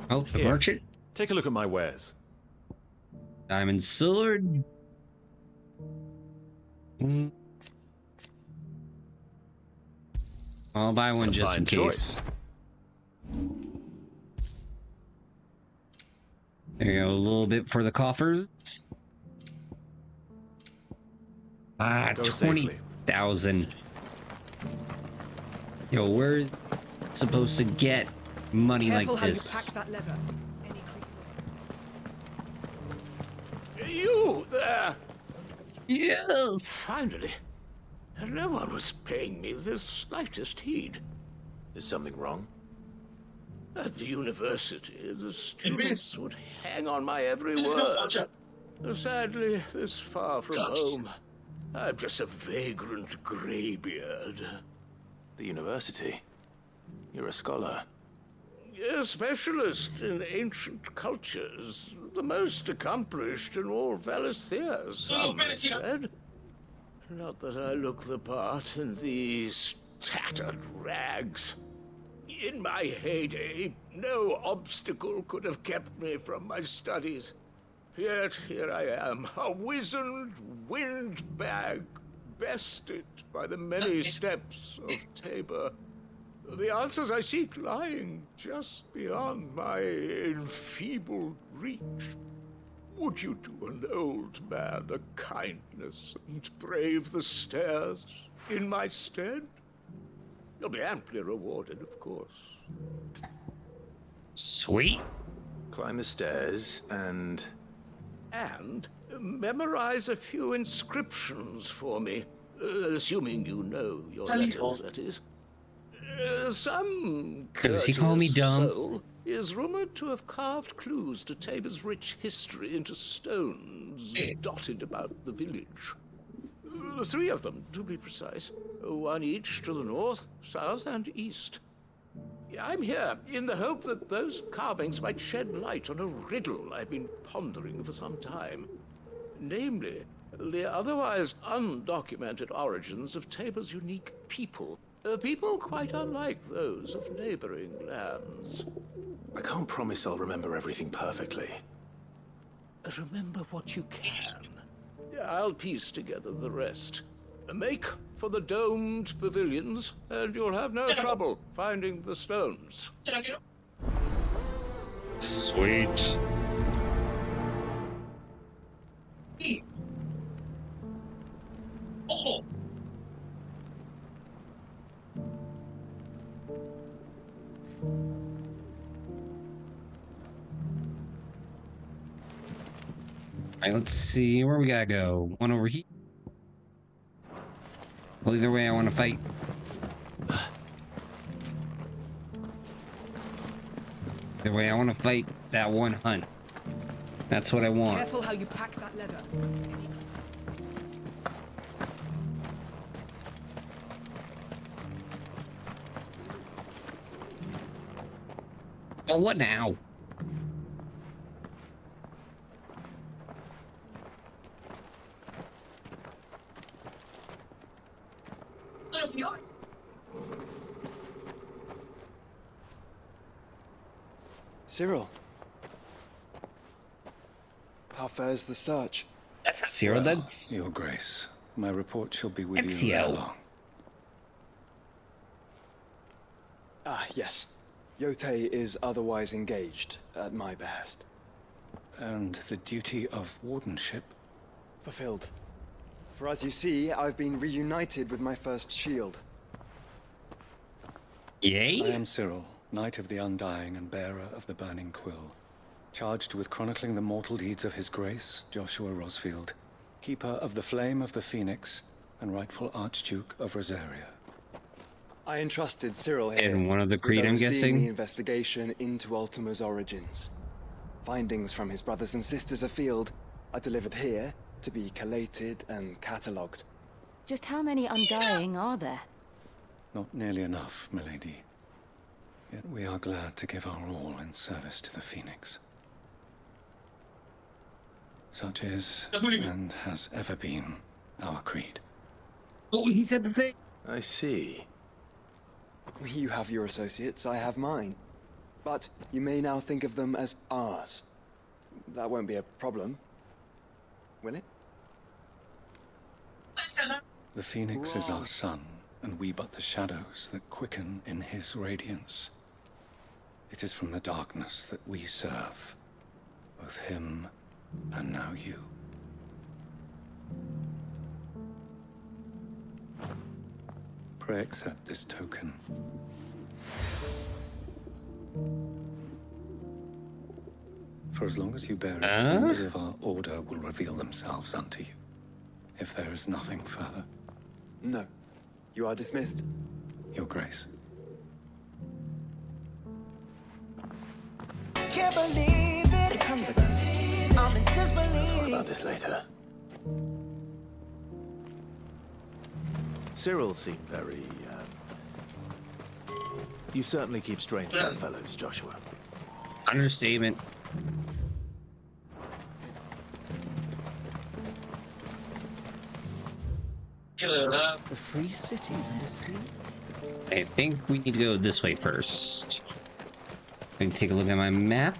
Oh, the merchant.
Take a look at my wares.
Diamond sword. I'll buy one just in case. There you go, a little bit for the coffers. 20,000. Yo, we're supposed to get money like this.
Careful how you pack that leather.
You there?
Yes.
Finally. No one was paying me the slightest heed.
Is something wrong?
At the university, the students would hang on my every word. Sadly, this far from home, I'm just a vagrant greybeard.
The university? You're a scholar.
A specialist in ancient cultures. The most accomplished in all Valisthea, some have said. Not that I look the part in these tattered rags. In my heyday, no obstacle could have kept me from my studies. Yet here I am, a wizened windbag, bested by the many steps of Tabor. The answers I seek lying just beyond my enfeebled reach. Would you do an old man a kindness and brave the stairs in my stead? You'll be amply rewarded, of course.
Sweet.
Climb the stairs and
memorize a few inscriptions for me. Assuming you know your letters, that is.
Some
Does he call me
courteous
dumb?
soul is rumored to have carved clues to Tabor's rich history into stones dotted about the village. 3 of them, to be precise. 1 each to the north, south, and east. I'm here in the hope that those carvings might shed light on a riddle I've been pondering for some time. Namely, the otherwise undocumented origins of Tabor's unique people. People quite unlike those of neighboring lands.
I can't promise I'll remember everything perfectly.
Remember what you can. I'll piece together the rest. Make for the domed pavilions, and you'll have no trouble finding the stones.
Sweet.
Oh.
Alright, let's see where we gotta go. One over here. Well, either way, I want to fight. Either way, I want to fight that one hunt. That's what I want.
Careful how you pack that leather.
Oh, what now?
Cyril. How fares the search?
That's a Cyril,
Well,
that's...
Your Grace, my report shall be with
NCO.
you ere long.
Ah, yes. Yote is otherwise engaged, at my behest.
And the duty of wardenship?
Fulfilled. For as you see, I've been reunited with my First Shield.
Yay?
I am Cyril, Knight of the Undying and bearer of the Burning Quill, charged with chronicling the mortal deeds of His Grace, Joshua Rosfield, keeper of the Flame of the Phoenix and rightful Archduke of Rosaria.
I entrusted Cyril here
And one of the Creed,
with
I'm
overseeing
guessing?
the investigation into Ultima's origins. Findings from his brothers and sisters afield are delivered here to be collated and catalogued.
Just how many Undying are there?
Not nearly enough, milady. Yet we are glad to give our all in service to the Phoenix. Such is, and has ever been, our creed.
Oh, he said the thing.
I see.
You have your associates, I have mine. But you may now think of them as ours. That won't be a problem, will it?
The Phoenix is our sun, and we but the shadows that quicken in his radiance. It is from the darkness that we serve, both him and now you. Pray accept this token. For as long as you bear it, members of our order will reveal themselves unto you, if there is nothing further.
No. You are dismissed.
Your Grace.
Can't believe it. I'm in disbelief.
About this later. Cyril seemed very, You certainly keep strange bedfellows, Joshua.
Understatement.
The free cities and the sea.
I think we need to go this way first. Let me take a look at my map.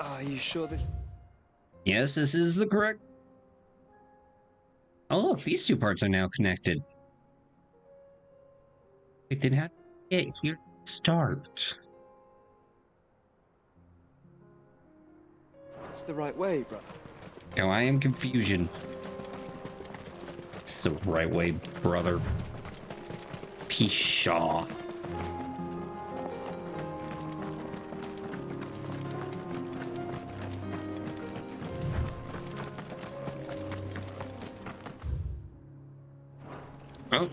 Are you sure this...
Yes, this is the correct... Oh look, these two parts are now connected. It didn't have to get here to start.
It's the right way, brother.
Now I am confusion. It's the right way, brother. Pshaw. Oh.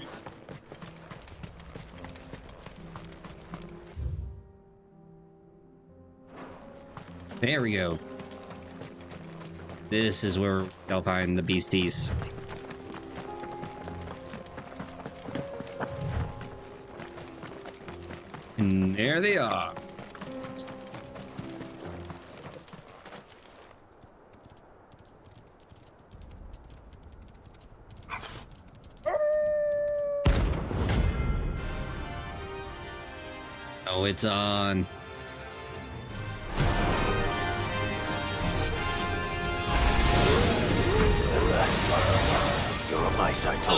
There we go. This is where I'll find the beasties. And there they are. Oh, it's on.
You're on my side, too.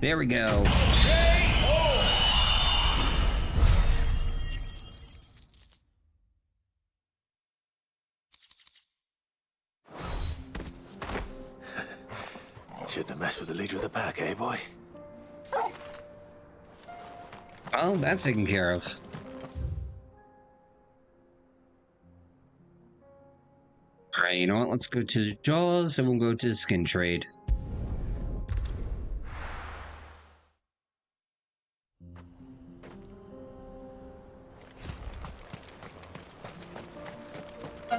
There we go.
Shouldn't have messed with the leader of the pack, eh, boy?
Oh, that's taken care of. Alright, you know what? Let's go to the Jaws and we'll go to the skin trade.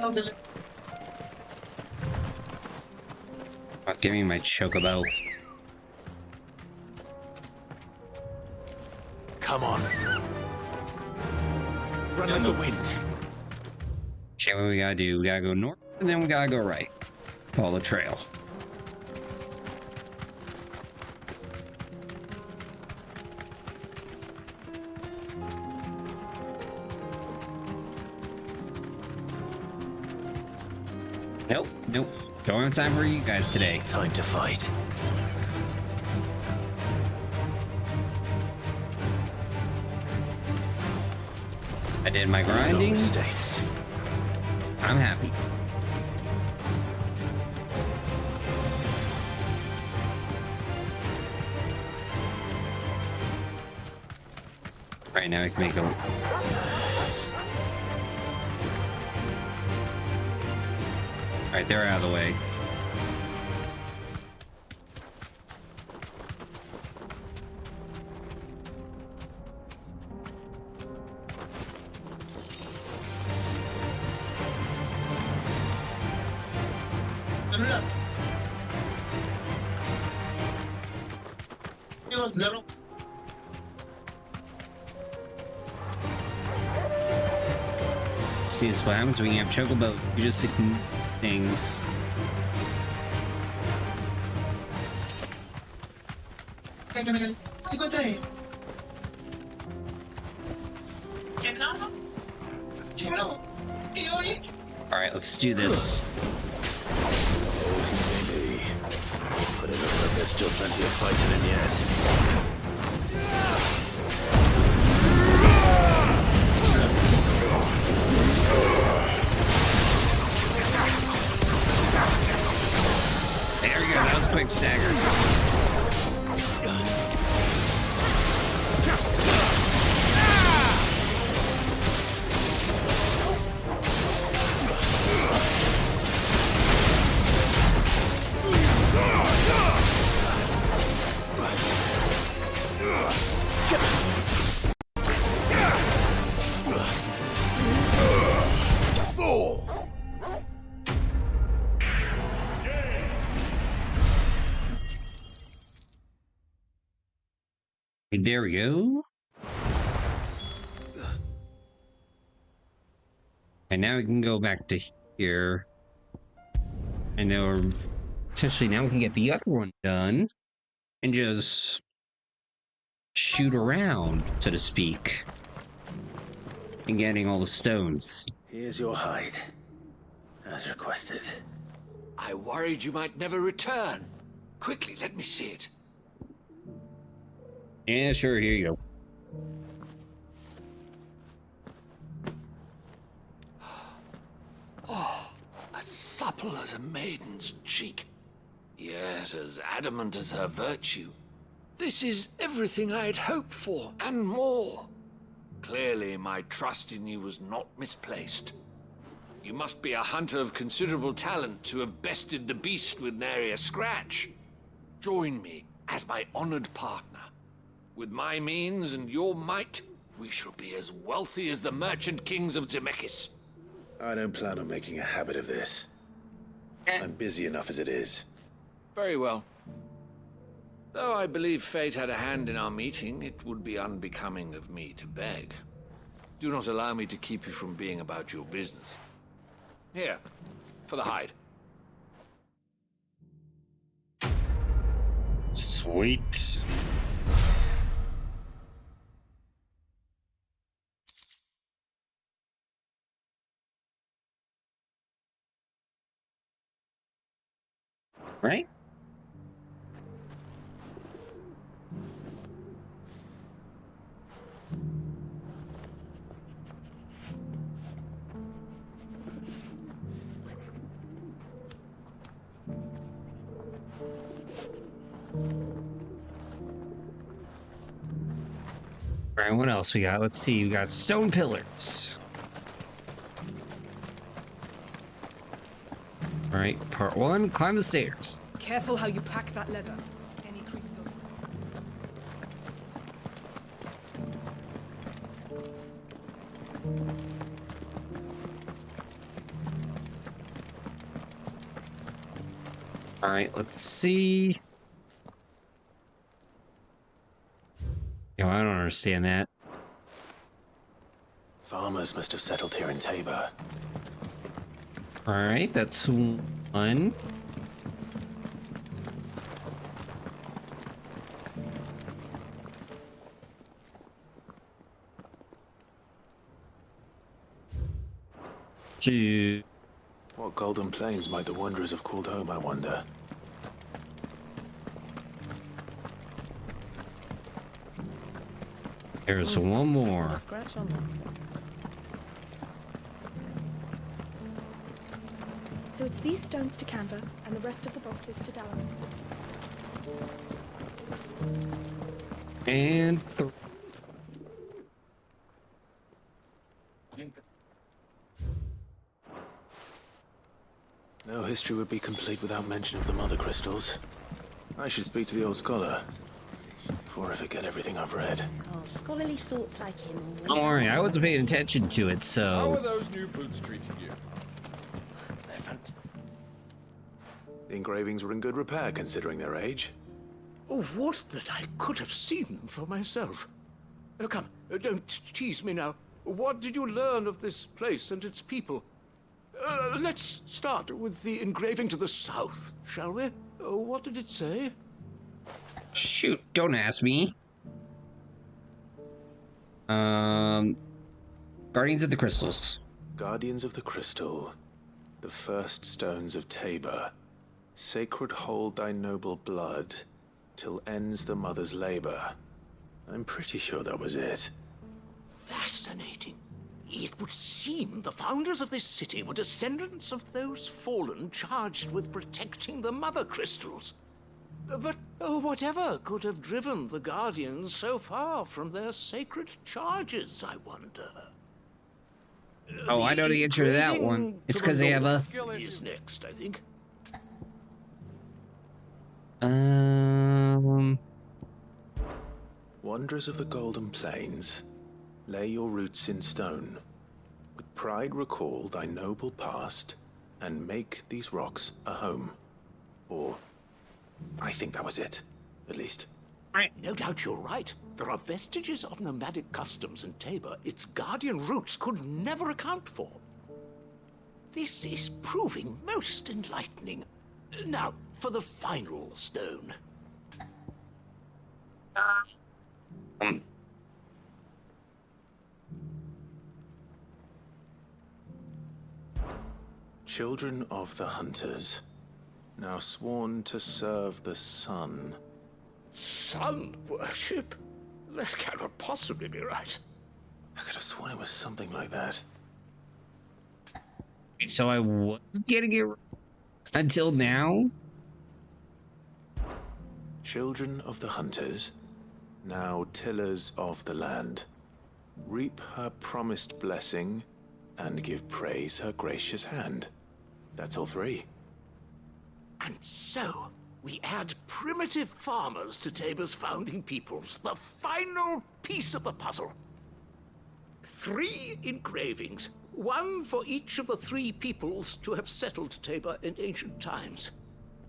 Oh, give me my chocobo.
Come on. Run like the wind.
Okay, what we gotta do? We gotta go north and then we gotta go right. Follow the trail. Nope, nope. Don't have time for you guys today.
Time to fight.
I did my grinding.
No mistakes.
I'm happy. Right now I can make a... Alright, they're out of the way. See, this is what happens when you have chocobo. You just stick things. Alright, let's do this.
Maybe. But it looks like there's still plenty of fighting in yet.
There we go, that was quick stagger. There we go. And now we can go back to here. And then essentially now we can get the other one done and just shoot around, so to speak, and getting all the stones.
Here's your hide, as requested.
I worried you might never return. Quickly, let me see it.
Yeah, sure, here you go.
Oh, as supple as a maiden's cheek, yet as adamant as her virtue. This is everything I had hoped for, and more. Clearly, my trust in you was not misplaced. You must be a hunter of considerable talent to have bested the beast with nary a scratch. Join me as my honored partner. With my means and your might, we shall be as wealthy as the merchant kings of Zemeckis.
I don't plan on making a habit of this. I'm busy enough as it is.
Very well. Though I believe fate had a hand in our meeting, it would be unbecoming of me to beg. Do not allow me to keep you from being about your business. Here, for the hide.
Sweet. Right? All right, what else we got? Let's see. We got stone pillars. All right, part 1, climb the stairs.
Careful how you pack that leather. Any creases of...
All right, let's see. Yo, I don't understand that.
Farmers must have settled here in Tabor.
All right, that's 1. Two.
What golden plains might the wanderers have called home, I wonder?
There's one more.
Scratch on them.
So it's these stones to Canva, and the rest of the boxes to Dalaran.
And
No history would be complete without mention of the mother crystals. I should speak to the old scholar before I forget everything I've read.
Oh, scholarly sorts like him always.
don't worry, I wasn't paying attention to it, so.
How are those new boots treating you?
They're fantastic. The engravings were in good repair considering their age.
Oh, what that I could have seen for myself. Oh, come, don't tease me now. What did you learn of this place and its people? Let's start with the engraving to the south, shall we? What did it say?
Shoot, don't ask me. Guardians of the Crystals.
Guardians of the Crystal. The first stones of Tabor. Sacred hold thy noble blood, till ends the mother's labor. I'm pretty sure that was it.
Fascinating. It would seem the founders of this city were descendants of those fallen charged with protecting the mother crystals. But whatever could have driven the Guardians so far from their sacred charges, I wonder?
Oh, I know the answer to that one. It's because they have a...
Is next, I think.
Wanderers of the Golden Plains, lay your roots in stone. With pride recall thy noble past, and make these rocks a home. Or, I think that was it, at least.
No doubt you're right. There are vestiges of nomadic customs in Tabor its guardian roots could never account for. This is proving most enlightening. Now, for the final stone.
Children of the Hunters, now sworn to serve the sun.
Sun worship? That cannot possibly be right.
I could have sworn it was something like that.
So I was getting it until now?
Children of the Hunters, now tillers of the land, reap her promised blessing and give praise her gracious hand. That's all three.
And so, we add primitive farmers to Tabor's founding peoples, the final piece of the puzzle. 3 engravings, one for each of the 3 peoples to have settled Tabor in ancient times.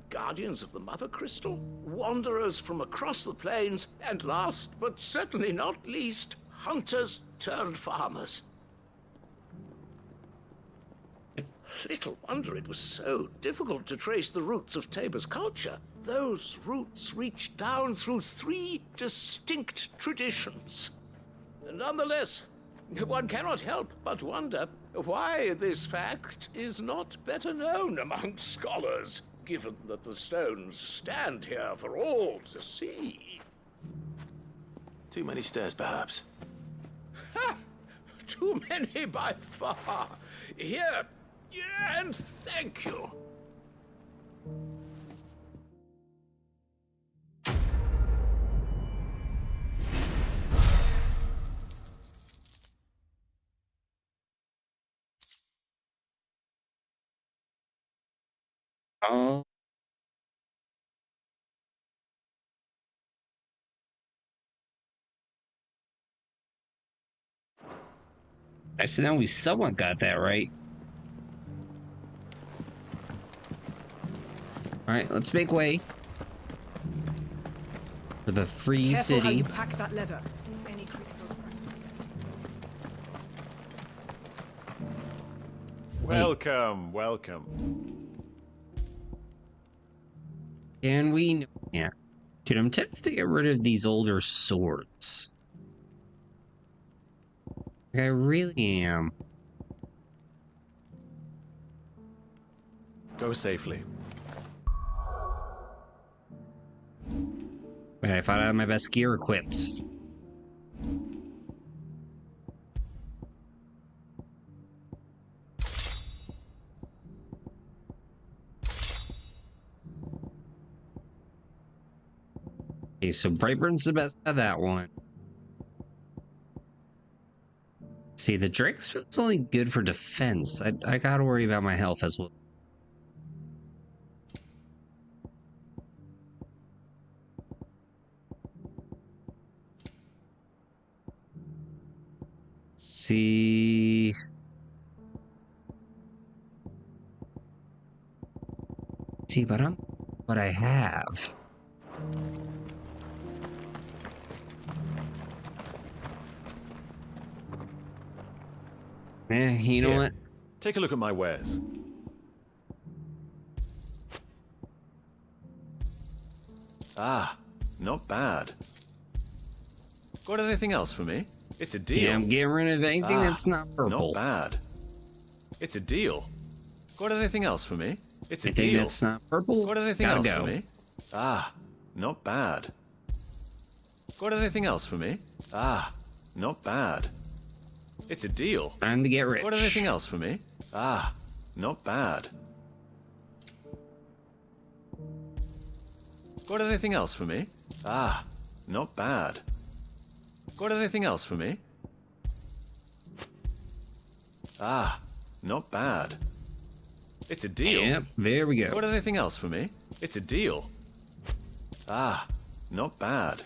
Guardians of the Mother Crystal, wanderers from across the plains, and last but certainly not least, hunters turned farmers. Little wonder it was so difficult to trace the roots of Tabor's culture. Those roots reach down through 3 distinct traditions. Nonetheless, one cannot help but wonder why this fact is not better known among scholars, given that the stones stand here for all to see.
Too many stairs, perhaps.
Ha! Too many by far. Here, and thank you.
Oh. I said, now we somewhat got that right. All right, let's make way for the free
Careful
city.
How you pack that leather. Any crystals.
Welcome, welcome.
Can we? Yeah. Dude, I'm tempted to get rid of these older swords. I really am.
Go safely.
Wait, I thought I had my best gear equipped. Okay, so Brightburn's the best of that one. See, the Drake's only good for defense. I gotta worry about my health as well. See, but I'm what I have. Yeah, you know what?
Take a look at my wares. Ah, not bad. Got anything else for me? It's a deal.
Yeah, I'm getting rid of anything that's not purple.
Not bad. It's a deal. Got anything else for me? It's a
anything
deal.
That's not purple.
Got anything else for me? Ah, not bad. Got anything else for me? Ah, not bad. It's a deal.
Time to get rich.
Got anything else for me? Ah, not bad. Got anything else for me? Ah, not bad. Got anything else for me? Ah, not bad. It's a deal.
Yep, there we go.
Got anything else for me? It's a deal. Ah, not bad.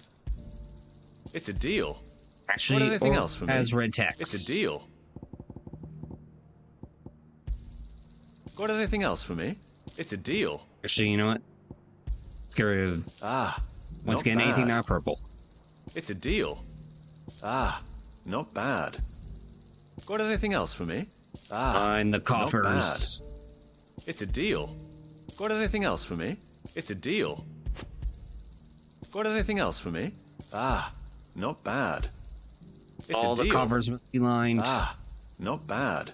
It's a deal.
Actually,
got anything else for me?
As red text.
It's a deal. Got anything else for me? It's a deal.
Actually, you know what? Let's get rid of. Once again,
bad.
anything not purple.
It's a deal. Ah, not bad. Got anything else for me?
Find the coffers.
Not bad. It's a deal. Got anything else for me? It's a deal. Got anything else for me? Not bad. It's
All
a
the
deal.
coffers must be lined.
Not bad.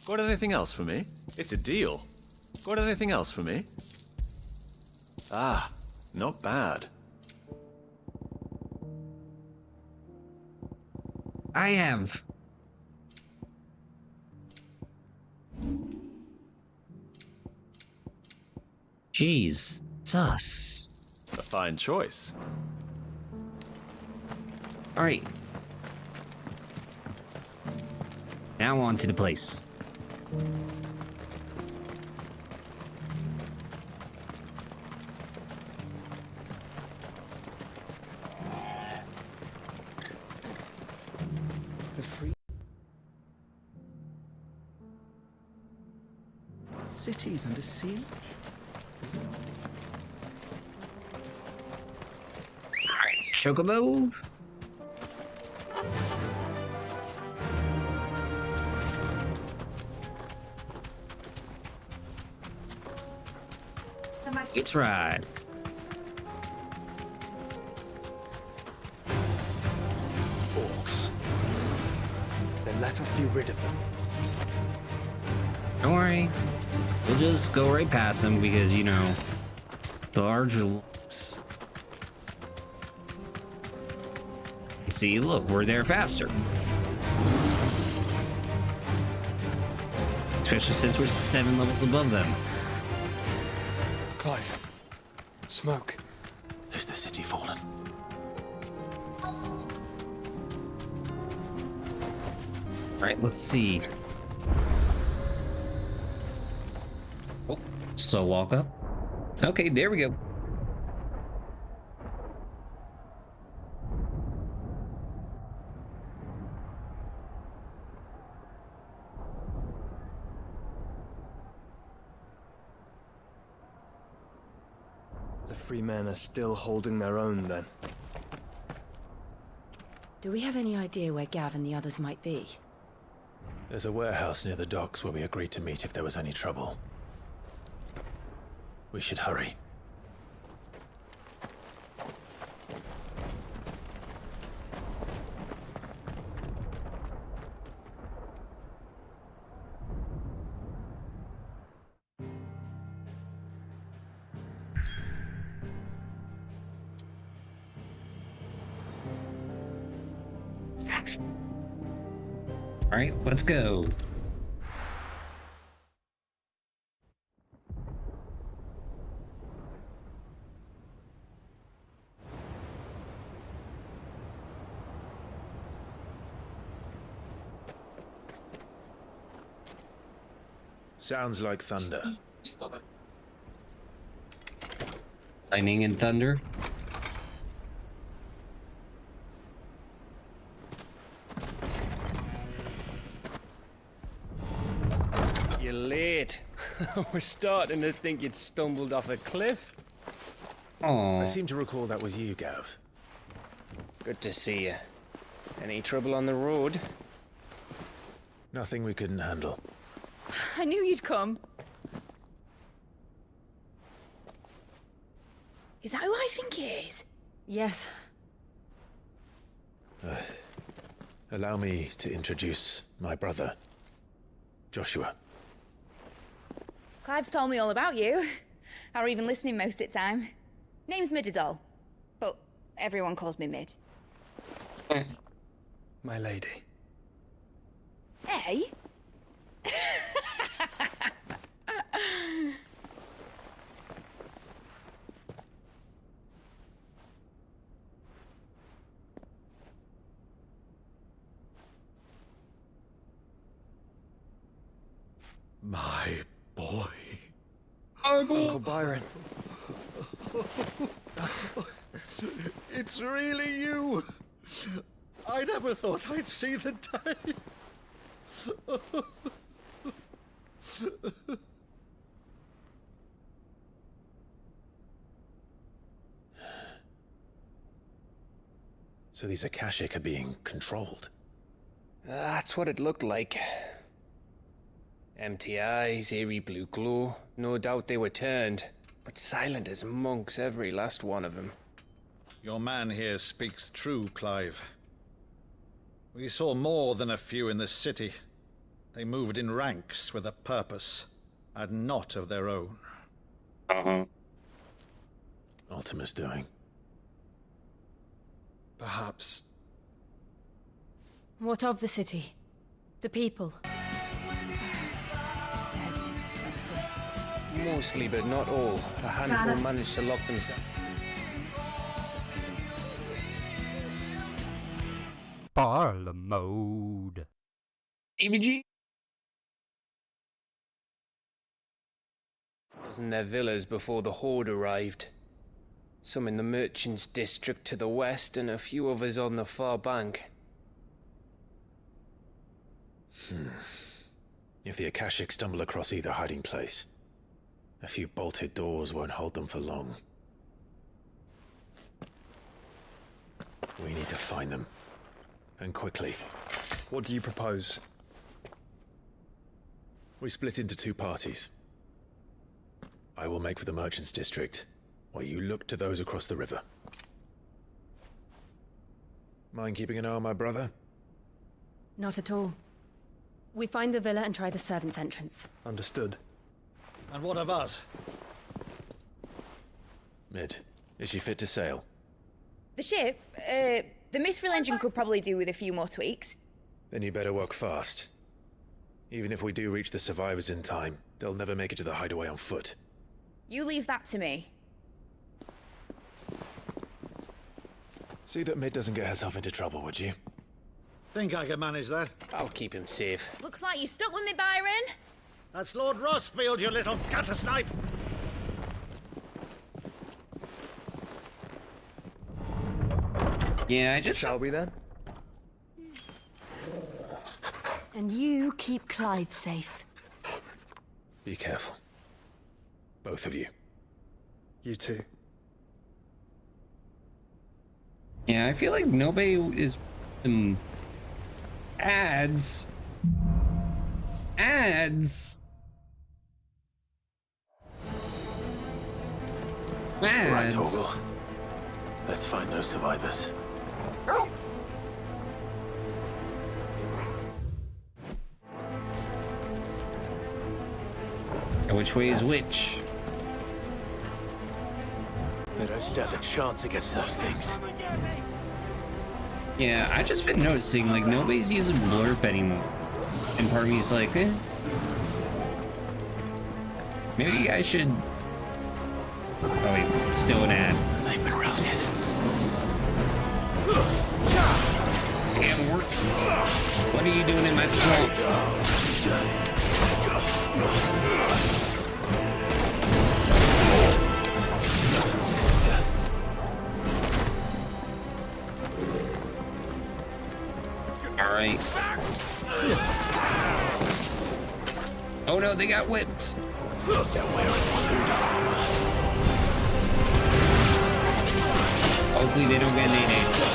Got anything else for me? It's a deal. Got anything else for me? Not bad.
I have. Jeez, sus.
A fine choice.
All right. Now on to the place.
The free cities under siege.
Alright, Chocobo. It's right.
Orcs. Then let us be rid of them.
Don't worry. We'll just go right past them because, you know, the larger ones. See, look, we're there faster. Especially since we're 7 levels above them.
Clive. Smoke. Is the city fallen?
Alright, let's see. Oh, so walk up. Okay, there we go.
The free men are still holding their own, then.
Do we have any idea where Gav and the others might be?
There's a warehouse near the docks where we agreed to meet if there was any trouble. We should hurry.
All right, let's go.
Sounds like thunder.
Lightning and thunder.
You're late. We're starting to think you'd stumbled off a cliff.
Oh.
I seem to recall that was you, Gav.
Good to see you. Any trouble on the road?
Nothing we couldn't handle.
I knew you'd come. Is that who I think it is?
Yes.
Allow me to introduce my brother, Joshua.
Clive's told me all about you. Or even listening most of the time. Name's Midadol, but everyone calls me Mid.
My lady.
Hey?
My boy.
Uncle Byron.
It's really you. I never thought I'd see the day.
So these Akashic are being controlled.
That's what it looked like. Empty eyes, eerie blue glow. No doubt they were turned, but silent as monks, every last one of them.
Your man here speaks true, Clive. We saw more than a few in this city. They moved in ranks with a purpose, and not of their own.
Ultima's doing.
Perhaps.
What of the city? The people?
Dead, mostly.
Mostly, but not all. A handful managed to lock themselves.
Parlor mode.
ABG?
In their villas before the Horde arrived. Some in the merchants' district to the west, and a few others on the far bank.
If the Akashic stumble across either hiding place, a few bolted doors won't hold them for long. We need to find them. And quickly.
What do you propose?
We split into two parties. I will make for the merchants' district, while you look to those across the river. Mind keeping an eye on my brother?
Not at all. We find the villa and try the servants' entrance.
Understood.
And what of us?
Mid, is she fit to sail?
The ship, the Mithril engine could probably do with a few more tweaks.
Then you better work fast. Even if we do reach the survivors in time, they'll never make it to the hideaway on foot.
You leave that to me.
See that Mid doesn't get herself into trouble, would you?
Think I can manage that?
I'll keep him safe.
Looks like you stuck with me, Byron.
That's Lord Rosfield, you little gutter snipe!
Yeah, I just...
Shall we then?
And you keep Clive safe.
Be careful. Both of you.
You too.
Yeah, I feel like nobody is... ads. Ads.
Right, Torgal. Let's find those survivors.
Which way is which?
They don't stand a chance against those things.
Yeah, I've just been noticing, like, nobody's using blurb anymore. And part of me is like, eh. Maybe I should... Oh wait, it's still an ad.
They've been routed.
Damn workers. What are you doing in my swamp? Alright. Oh no, they got whipped. Hopefully they don't get nades.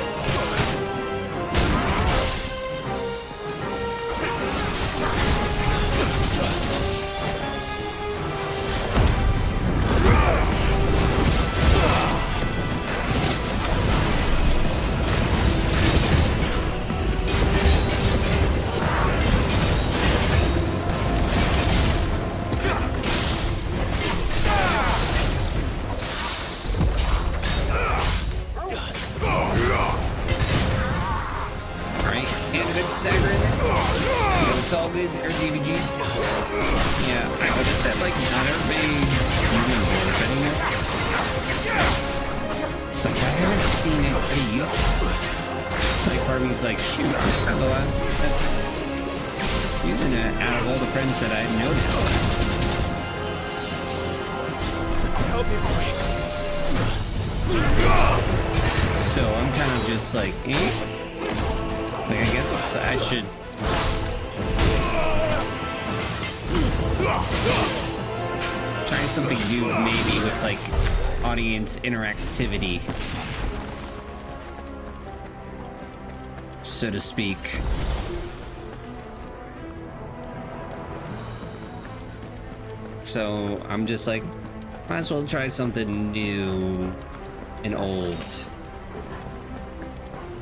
Stagger in there. It's all good, or DVG. Yeah, I noticed that, like, not everybody's using blurb anymore. Like, I haven't seen anybody use it. Like, part of me's like, shoot, that's using it out of all the friends that I've noticed.
Help me, boy.
So I'm kind of just like, eh? Like, I guess I should... try something new, maybe, with, like, audience interactivity. So to speak. So I'm just like, might as well try something new and old.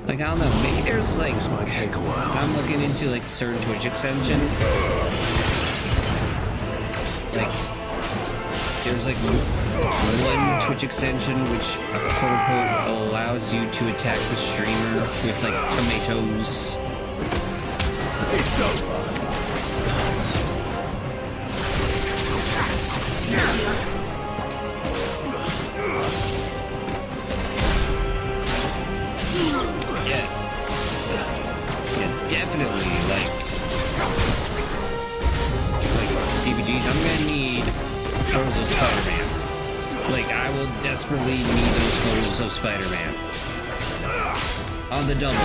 Like, I don't know, maybe there's like,
This might take a while.
I'm looking into like certain Twitch extension. Like, there's like one Twitch extension which quote unquote allows you to attack the streamer with like tomatoes.
It's over.
Yeah, definitely, like DVGs, I'm gonna need photos of Spider-Man. Like, I will desperately need those photos of Spider-Man. On the double.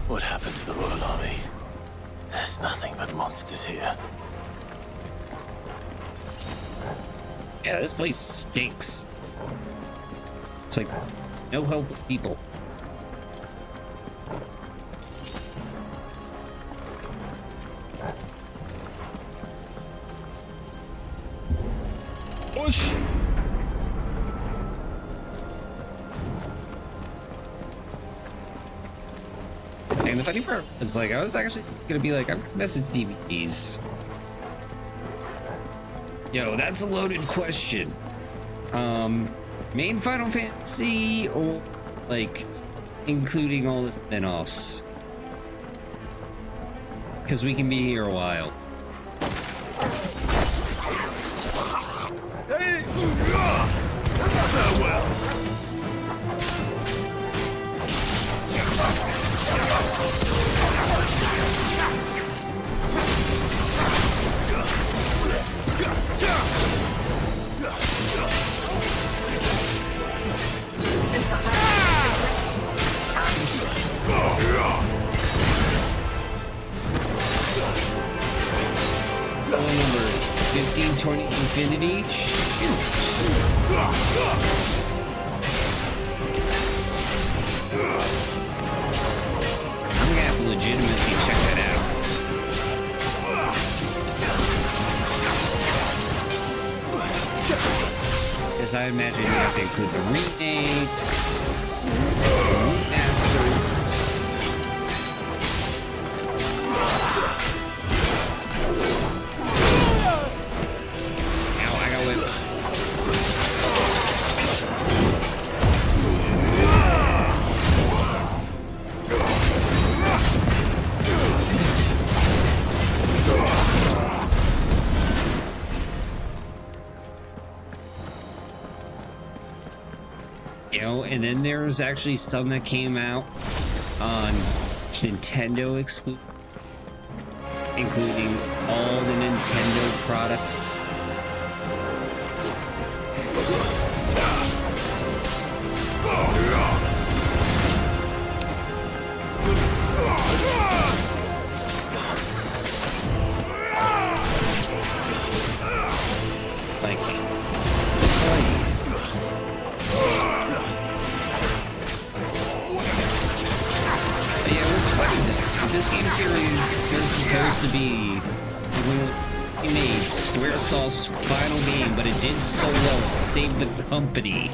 What happened to the Royal Army? There's nothing but monsters here.
Yeah, this place stinks. It's like, no healthy people. Push! And the funny part is, like, I was actually gonna be like, I'm gonna message DVDs. Yo, that's a loaded question. Main Final Fantasy or, like, including all the spin-offs? Because we can be here a while.
Hey! Farewell!
Phone number 1520 Infinity. Shoot. I'm gonna have to legitimately check that out. Because I imagine you have to include the remakes, remasters. Ow, I got whips. You know, and then there's actually some that came out on Nintendo exclusive, including all the Nintendo products. Like, yeah, it was funny. This game series was supposed to be when we made Squaresoft's final game, but it did so well it saved the company.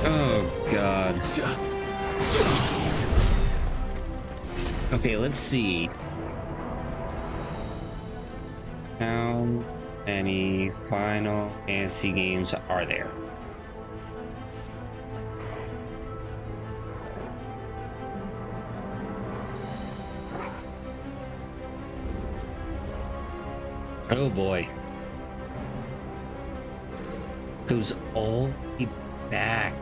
Oh God. Okay, let's see. How many Final Fantasy games are there? Oh boy. Goes all the way back.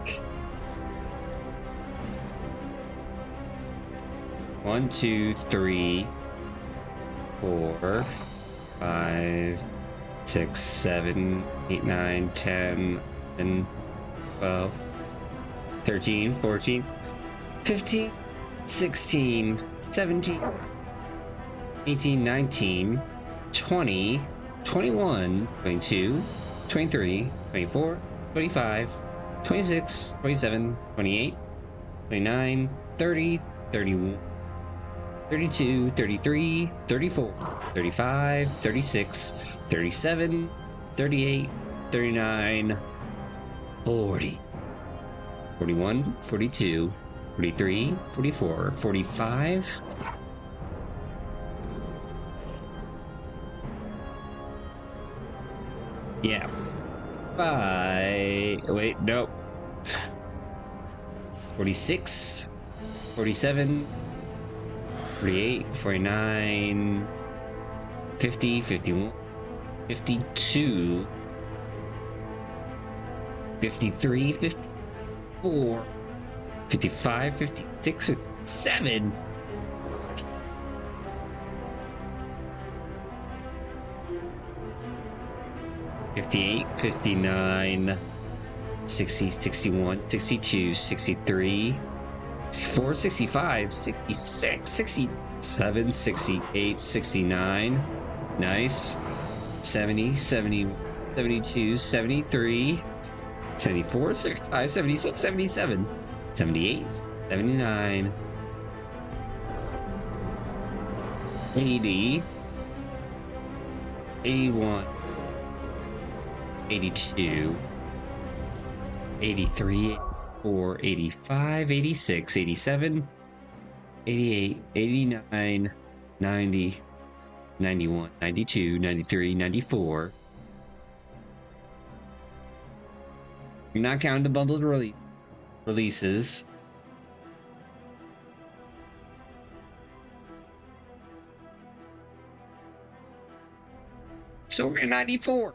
1, 2, 3, 4, 5, 6, 7, 8, 9, 10, 11, 12, 13, 14, 15, 16, 17, 18, 19, 20, 21, 22, 23, 24, 25, 26, 27, 28, 29, 30, 31, 32, 33, 34, 35, 36, 37, 38, 39, 40, 41, 42, 43, 44, 45. Yeah. Wait, nope. 46, 47, 48, 49, 50, 51, 52, 53, 54, 55, 56, 57. $58, $59, 60, 61, 62, 63, 64, 65, 66, 67, 68, 69. Nice. 70, 70, 72, 73, 74, 75, 76, 77, 78, 79, 80, 81, 82, 83, 84, 85, 86, 87, 88, 89, 90, 91, 92, 93, 94. You're not counting the bundled releases. So we're at 94.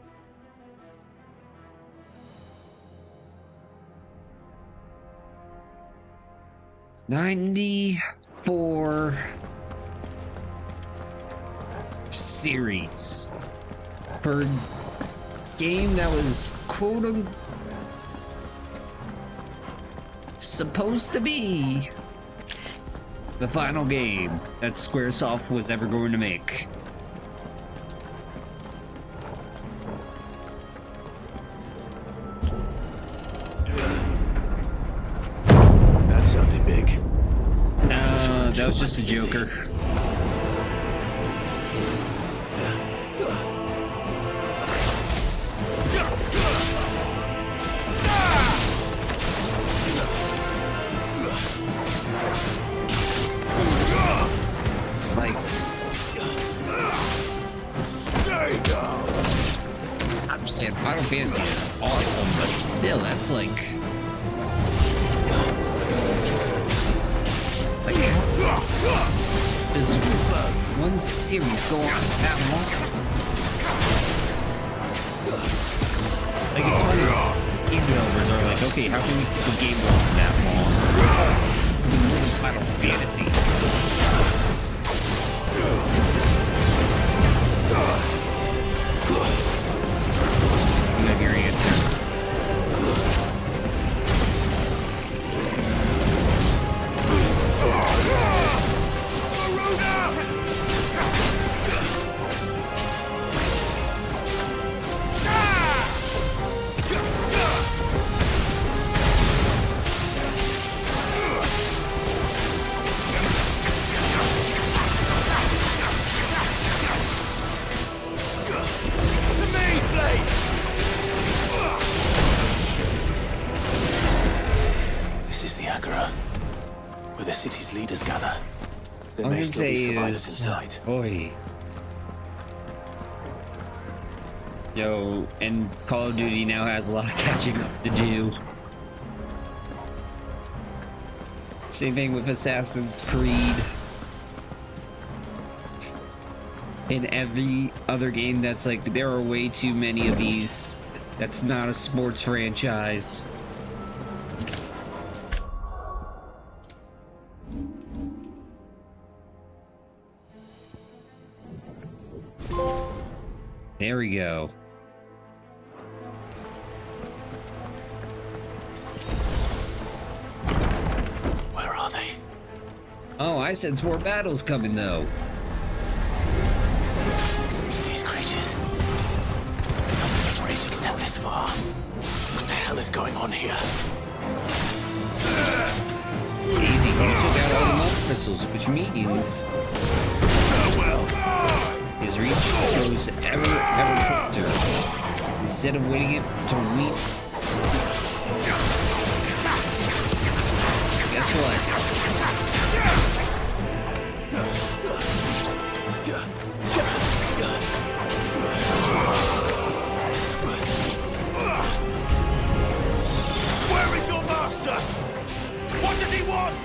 $94 series per game that was quote-unquote supposed to be the final game that Squaresoft was ever going to make.
That sounded big.
That was just a joker. Like, I understand Final Fantasy is awesome, but still, that's like does one series go on that long? Like, it's funny, game developers are like, okay, how can we keep a game going that long? It's been more than Final Fantasy. You have your answer.
Where the city's leaders gather. There may still be survivors inside.
Oi. Yo, and Call of Duty now has a lot of catching up to do. Same thing with Assassin's Creed. In every other game that's like, there are way too many of these. That's not a sports franchise. There we go.
Where are they?
Oh, I sense more battles coming though.
These creatures,
What the hell is going on here?
Easy, you took out all the mother crystals, which means his reach grows ever closer. Instead of waiting it to weep, guess what?
Where is your master? What does he want?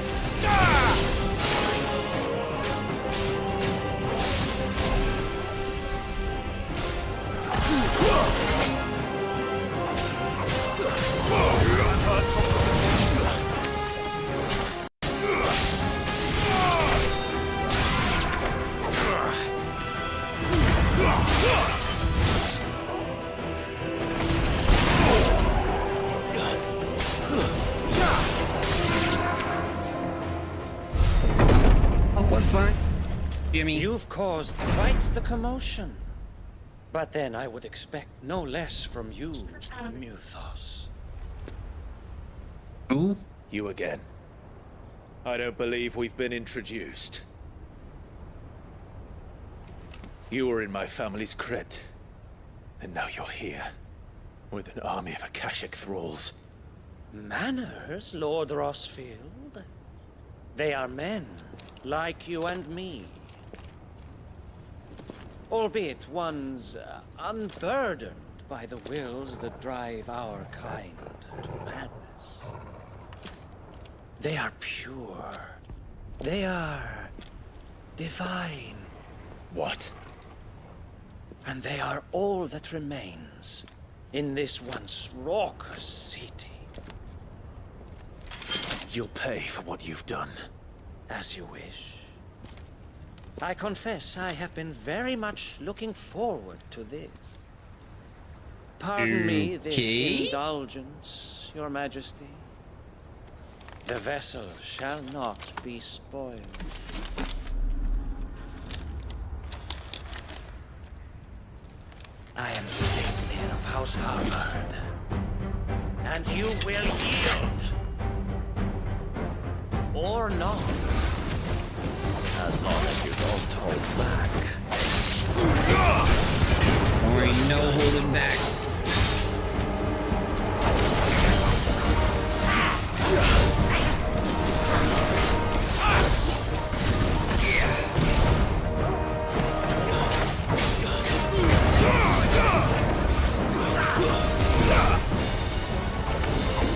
Fine. Jimmy.
You've caused quite the commotion. But then I would expect no less from you, Muthos.
Who?
You again. I don't believe we've been introduced. You were in my family's crypt. And now you're here. With an army of Akashic thralls.
Manners, Lord Rosfield? They are men. Like you and me. Albeit one's unburdened by the wills that drive our kind to madness. They are pure. They are divine.
What?
And they are all that remains in this once raucous city.
You'll pay for what you've done.
As you wish. I confess I have been very much looking forward to this. Pardon me this indulgence, Your Majesty. The vessel shall not be spoiled. I am Sleipnir of House Harvard, and you will yield. Or not. As long as you don't hold back.
Don't worry, no holding back.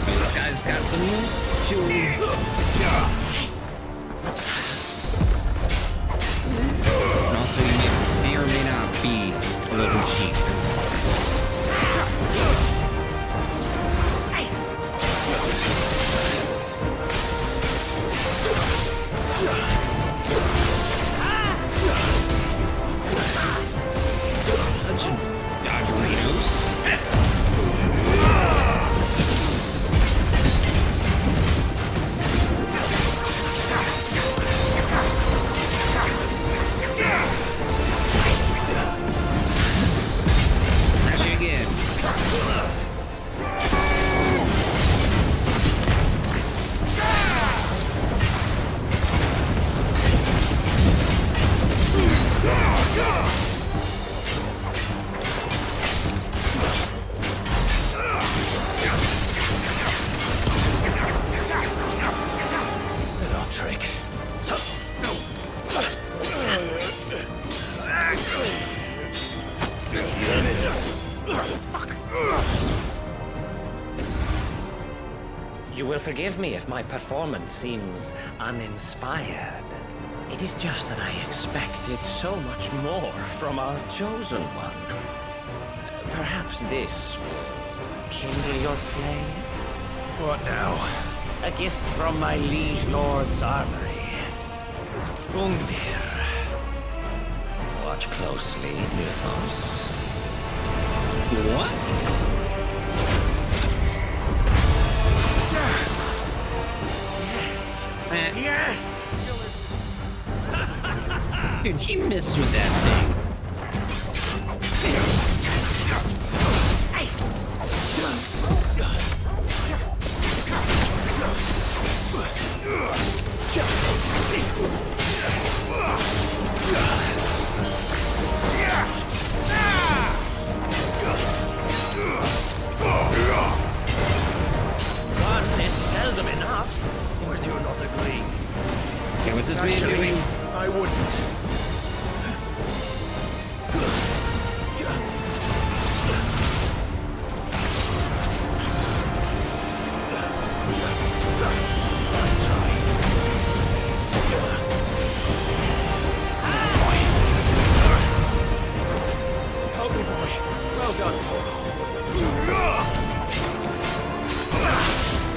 This guy's got some chewing. And also, you may or may not be a little cheap. Such a dodgerinos.
You will forgive me if my performance seems uninspired. It is just that I expected so much more from our chosen one. Perhaps this will kindle your flame?
What now?
A gift from my liege lord's armory. Gungnir. Watch closely, Muthos.
What?
Yes!
Dude, he missed with that thing.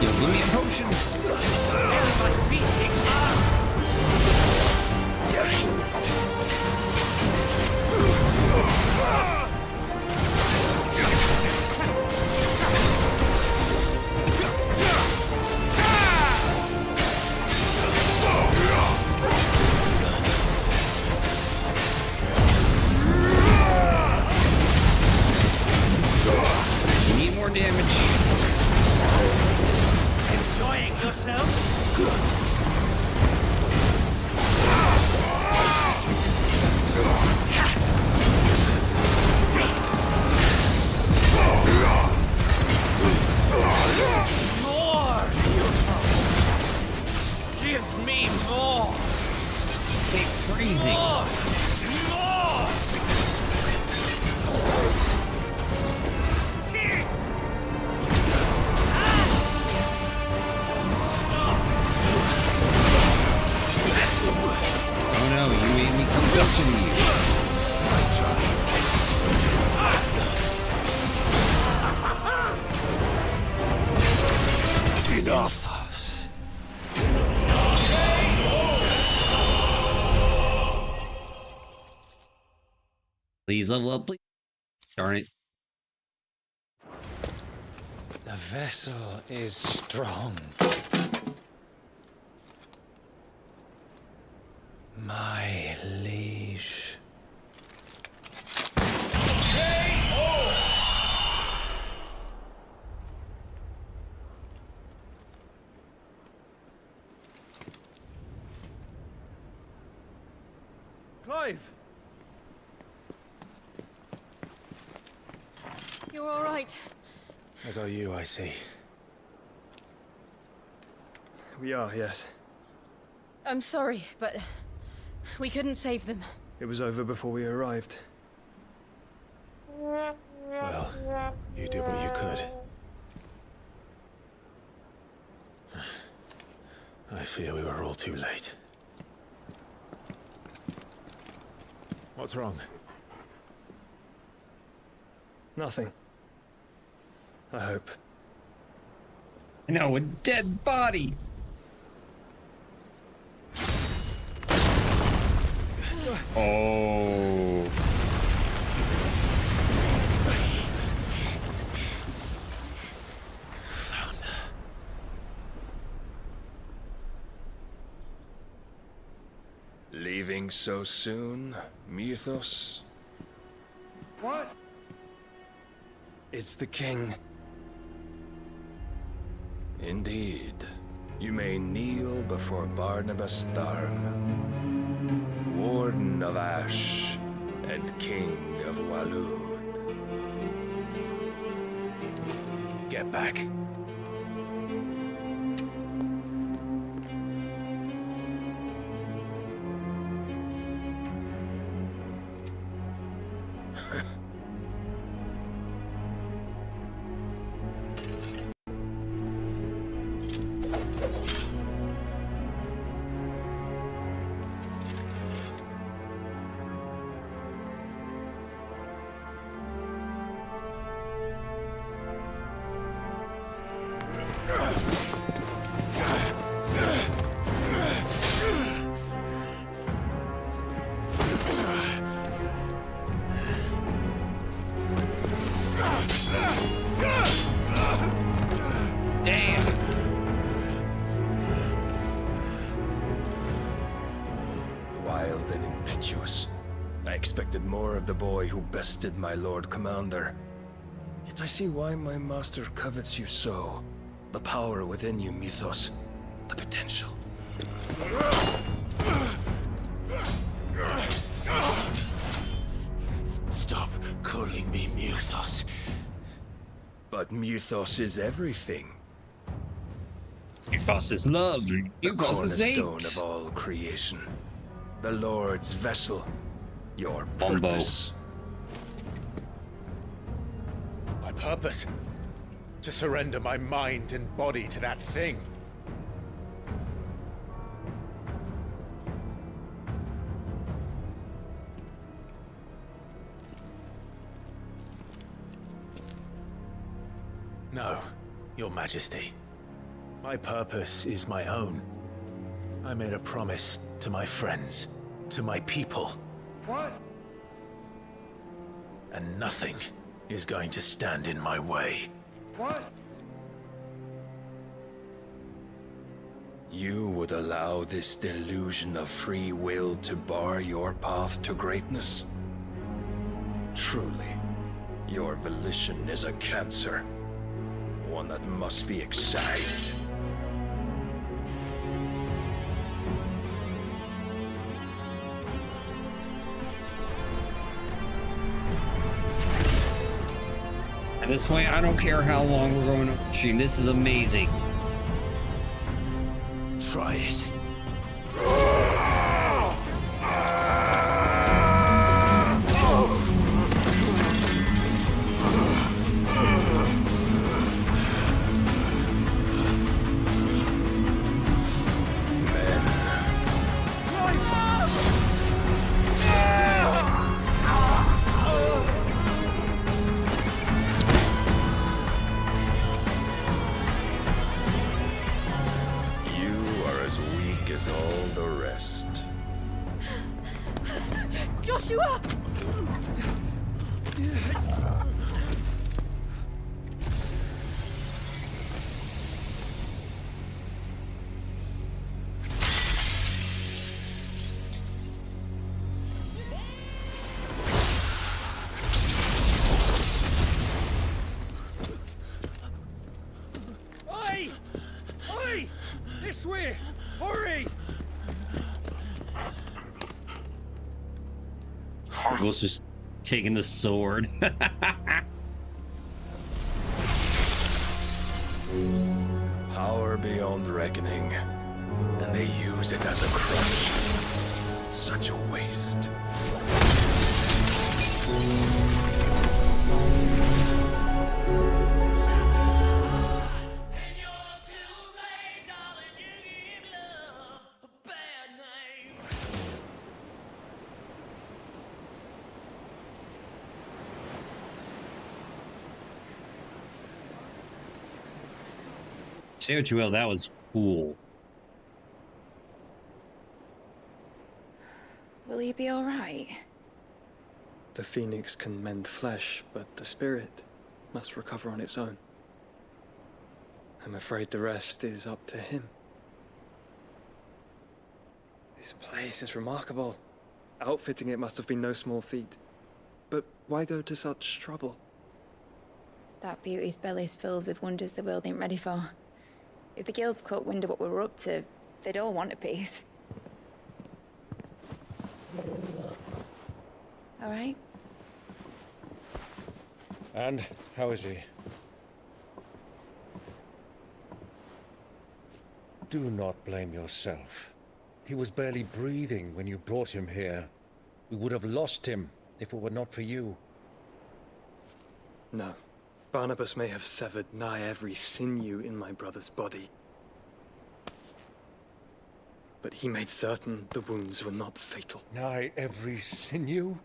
Yo, give me a potion. You need more damage.
Enjoying yourself? More! Give me more!
It's freezing.
More! More!
Oh no, you made me come closer to you.
Nice try.
Enough.
Please level up, please. Darn it.
The vessel is strong. My liege.
Clive!
You're all right.
As are you, I see.
We are, yes.
I'm sorry, but we couldn't save them.
It was over before we arrived.
Well, you did what you could. I fear we were all too late. What's wrong?
Nothing. I hope.
No, a dead body. Oh.
Leaving so soon, Mythos?
What?
It's the king.
Indeed. You may kneel before Barnabas Tharm, Warden of Ash and King of Waloed.
Get back.
Wild and impetuous. I expected more of the boy who bested my Lord Commander. Yet I see why my master covets you so. The power within you, Mythos. The potential.
Stop calling me Mythos.
But Mythos is everything.
Mythos is love.
The
Mythos is hate.
cornerstone of all creation. The Lord's vessel. Your
Bumbo.
purpose.
My purpose? To surrender my mind and body to that thing.
No, Your Majesty. My purpose is my own. I made a promise to my friends, to my people.
What?
And nothing is going to stand in my way.
What?
You would allow this delusion of free will to bar your path to greatness? Truly, your volition is a cancer. One that must be excised.
At this point, I don't care how long we're going to stream. This is amazing.
Try it.
Joshua!
Oi! Oi! This way! Hurry!
Hargle's just taking the sword.
Power beyond reckoning, and they use it as a crutch. Such a waste.
Say what you will, that was cool.
Will he be alright?
The Phoenix can mend flesh, but the spirit must recover on its own. I'm afraid the rest is up to him. This place is remarkable. Outfitting it must have been no small feat. But why go to such trouble?
That beauty's belly's filled with wonders the world ain't ready for. If the guilds caught wind of what we were up to, they'd all want a piece. All right?
And how is he? Do not blame yourself. He was barely breathing when you brought him here. We would have lost him if it were not for you.
No. Barnabas may have severed nigh every sinew in my brother's body. But he made certain the wounds were not fatal.
Nigh every sinew?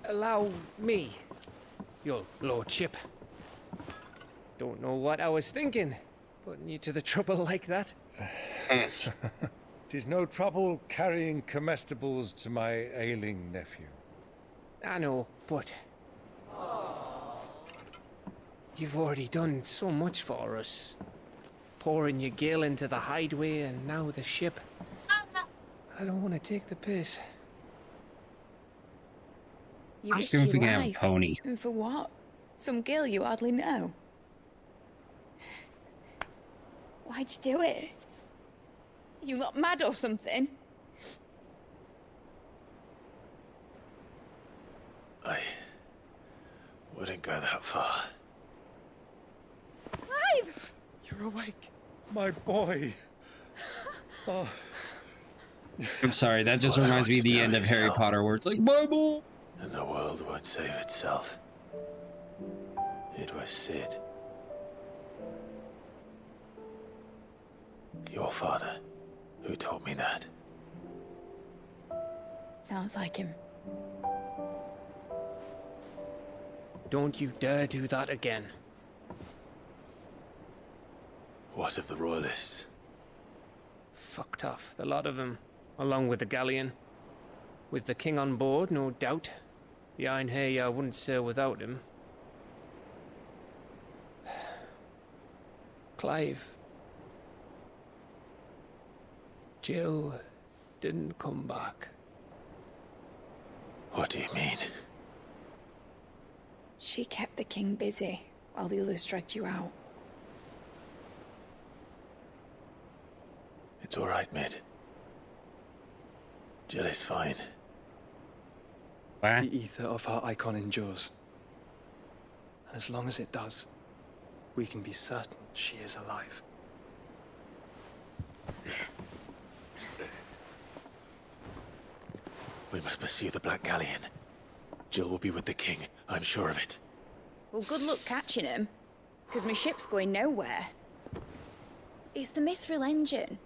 Allow me, your lordship. Don't know what I was thinking, putting you to the trouble like that.
'Tis no trouble carrying comestibles to my ailing nephew.
I know, but you've already done so much for us. Pouring your gil into the hideaway and now the ship. I don't want to take the piss.
You
I'm
risked
still
your
thinking I have a
life.
pony.
And for what? Some girl you hardly know. Why'd you do it? You not mad or something?
I wouldn't go that far.
Clive!
You're awake, my boy. Oh.
I'm sorry, that just reminds me of the end of Harry Potter where it's like, Bible!
And the world won't save itself. It was Sid. Your father, who taught me that.
Sounds like him.
Don't you dare do that again.
What of the Royalists?
Fucked off, the lot of them, along with the galleon. With the king on board, no doubt. The Iron Hair wouldn't sail without him. Clive. Jill didn't come back.
What do you mean?
She kept the king busy while the others dragged you out.
It's all right, Mid. Jill is fine.
The ether of her Eikon endures. And as long as it does, we can be certain she is alive.
We must pursue the Black Galleon. Jill will be with the king, I'm sure of it.
Well, good luck catching him, because my ship's going nowhere. It's the Mithril engine.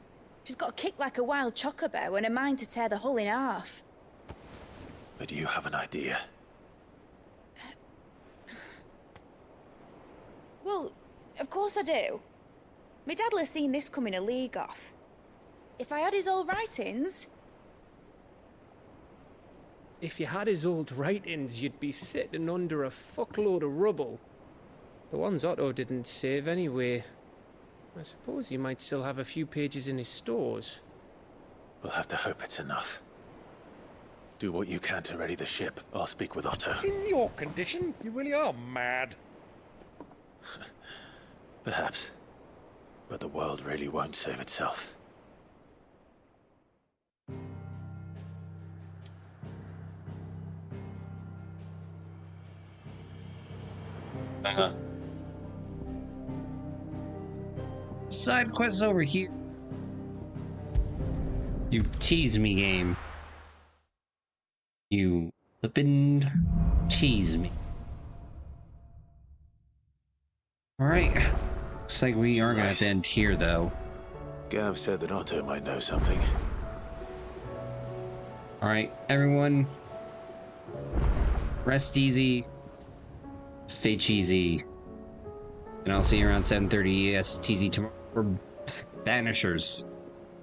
She's got a kick like a wild chocobo and a mind to tear the hull in half.
But do you have an idea?
Well, of course I do. My dad'll have seen this coming a league off. If I had his old writings...
If you had his old writings, you'd be sitting under a fuckload of rubble. The ones Otto didn't save anyway. I suppose he might still have a few pages in his stores.
We'll have to hope it's enough. Do what you can to ready the ship. I'll speak with Otto.
In your condition, you really are mad.
Perhaps. But the world really won't save itself.
Side quests over here. You tease me, game. You flippin' tease me. Alright. Looks like we are gonna have to end here, though.
Gav said that Otto might know something.
Alright, everyone. Rest easy. Stay cheesy. And I'll see you around 7:30 ESTZ tomorrow for Banishers.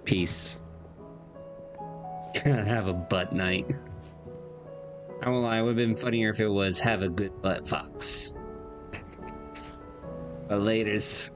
Peace. Gonna have a butt night. I won't lie, it would have been funnier if it was have a good butt fox. But latest.